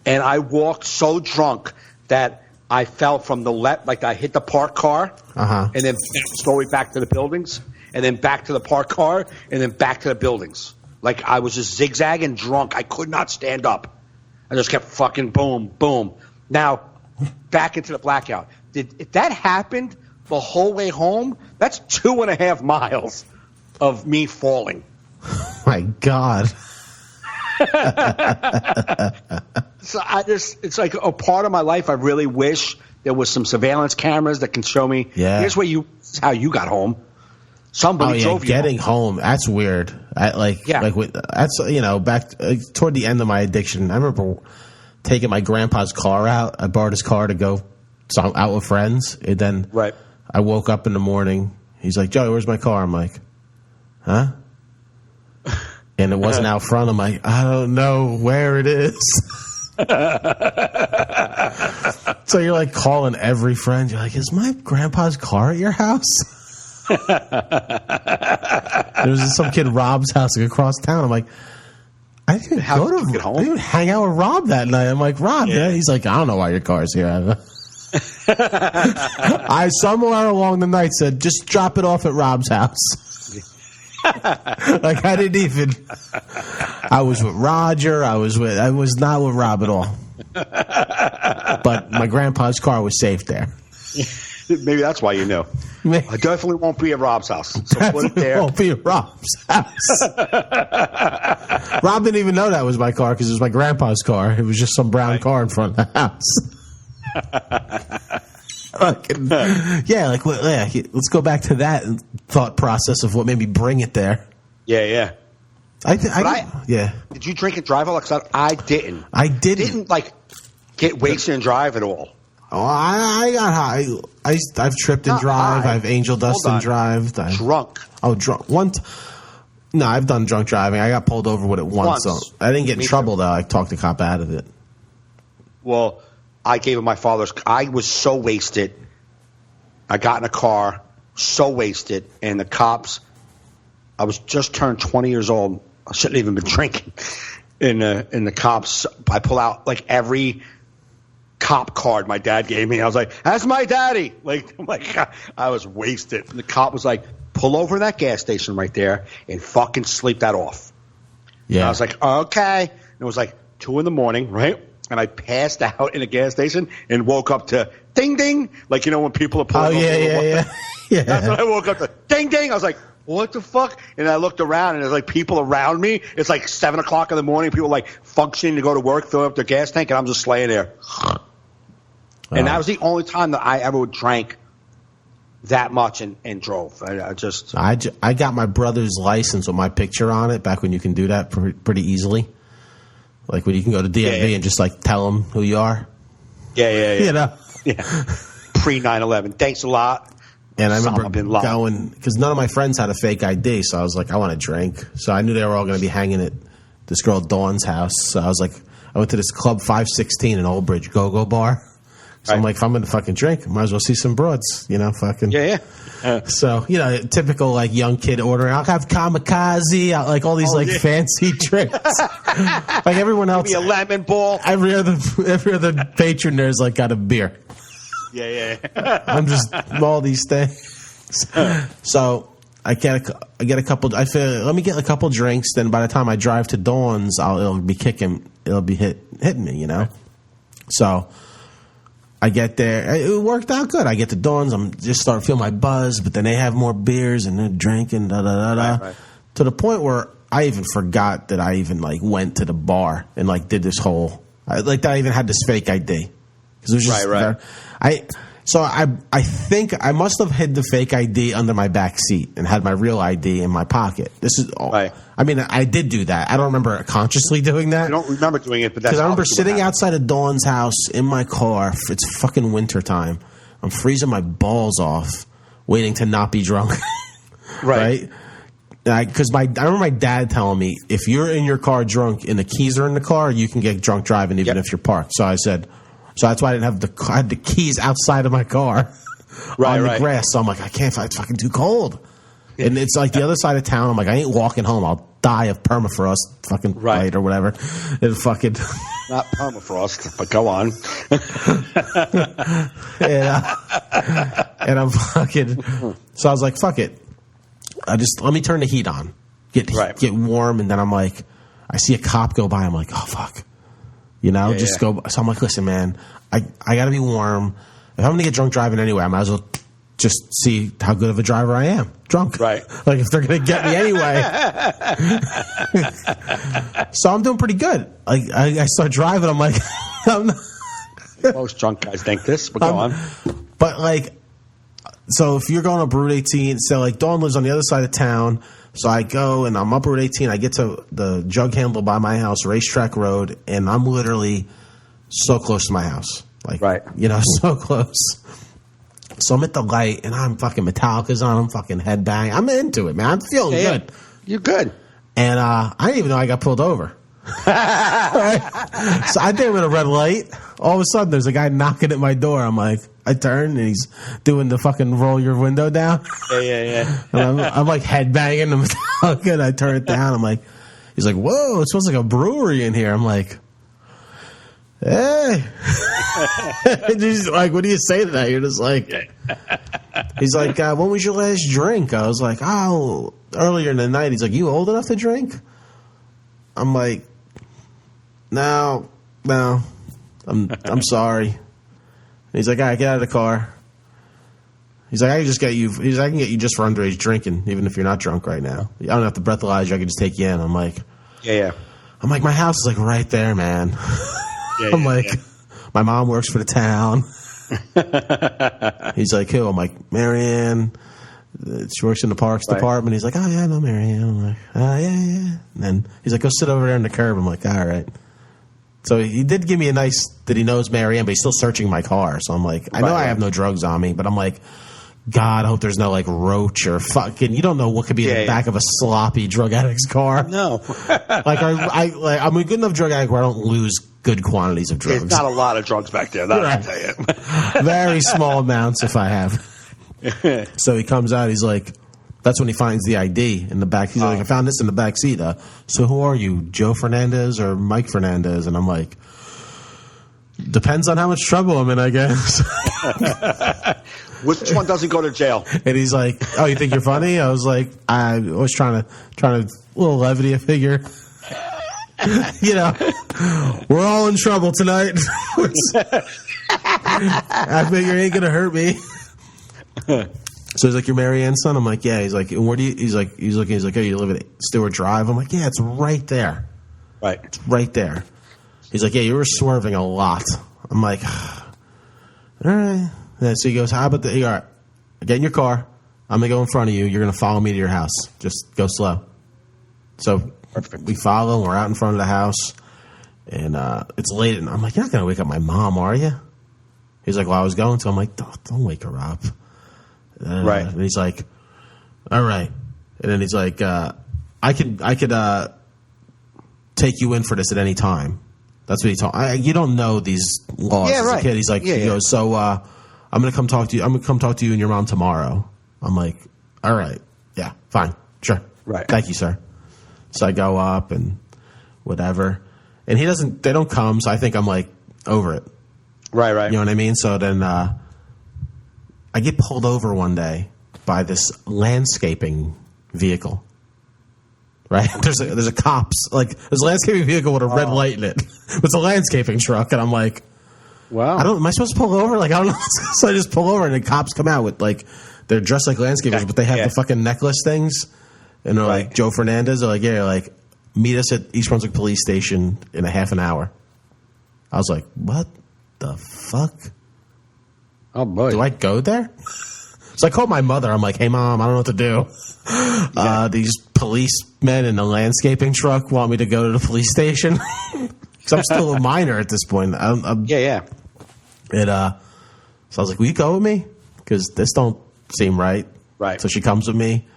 and I walked so drunk that I fell from the left, like I hit the parked car, and then slowly back to the buildings, and then back to the parked car, and then back to the buildings. Like I was just zigzagging drunk. I could not stand up. I just kept fucking boom, boom. Now, back into the blackout. If that happened the whole way home, that's 2.5 miles of me falling. My God. So it's like a part of my life I really wish there was some surveillance cameras that can show me. Yeah. Here's how you got home. Somebody drove you getting home. That's weird. Back toward the end of my addiction. I remember taking my grandpa's car out. I borrowed his car to go out with friends, and then I woke up in the morning. He's like, "Joey, where's my car?" I'm like, "Huh?" And it wasn't out front. I'm like, "I don't know where it is." So you're like calling every friend. You're like, "Is my grandpa's car at your house?" There was some kid Rob's house across town. I'm like, I didn't get home. I didn't hang out with Rob that night. I'm like, Rob, yeah. He's like, I don't know why your car's here. I somewhere along the night said, just drop it off at Rob's house. Like I didn't even. I was with Roger. I was not with Rob at all. But my grandpa's car was safe there. Maybe that's why you know. I definitely won't be at Rob's house. So put it there. Won't be at Rob's house. Rob didn't even know that was my car because it was my grandpa's car. It was just some brown car in front of the house. Let's go back to that thought process of what made me bring it there. Yeah. Did you drink and drive a lot? Because I didn't. I didn't get wasted and drive at all. Oh, I got high. I've tripped and drive. I've angel dust and drive. Drunk. Oh, drunk. No, I've done drunk driving. I got pulled over with it once. So I didn't get in trouble, though. I talked the cop out of it. Well, I gave him my father's. I was so wasted. I got in a car, so wasted, and the cops. I was just turned 20 years old, I shouldn't even been drinking. In the cops, I pull out like every cop card my dad gave me. I was like, "That's my daddy." I was wasted. And the cop was like, "Pull over that gas station right there and fucking sleep that off." Yeah. And I was like, "Okay." And it was like 2 a.m, right? And I passed out in a gas station and woke up to ding ding, like when people are pulling over. Yeah. That's when I woke up to ding ding. I was like, what the fuck? And I looked around, and there's like people around me. It's like 7 o'clock in the morning. People like functioning to go to work, filling up their gas tank, and I'm just laying there. And that was the only time that I ever drank that much and drove. I got my brother's license with my picture on it back when you can do that pretty easily. Like when you can go to DMV and just like tell them who you are. Yeah. Pre 9/11. Thanks a lot. And I remember going, because none of my friends had a fake ID, so I was like, I want to drink. So I knew they were all going to be hanging at this girl Dawn's house. So I was like, I went to this Club 516 in Old Bridge, Go-Go Bar. So I'm like, if I'm going to fucking drink, I might as well see some broads, fucking. Yeah. So, typical like young kid ordering, I'll have kamikaze, like all these fancy drinks. Like everyone else. Give me a lemon ball. Every other patron there's like got a beer. Yeah. I'm just all these things. So I get a couple. I feel let me get a couple drinks. Then by the time I drive to Dawn's, it'll be hitting me. So I get there. It worked out good. I get to Dawn's. I'm just starting to feel my buzz, but then they have more beers and they're drinking. Right. To the point where I even forgot that I even like went to the bar and like did this whole that I even had this fake ID. It was just right. I think I must have hid the fake ID under my back seat and had my real ID in my pocket. This is right. I mean, I did do that. I don't remember consciously doing that. I don't remember doing it, but that's because I remember sitting outside of Dawn's house in my car. It's fucking winter time. I'm freezing my balls off, waiting to not be drunk. Right. Because I remember my dad telling me, if you're in your car drunk and the keys are in the car, you can get drunk driving even if you're parked. So I said. So that's why I didn't have I had the keys outside of my car on the grass. So I'm like, I can't. It's fucking too cold. And it's like the other side of town. I'm like, I ain't walking home. I'll die of permafrost fucking bite or whatever. It fucking not permafrost, but go on. and I'm fucking. So I was like, fuck it. Let me turn the heat on, get warm, and then I'm like, I see a cop go by. I'm like, oh fuck. Go. So I'm like, listen, man, I got to be warm. If I'm going to get drunk driving anyway, I might as well just see how good of a driver I am. Drunk. Right. Like, if they're going to get me anyway. So I'm doing pretty good. Like, I start driving. I'm like, most drunk guys think this, but go on. But, like, so if you're going up Route 18, so, like, Dawn lives on the other side of town. So I go and I'm up Route 18. I get to the jug handle by my house, Racetrack Road, and I'm literally so close to my house. Like, so close. So I'm at the light and I'm fucking Metallica's on. I'm fucking headbang. I'm into it, man. I'm feeling good. You're good. And I didn't even know I got pulled over. Right? So I think I'm at a red light. All of a sudden, there's a guy knocking at my door. I'm like, I turn and he's doing the fucking roll your window down. Yeah. And I'm like headbanging him. And I turn it down. I'm like, he's like, whoa, it smells like a brewery in here. I'm like, hey. He's like, what do you say to that? You're just like, he's like, when was your last drink? I was like, oh, earlier in the night. He's like, you old enough to drink? I'm like, no, I'm sorry. And he's like, all right, get out of the car. He's like, I can get you just for underage drinking, even if you're not drunk right now. I don't have to breathalyze you. I can just take you in. I'm like, yeah. I'm like, my house is like right there, man. I'm like, my mom works for the town. He's like, who? I'm like, Marianne. She works in the parks department. He's like, oh, yeah, I know Marianne. I'm like, oh, yeah. And then he's like, go sit over there on the curb. I'm like, all right. So he did give me a nice that he knows Marianne, but he's still searching my car. So I'm like, I know I have no drugs on me, but I'm like, God, I hope there's no like roach or fucking. You don't know what could be in the back of a sloppy drug addict's car. No, I'm a good enough drug addict where I don't lose good quantities of drugs. There's not a lot of drugs back there. That I can tell you. Very small amounts if I have. So he comes out. He's like, That's when he finds the ID in the back. He's like, I found this in the back seat. So who are you, Joe Fernandez or Mike Fernandez? And I'm like, depends on how much trouble I'm in, I guess. Which one doesn't go to jail? And he's like, oh, you think you're funny? I was like, I was trying to a little levity, I figure. We're all in trouble tonight. I figure it ain't going to hurt me. So he's like, you're Marianne's son? I'm like, yeah. He's like, where do you, he's like, oh, you live at Stewart Drive? I'm like, yeah, it's right there. Right. It's right there. He's like, yeah, you were swerving a lot. I'm like, all right. And so he goes, how about all right, get in your car. I'm going to go in front of you. You're going to follow me to your house. Just go slow. So Perfect. We follow, and we're out in front of the house. And it's late. And I'm like, you're not going to wake up my mom, are you? He's like, well, I was going to. I'm like, don't wake her up. Right. And he's like, all right. And then he's like, I could take you in for this at any time. That's what he told. You don't know these laws as a kid. He's like, he goes, so I'm gonna come talk to you. I'm gonna come talk to you and your mom tomorrow. I'm like, all right, yeah, fine, sure, right. Thank you, sir. So I go up and whatever, and they don't come. So I think I'm like over it. Right. You know what I mean? So then I get pulled over one day by this landscaping vehicle. Right? There's a cops, like, there's a landscaping vehicle with a red light in it. It's a landscaping truck, and I'm like, wow. am I supposed to pull over? Like, I don't know. So I just pull over, and the cops come out with, like, they're dressed like landscapers, but they have the fucking necklace things. And they're like, Joe Fernandez. They're like, yeah, like, meet us at East Brunswick Police Station in a half an hour. I was like, what the fuck? Oh, boy. Do I go there? So I called my mother. I'm like, hey, Mom, I don't know what to do. These policemen in the landscaping truck want me to go to the police station. Because I'm still a minor at this point. Yeah. And so I was like, will you go with me? Because this don't seem right. Right. So she comes with me.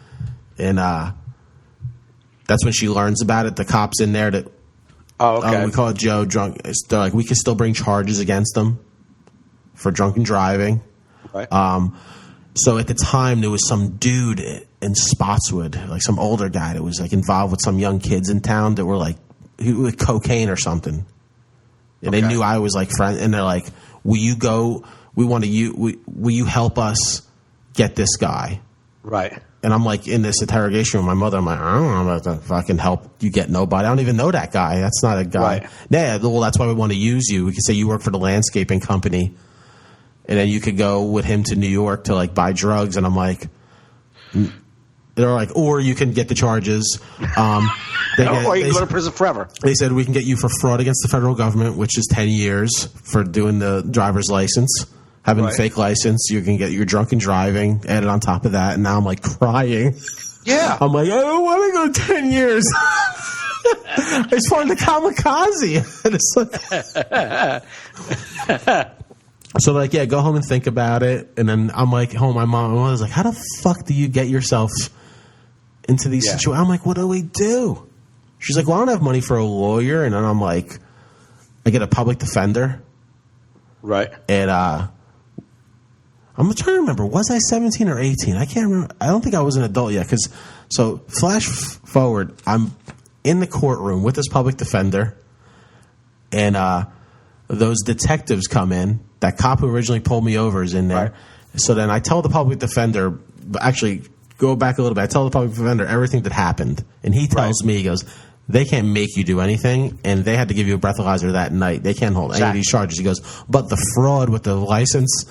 And that's when she learns about it. The cop's in there. We call it Joe drunk. They're like, we can still bring charges against them for drunken driving. Right. So at the time, there was some dude in Spotswood, like some older guy that was like involved with some young kids in town that were like with cocaine or something. And they knew I was like friend, and they're like, "Will you go? We want to. Will you help us get this guy?" Right. And I'm like in this interrogation with my mother. I'm like, I don't know about to fucking help you get nobody. I don't even know that guy. That's not a guy. Right. Yeah. Well, that's why we want to use you. We could say you work for the landscaping company. And then you could go with him to New York to like buy drugs. And I'm like, they're like, or you can get the charges. Or you can go to prison forever. They said we can get you for fraud against the federal government, which is 10 years for doing the driver's license, having a fake license. You can get your drunken driving added on top of that. And now I'm like crying. Yeah. I'm like, I don't want to go 10 years. I just wanted to kamikaze. And it's like, so like, yeah, go home and think about it. And then I'm like, home. My mom was like, how the fuck do you get yourself into these situations? I'm like, what do we do? She's like, well, I don't have money for a lawyer. And then I'm like, I get a public defender. Right. And I'm trying to remember, was I 17 or 18? I can't remember. I don't think I was an adult yet. So flash forward, I'm in the courtroom with this public defender. And those detectives come in. That cop who originally pulled me over is in there. Right. So then I tell the public defender, actually go back a little bit. I tell the public defender everything that happened. And he tells me, he goes, they can't make you do anything. And they had to give you a breathalyzer that night. They can't hold any of these charges. He goes, but the fraud with the license,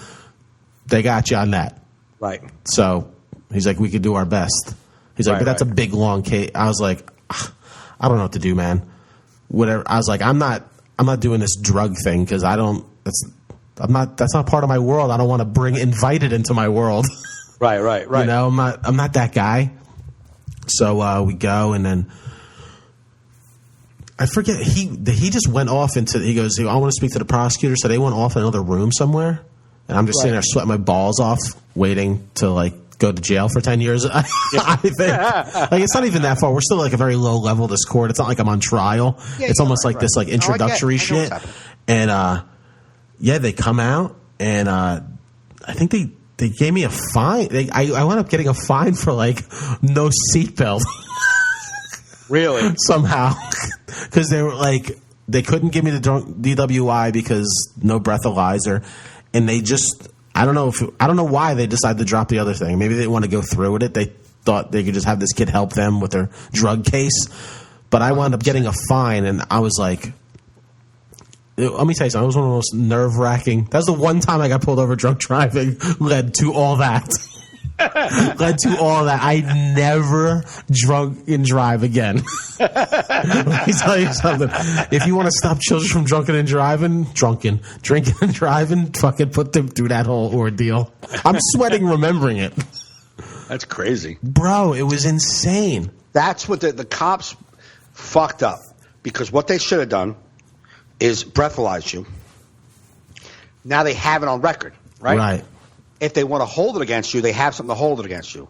they got you on that. Right. So he's like, we could do our best. He's like, but that's a big, long case. I was like, I don't know what to do, man. Whatever. I was like, I'm not doing this drug thing because that's not part of my world. I don't want to invite it into my world. Right. You know, I'm not that guy. So we go, and then I forget, he just went off into, he goes, I want to speak to the prosecutor. So they went off in another room somewhere, and I'm just sitting there sweating my balls off, waiting to like go to jail for 10 years. I think like it's not even that far. We're still like a very low level, this court. It's not like I'm on trial. Yeah, it's almost like this like introductory shit. And they come out, and I think they gave me a fine. I wound up getting a fine for like no seatbelt. Really? Somehow, because they were like they couldn't give me the DWI because no breathalyzer, and they just I don't know why they decided to drop the other thing. Maybe they didn't want to go through with it. They thought they could just have this kid help them with their drug case. But I wound up getting a fine, and I was like, let me tell you something. It was one of the most nerve-wracking. That was the one time I got pulled over drunk driving, led to all that. I never drunk and drive again. Let me tell you something. If you want to stop children from drinking and driving, fucking put them through that whole ordeal. I'm sweating remembering it. That's crazy. Bro, it was insane. That's what the cops fucked up, because what they should have done is breathalyze you. Now they have it on record, right? Right. If they want to hold it against you, they have something to hold it against you.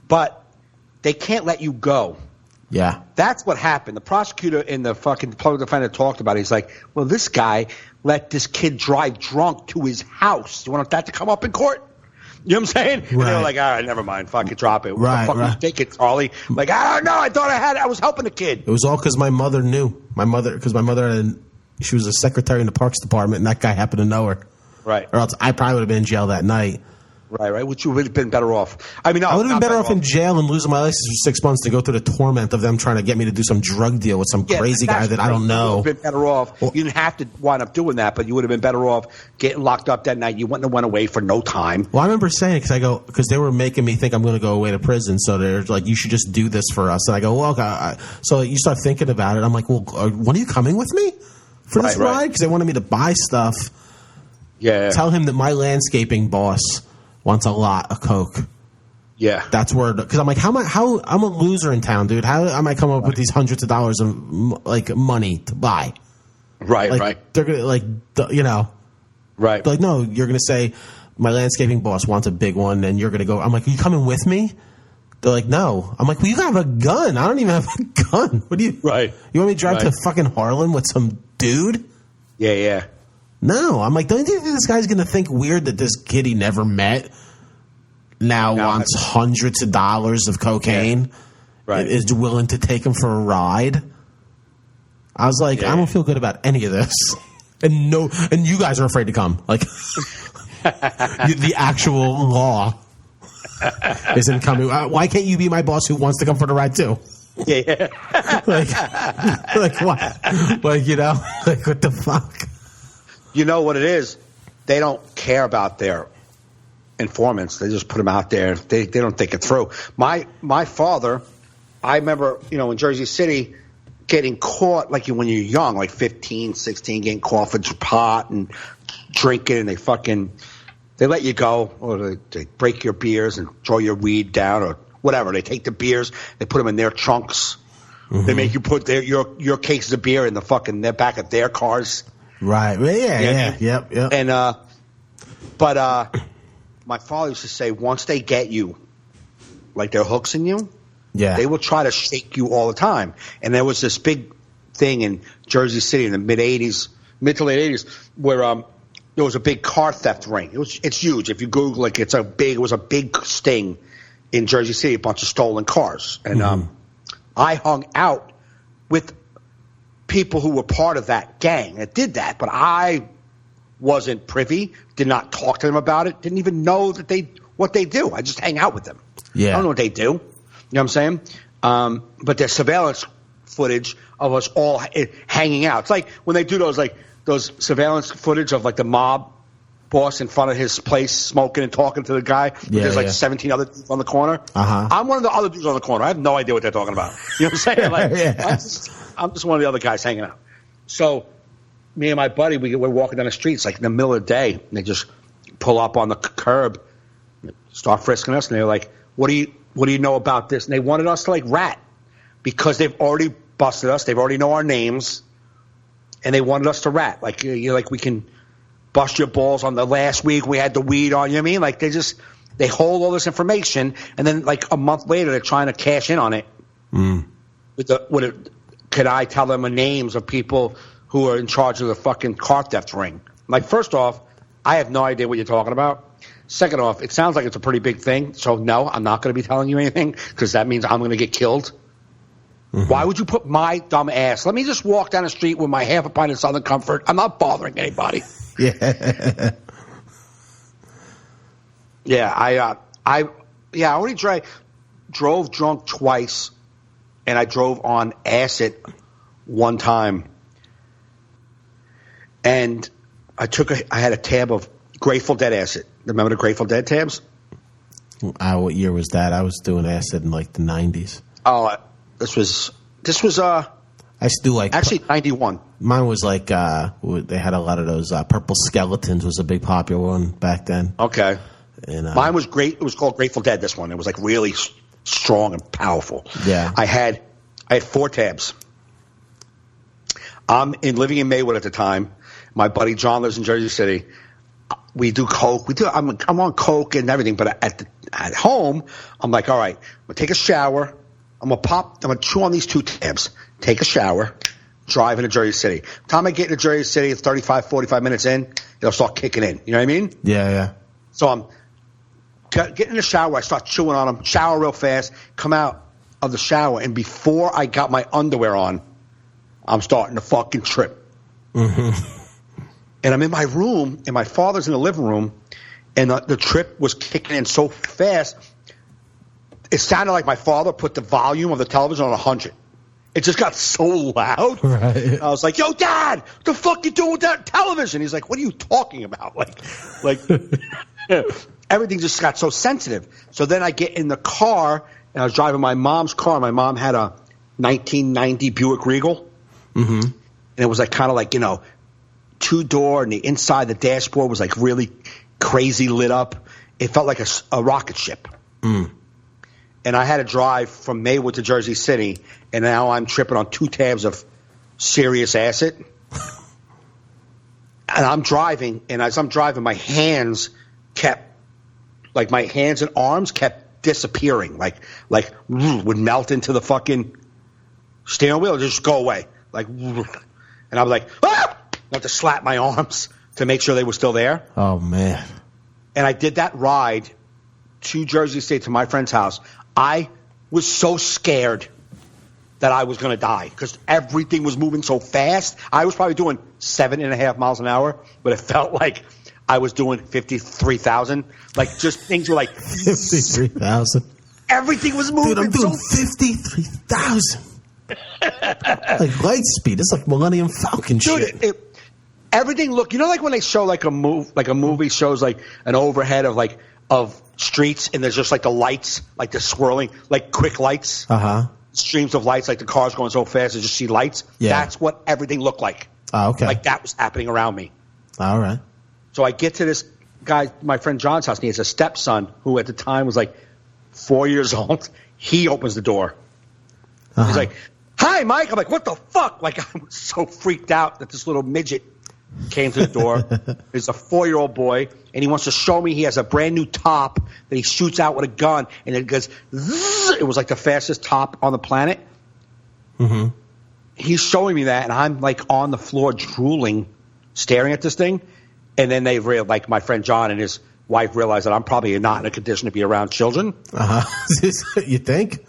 But they can't let you go. Yeah. That's what happened. The prosecutor in the fucking public defender talked about it. He's like, well, this guy let this kid drive drunk to his house. You want that to come up in court? You know what I'm saying? Right. And they were like, all right, never mind. Fuck it, drop it. What the fuck you think it, Charlie? Like, I don't know. I thought I was helping the kid. It was all because my mother knew. Because my mother, she was a secretary in the Parks Department, and that guy happened to know her. Right. Or else I probably would have been in jail that night. Right. Which you would have been better off. I mean, no, I would have been better off in jail and losing my license for 6 months to go through the torment of them trying to get me to do some drug deal with some crazy guy that I don't know. You would have been better off. You didn't have to wind up doing that, but you would have been better off getting locked up that night. You wouldn't have went away for no time. Well, I remember saying it because they were making me think I'm going to go away to prison. So they're like, you should just do this for us. And I go, well, okay. So you start thinking about it. I'm like, well, when are you coming with me for this ride? Because they wanted me to buy stuff. Yeah. Tell him that my landscaping boss wants a lot of coke. Yeah, that's where. Because I'm like, how I'm a loser in town, dude. How am I coming up with these hundreds of dollars of like money to buy? Right. They're gonna Right. Like, no, you're gonna say my landscaping boss wants a big one, and you're gonna go. I'm like, are you coming with me? They're like, no. I'm like, well, you have a gun. I don't even have a gun. What do you? Right. You want me to drive to fucking Harlan with some dude? Yeah. No, I'm like, don't you think this guy's going to think weird that this kid he never met now wants hundreds of dollars of cocaine? Yeah. Right. Is willing to take him for a ride? I was like, I don't feel good about any of this. And you guys are afraid to come. Like, the actual law isn't coming. Why can't you be my boss who wants to come for the ride too? Yeah. like what? Like, like what the fuck? You know what it is? They don't care about their informants. They just put them out there. They don't think it through. My father, I remember, in Jersey City getting caught, like when you're young, like 15, 16, getting caught for pot and drinking, and they let you go, or they break your beers and throw your weed down or whatever. They take the beers, they put them in their trunks. Mm-hmm. They make you put your cases of beer in the back of their cars. Right. Yeah. Yep. And but my father used to say, once they get you, like they're hooks in you, they will try to shake you all the time. And there was this big thing in Jersey City in the mid to late 80s, where there was a big car theft ring. It's huge. If you Google it, it was a big sting in Jersey City, a bunch of stolen cars. And I hung out with people who were part of that gang that did that, but I wasn't privy, did not talk to them about it, didn't even know what they do. I just hang out with them. Yeah. I don't know what they do. You know what I'm saying? But there's surveillance footage of us all hanging out. It's like when they do those surveillance footage of like the mob boss in front of his place smoking and talking to the guy. There's 17 other dudes on the corner. I'm one of the other dudes on the corner. I have no idea what they're talking about. You know what I'm saying? Like, I'm just one of the other guys hanging out. So me and my buddy, we're walking down the streets like in the middle of the day, and they just pull up on the curb, start frisking us, and they're like, what do you know about this? And they wanted us to like rat because they've already busted us. They've already know our names, and they wanted us to rat. Like, we can bust your balls on the last week we had the weed on. You know what I mean? Like, they hold all this information, and then like a month later they're trying to cash in on it. Could I tell them the names of people who are in charge of the fucking car theft ring? Like, first off, I have no idea what you're talking about. Second off, it sounds like it's a pretty big thing. So, no, I'm not going to be telling you anything because that means I'm going to get killed. Mm-hmm. Why would you put my dumb ass? Let me just walk down the street with my half a pint of Southern Comfort. I'm not bothering anybody. Yeah. Yeah, I only drove drunk twice, and I drove on acid one time. And I had a tab of Grateful Dead acid. Remember the Grateful Dead tabs? What year was that? I was doing acid in like the 90s. Oh, this was I used to do like actually 91. Mine was like they had a lot of those Purple Skeletons was a big popular one back then. Okay. And mine was great. It was called Grateful Dead. This one, it was like really strong and powerful. Yeah. I had 4 tabs. I'm living in Maywood at the time. My buddy John lives in Jersey City. We do coke. I'm on coke and everything, but at home, I'm like, all right, I'm gonna take a shower. I'm gonna chew on these 2 tabs. Take a shower. Drive into Jersey City. By the time I get into Jersey City, it's 35, 45 minutes in. It'll start kicking in. You know what I mean? Yeah. So I'm getting in the shower. I start chewing on them. Shower real fast. Come out of the shower, and before I got my underwear on, I'm starting to fucking trip. Mm-hmm. And I'm in my room, and my father's in the living room, and the trip was kicking in so fast, it sounded like my father put the volume of the television on 100. It just got so loud. Right. I was like, yo, Dad, what the fuck you doing with that television? He's like, what are you talking about? Like everything just got so sensitive. So then I get in the car, and I was driving my mom's car. My mom had a 1990 Buick Regal. Mm-hmm. And it was like kind of like, 2-door, and the inside the dashboard was like really crazy lit up. It felt like a rocket ship. Mm. And I had to drive from Maywood to Jersey City, and now I'm tripping on 2 tabs of serious acid. And I'm driving, and as I'm driving, my hands and arms kept disappearing, like would melt into the fucking steering wheel and just go away. And I was like, ah! I had to slap my arms to make sure they were still there. Oh, man. And I did that ride to Jersey City to my friend's house. I was so scared that I was going to die because everything was moving so fast. I was probably doing 7.5 miles an hour, but it felt like I was doing 53,000. Like, just things were like 53,000. Everything was moving. Dude, I'm doing 53,000. Like light speed. It's like Millennium Falcon shit. Dude, everything look. Like when they show like a movie shows like an overhead of streets, and there's just like the lights, like the swirling, like quick lights, streams of lights, like the cars going so fast, you just see lights. Yeah. That's what everything looked like. Oh, okay. Like that was happening around me. All right. So I get to this guy, my friend John's house, and he has a stepson who at the time was like 4 years old. He opens the door. He's like, "Hi, Mike." I'm like, "What the fuck?" Like, I was so freaked out that this little midget came to the door. He's a 4-year-old boy, and he wants to show me he has a brand new top that he shoots out with a gun, and it goes zzz. It was like the fastest top on the planet. Mm-hmm. He's showing me that, and I'm like on the floor drooling, staring at this thing. And then they like my friend John and his wife realized that I'm probably not in a condition to be around children. You think?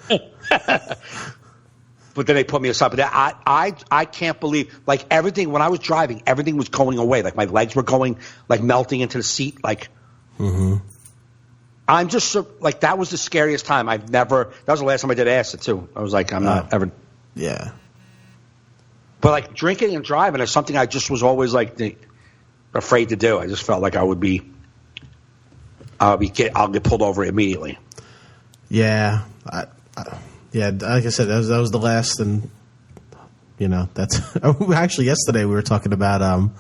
But then they put me aside. But I can't believe, like, everything, when I was driving, everything was going away. Like, my legs were going, like, melting into the seat. Like, I'm just so, like, that was the scariest time. That was the last time I did acid, too. I was like, I'm not ever. Yeah. But, like, drinking and driving is something I just was always, like, afraid to do. I just felt like I'll get pulled over immediately. Yeah. Yeah, like I said, that was the last, and that's actually yesterday we were talking about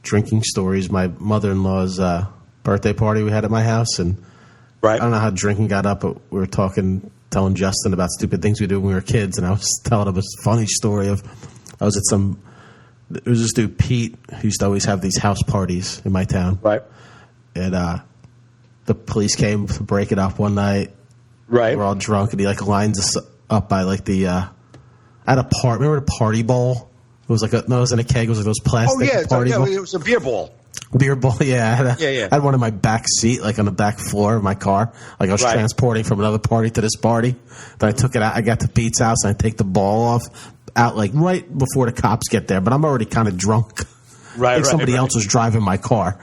drinking stories. My mother-in-law's birthday party we had at my house, and right. I don't know how drinking got up, but we were telling Justin about stupid things we did when we were kids, and I was telling him a funny story of I was at it was this dude Pete who used to always have these house parties in my town, right? And the police came to break it up one night. Right. We're all drunk, and he lines us up by at a party. Remember the party bowl? It was it wasn't a keg. It was like those plastic party bowl. It was a beer bowl. Beer ball, yeah. Yeah. I had one in my back seat, like on the back floor of my car. Like I was transporting from another party to this party. Then I took it out. I got to Pete's house and I take the ball off out like right before the cops get there. But I'm already kind of drunk. I think somebody else was driving my car.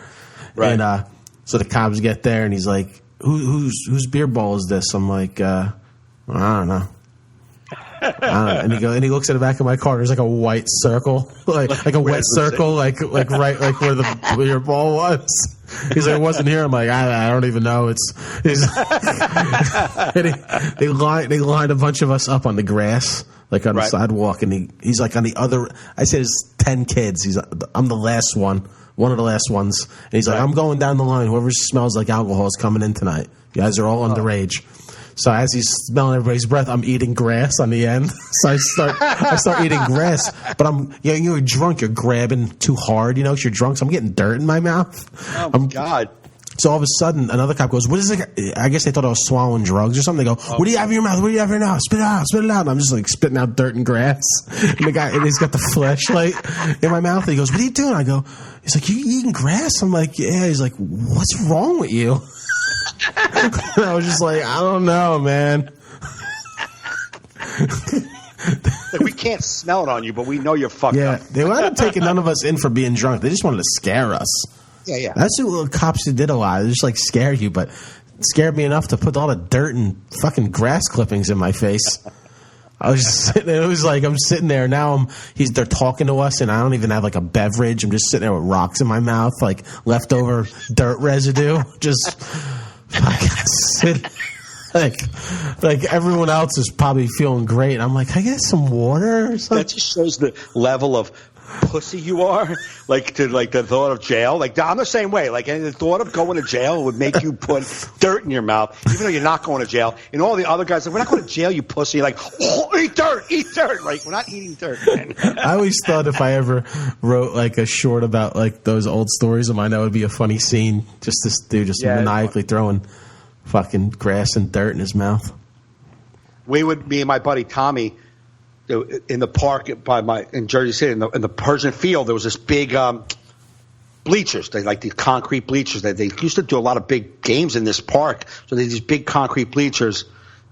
Right. And so the cops get there and he's like, whose beer ball is this? I'm like, I don't know. And he looks at the back of my car. There's like a white circle, like a wet circle, like right like where your ball was. He's like, it wasn't here. I'm like, I don't even know. They lined a bunch of us up on the grass, like on the sidewalk, and he's like on the other. I said, there's 10 kids. I'm the last one of the last ones, and he's like, I'm going down the line. Whoever smells like alcohol is coming in tonight. You guys are all underage. So as he's smelling everybody's breath, I'm eating grass on the end. So I start eating grass, but you're drunk. You're grabbing too hard, 'cause you're drunk. So I'm getting dirt in my mouth. Oh my God. So all of a sudden, another cop goes, "What is it?" I guess they thought I was swallowing drugs or something. They go, "What do you have in your mouth? What do you have in your mouth? Spit it out, spit it out." And I'm just like spitting out dirt and grass. And the guy, he's got the flashlight in my mouth. And he goes, "What are you doing?" I go, "He's like, you eating grass?" I'm like, "Yeah." He's like, "What's wrong with you?" And I was just like, I don't know, man. Like, we can't smell it on you, but we know you're fucked up. They wound up taking none of us in for being drunk. They just wanted to scare us. Yeah. That's what cops did a lot. They just like scare you, but it scared me enough to put all the dirt and fucking grass clippings in my face. I was just sitting there. It was like I'm sitting there now. They're talking to us, and I don't even have like a beverage. I'm just sitting there with rocks in my mouth, like leftover dirt residue. Just like everyone else is probably feeling great. And I'm like, can I get some water or something? That just shows the level of pussy you are. Like the thought of jail. Like, I'm the same way. Like, and the thought of going to jail would make you put dirt in your mouth, even though you're not going to jail. And all the other guys, like, we're not going to jail, you pussy. Like, eat dirt. Like, we're not eating dirt, man. I always thought if I ever wrote like a short about like those old stories of mine, that would be a funny scene. Just this dude maniacally throwing fucking grass and dirt in his mouth. Me and my buddy Tommy, in the park in Jersey City, in the Persian Field, there was this big bleachers. They like these concrete bleachers. They used to do a lot of big games in this park. So they had these big concrete bleachers,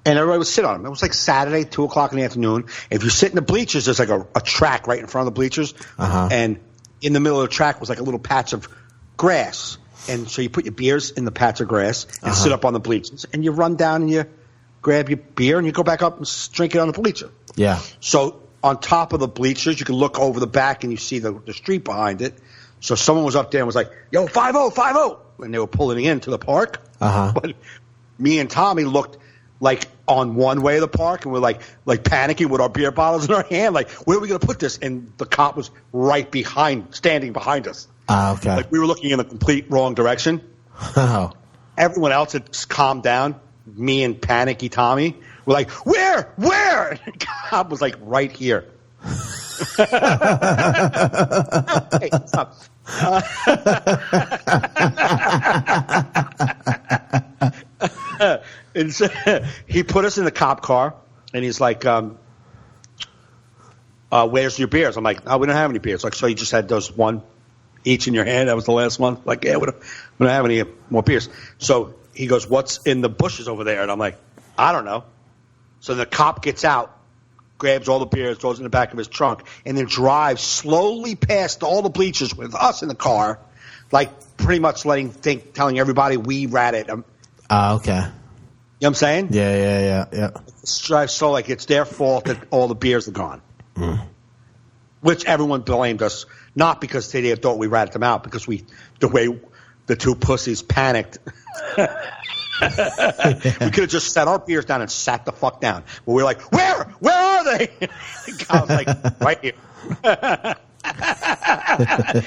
and everybody would sit on them. It was like Saturday, 2:00 in the afternoon. If you sit in the bleachers, there's like a track right in front of the bleachers, and in the middle of the track was like a little patch of grass. And so you put your beers in the patch of grass and sit up on the bleachers, and you run down and you grab your beer and you go back up and drink it on the bleacher. Yeah. So on top of the bleachers, you can look over the back and you see the street behind it. So someone was up there and was like, "Yo, 5-0, 5-0," and they were pulling into the park. But me and Tommy looked like on one way of the park, and we're like panicking with our beer bottles in our hand, like, where are we going to put this? And the cop was standing behind us. Okay. Like, we were looking in the complete wrong direction. Oh. Everyone else had calmed down. Me and panicky Tommy were like, where? And the cop was like, right here. Hey, stop. And so he put us in the cop car, and he's like, where's your beers? I'm like, oh, we don't have any beers. Like, so you just had those one each in your hand? That was the last one? Like, yeah, we don't have any more beers. So he goes, what's in the bushes over there? And I'm like, I don't know. So the cop gets out, grabs all the beers, throws it in the back of his trunk, and then drives slowly past all the bleachers with us in the car, like pretty much telling everybody we ratted him. Okay. You know what I'm saying? Yeah. Drive slow, like it's their fault that all the beers are gone. Which everyone blamed us, not because they thought we ratted them out, because the way the two pussies panicked. We could have just set our beers down and sat the fuck down. But we were like, where are they? I was like, right here.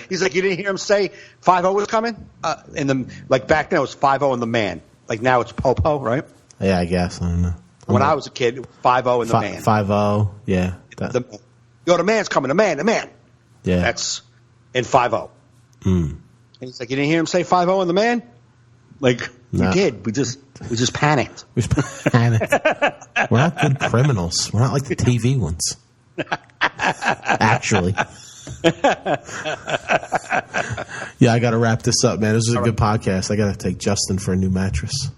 He's like, you didn't hear him say 5-0 was coming? Like back then it was 5-0 and the man. Like now it's Popo, right? Yeah, I guess. I don't know. When I was a kid, it was 5-0 and the man. 5-0, yeah. The man's coming, the man. Yeah. That's in 5-0. And he's like, you didn't hear him say 5-0 and the man? Like, no. We did. We just panicked. We're not good criminals. We're not like the TV ones. Actually. Yeah, I got to wrap this up, man. This was a good podcast. I got to take Justin for a new mattress.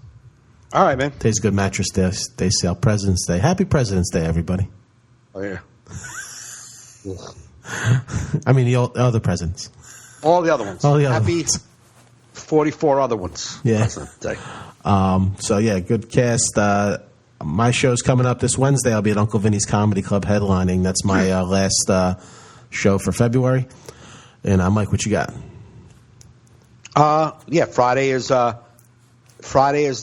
All right, man. Today's Good Mattress Day sale. President's Day. Happy President's Day, everybody. Oh, yeah. I mean, the other presidents. All the other ones. All the other Happy ones. 44 other ones. Yeah. Day. So, yeah, good cast. My show's coming up this Wednesday. I'll be at Uncle Vinny's Comedy Club headlining. That's my last show for February. And Mike, what you got? Yeah, Friday is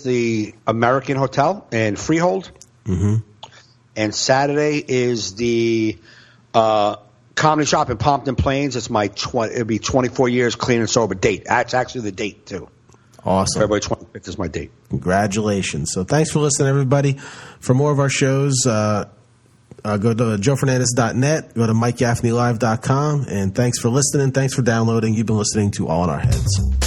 the American Hotel and Freehold. Mm-hmm. And Saturday is the Comedy Shop in Pompton Plains. It's it'll be 24 years clean and sober date. That's actually the date, too. Awesome. February 25th is my date. Congratulations. So thanks for listening, everybody. For more of our shows, go to joefernandez.net, go to MikeGaffneyLive.com, and thanks for listening. Thanks for downloading. You've been listening to All in Our Heads.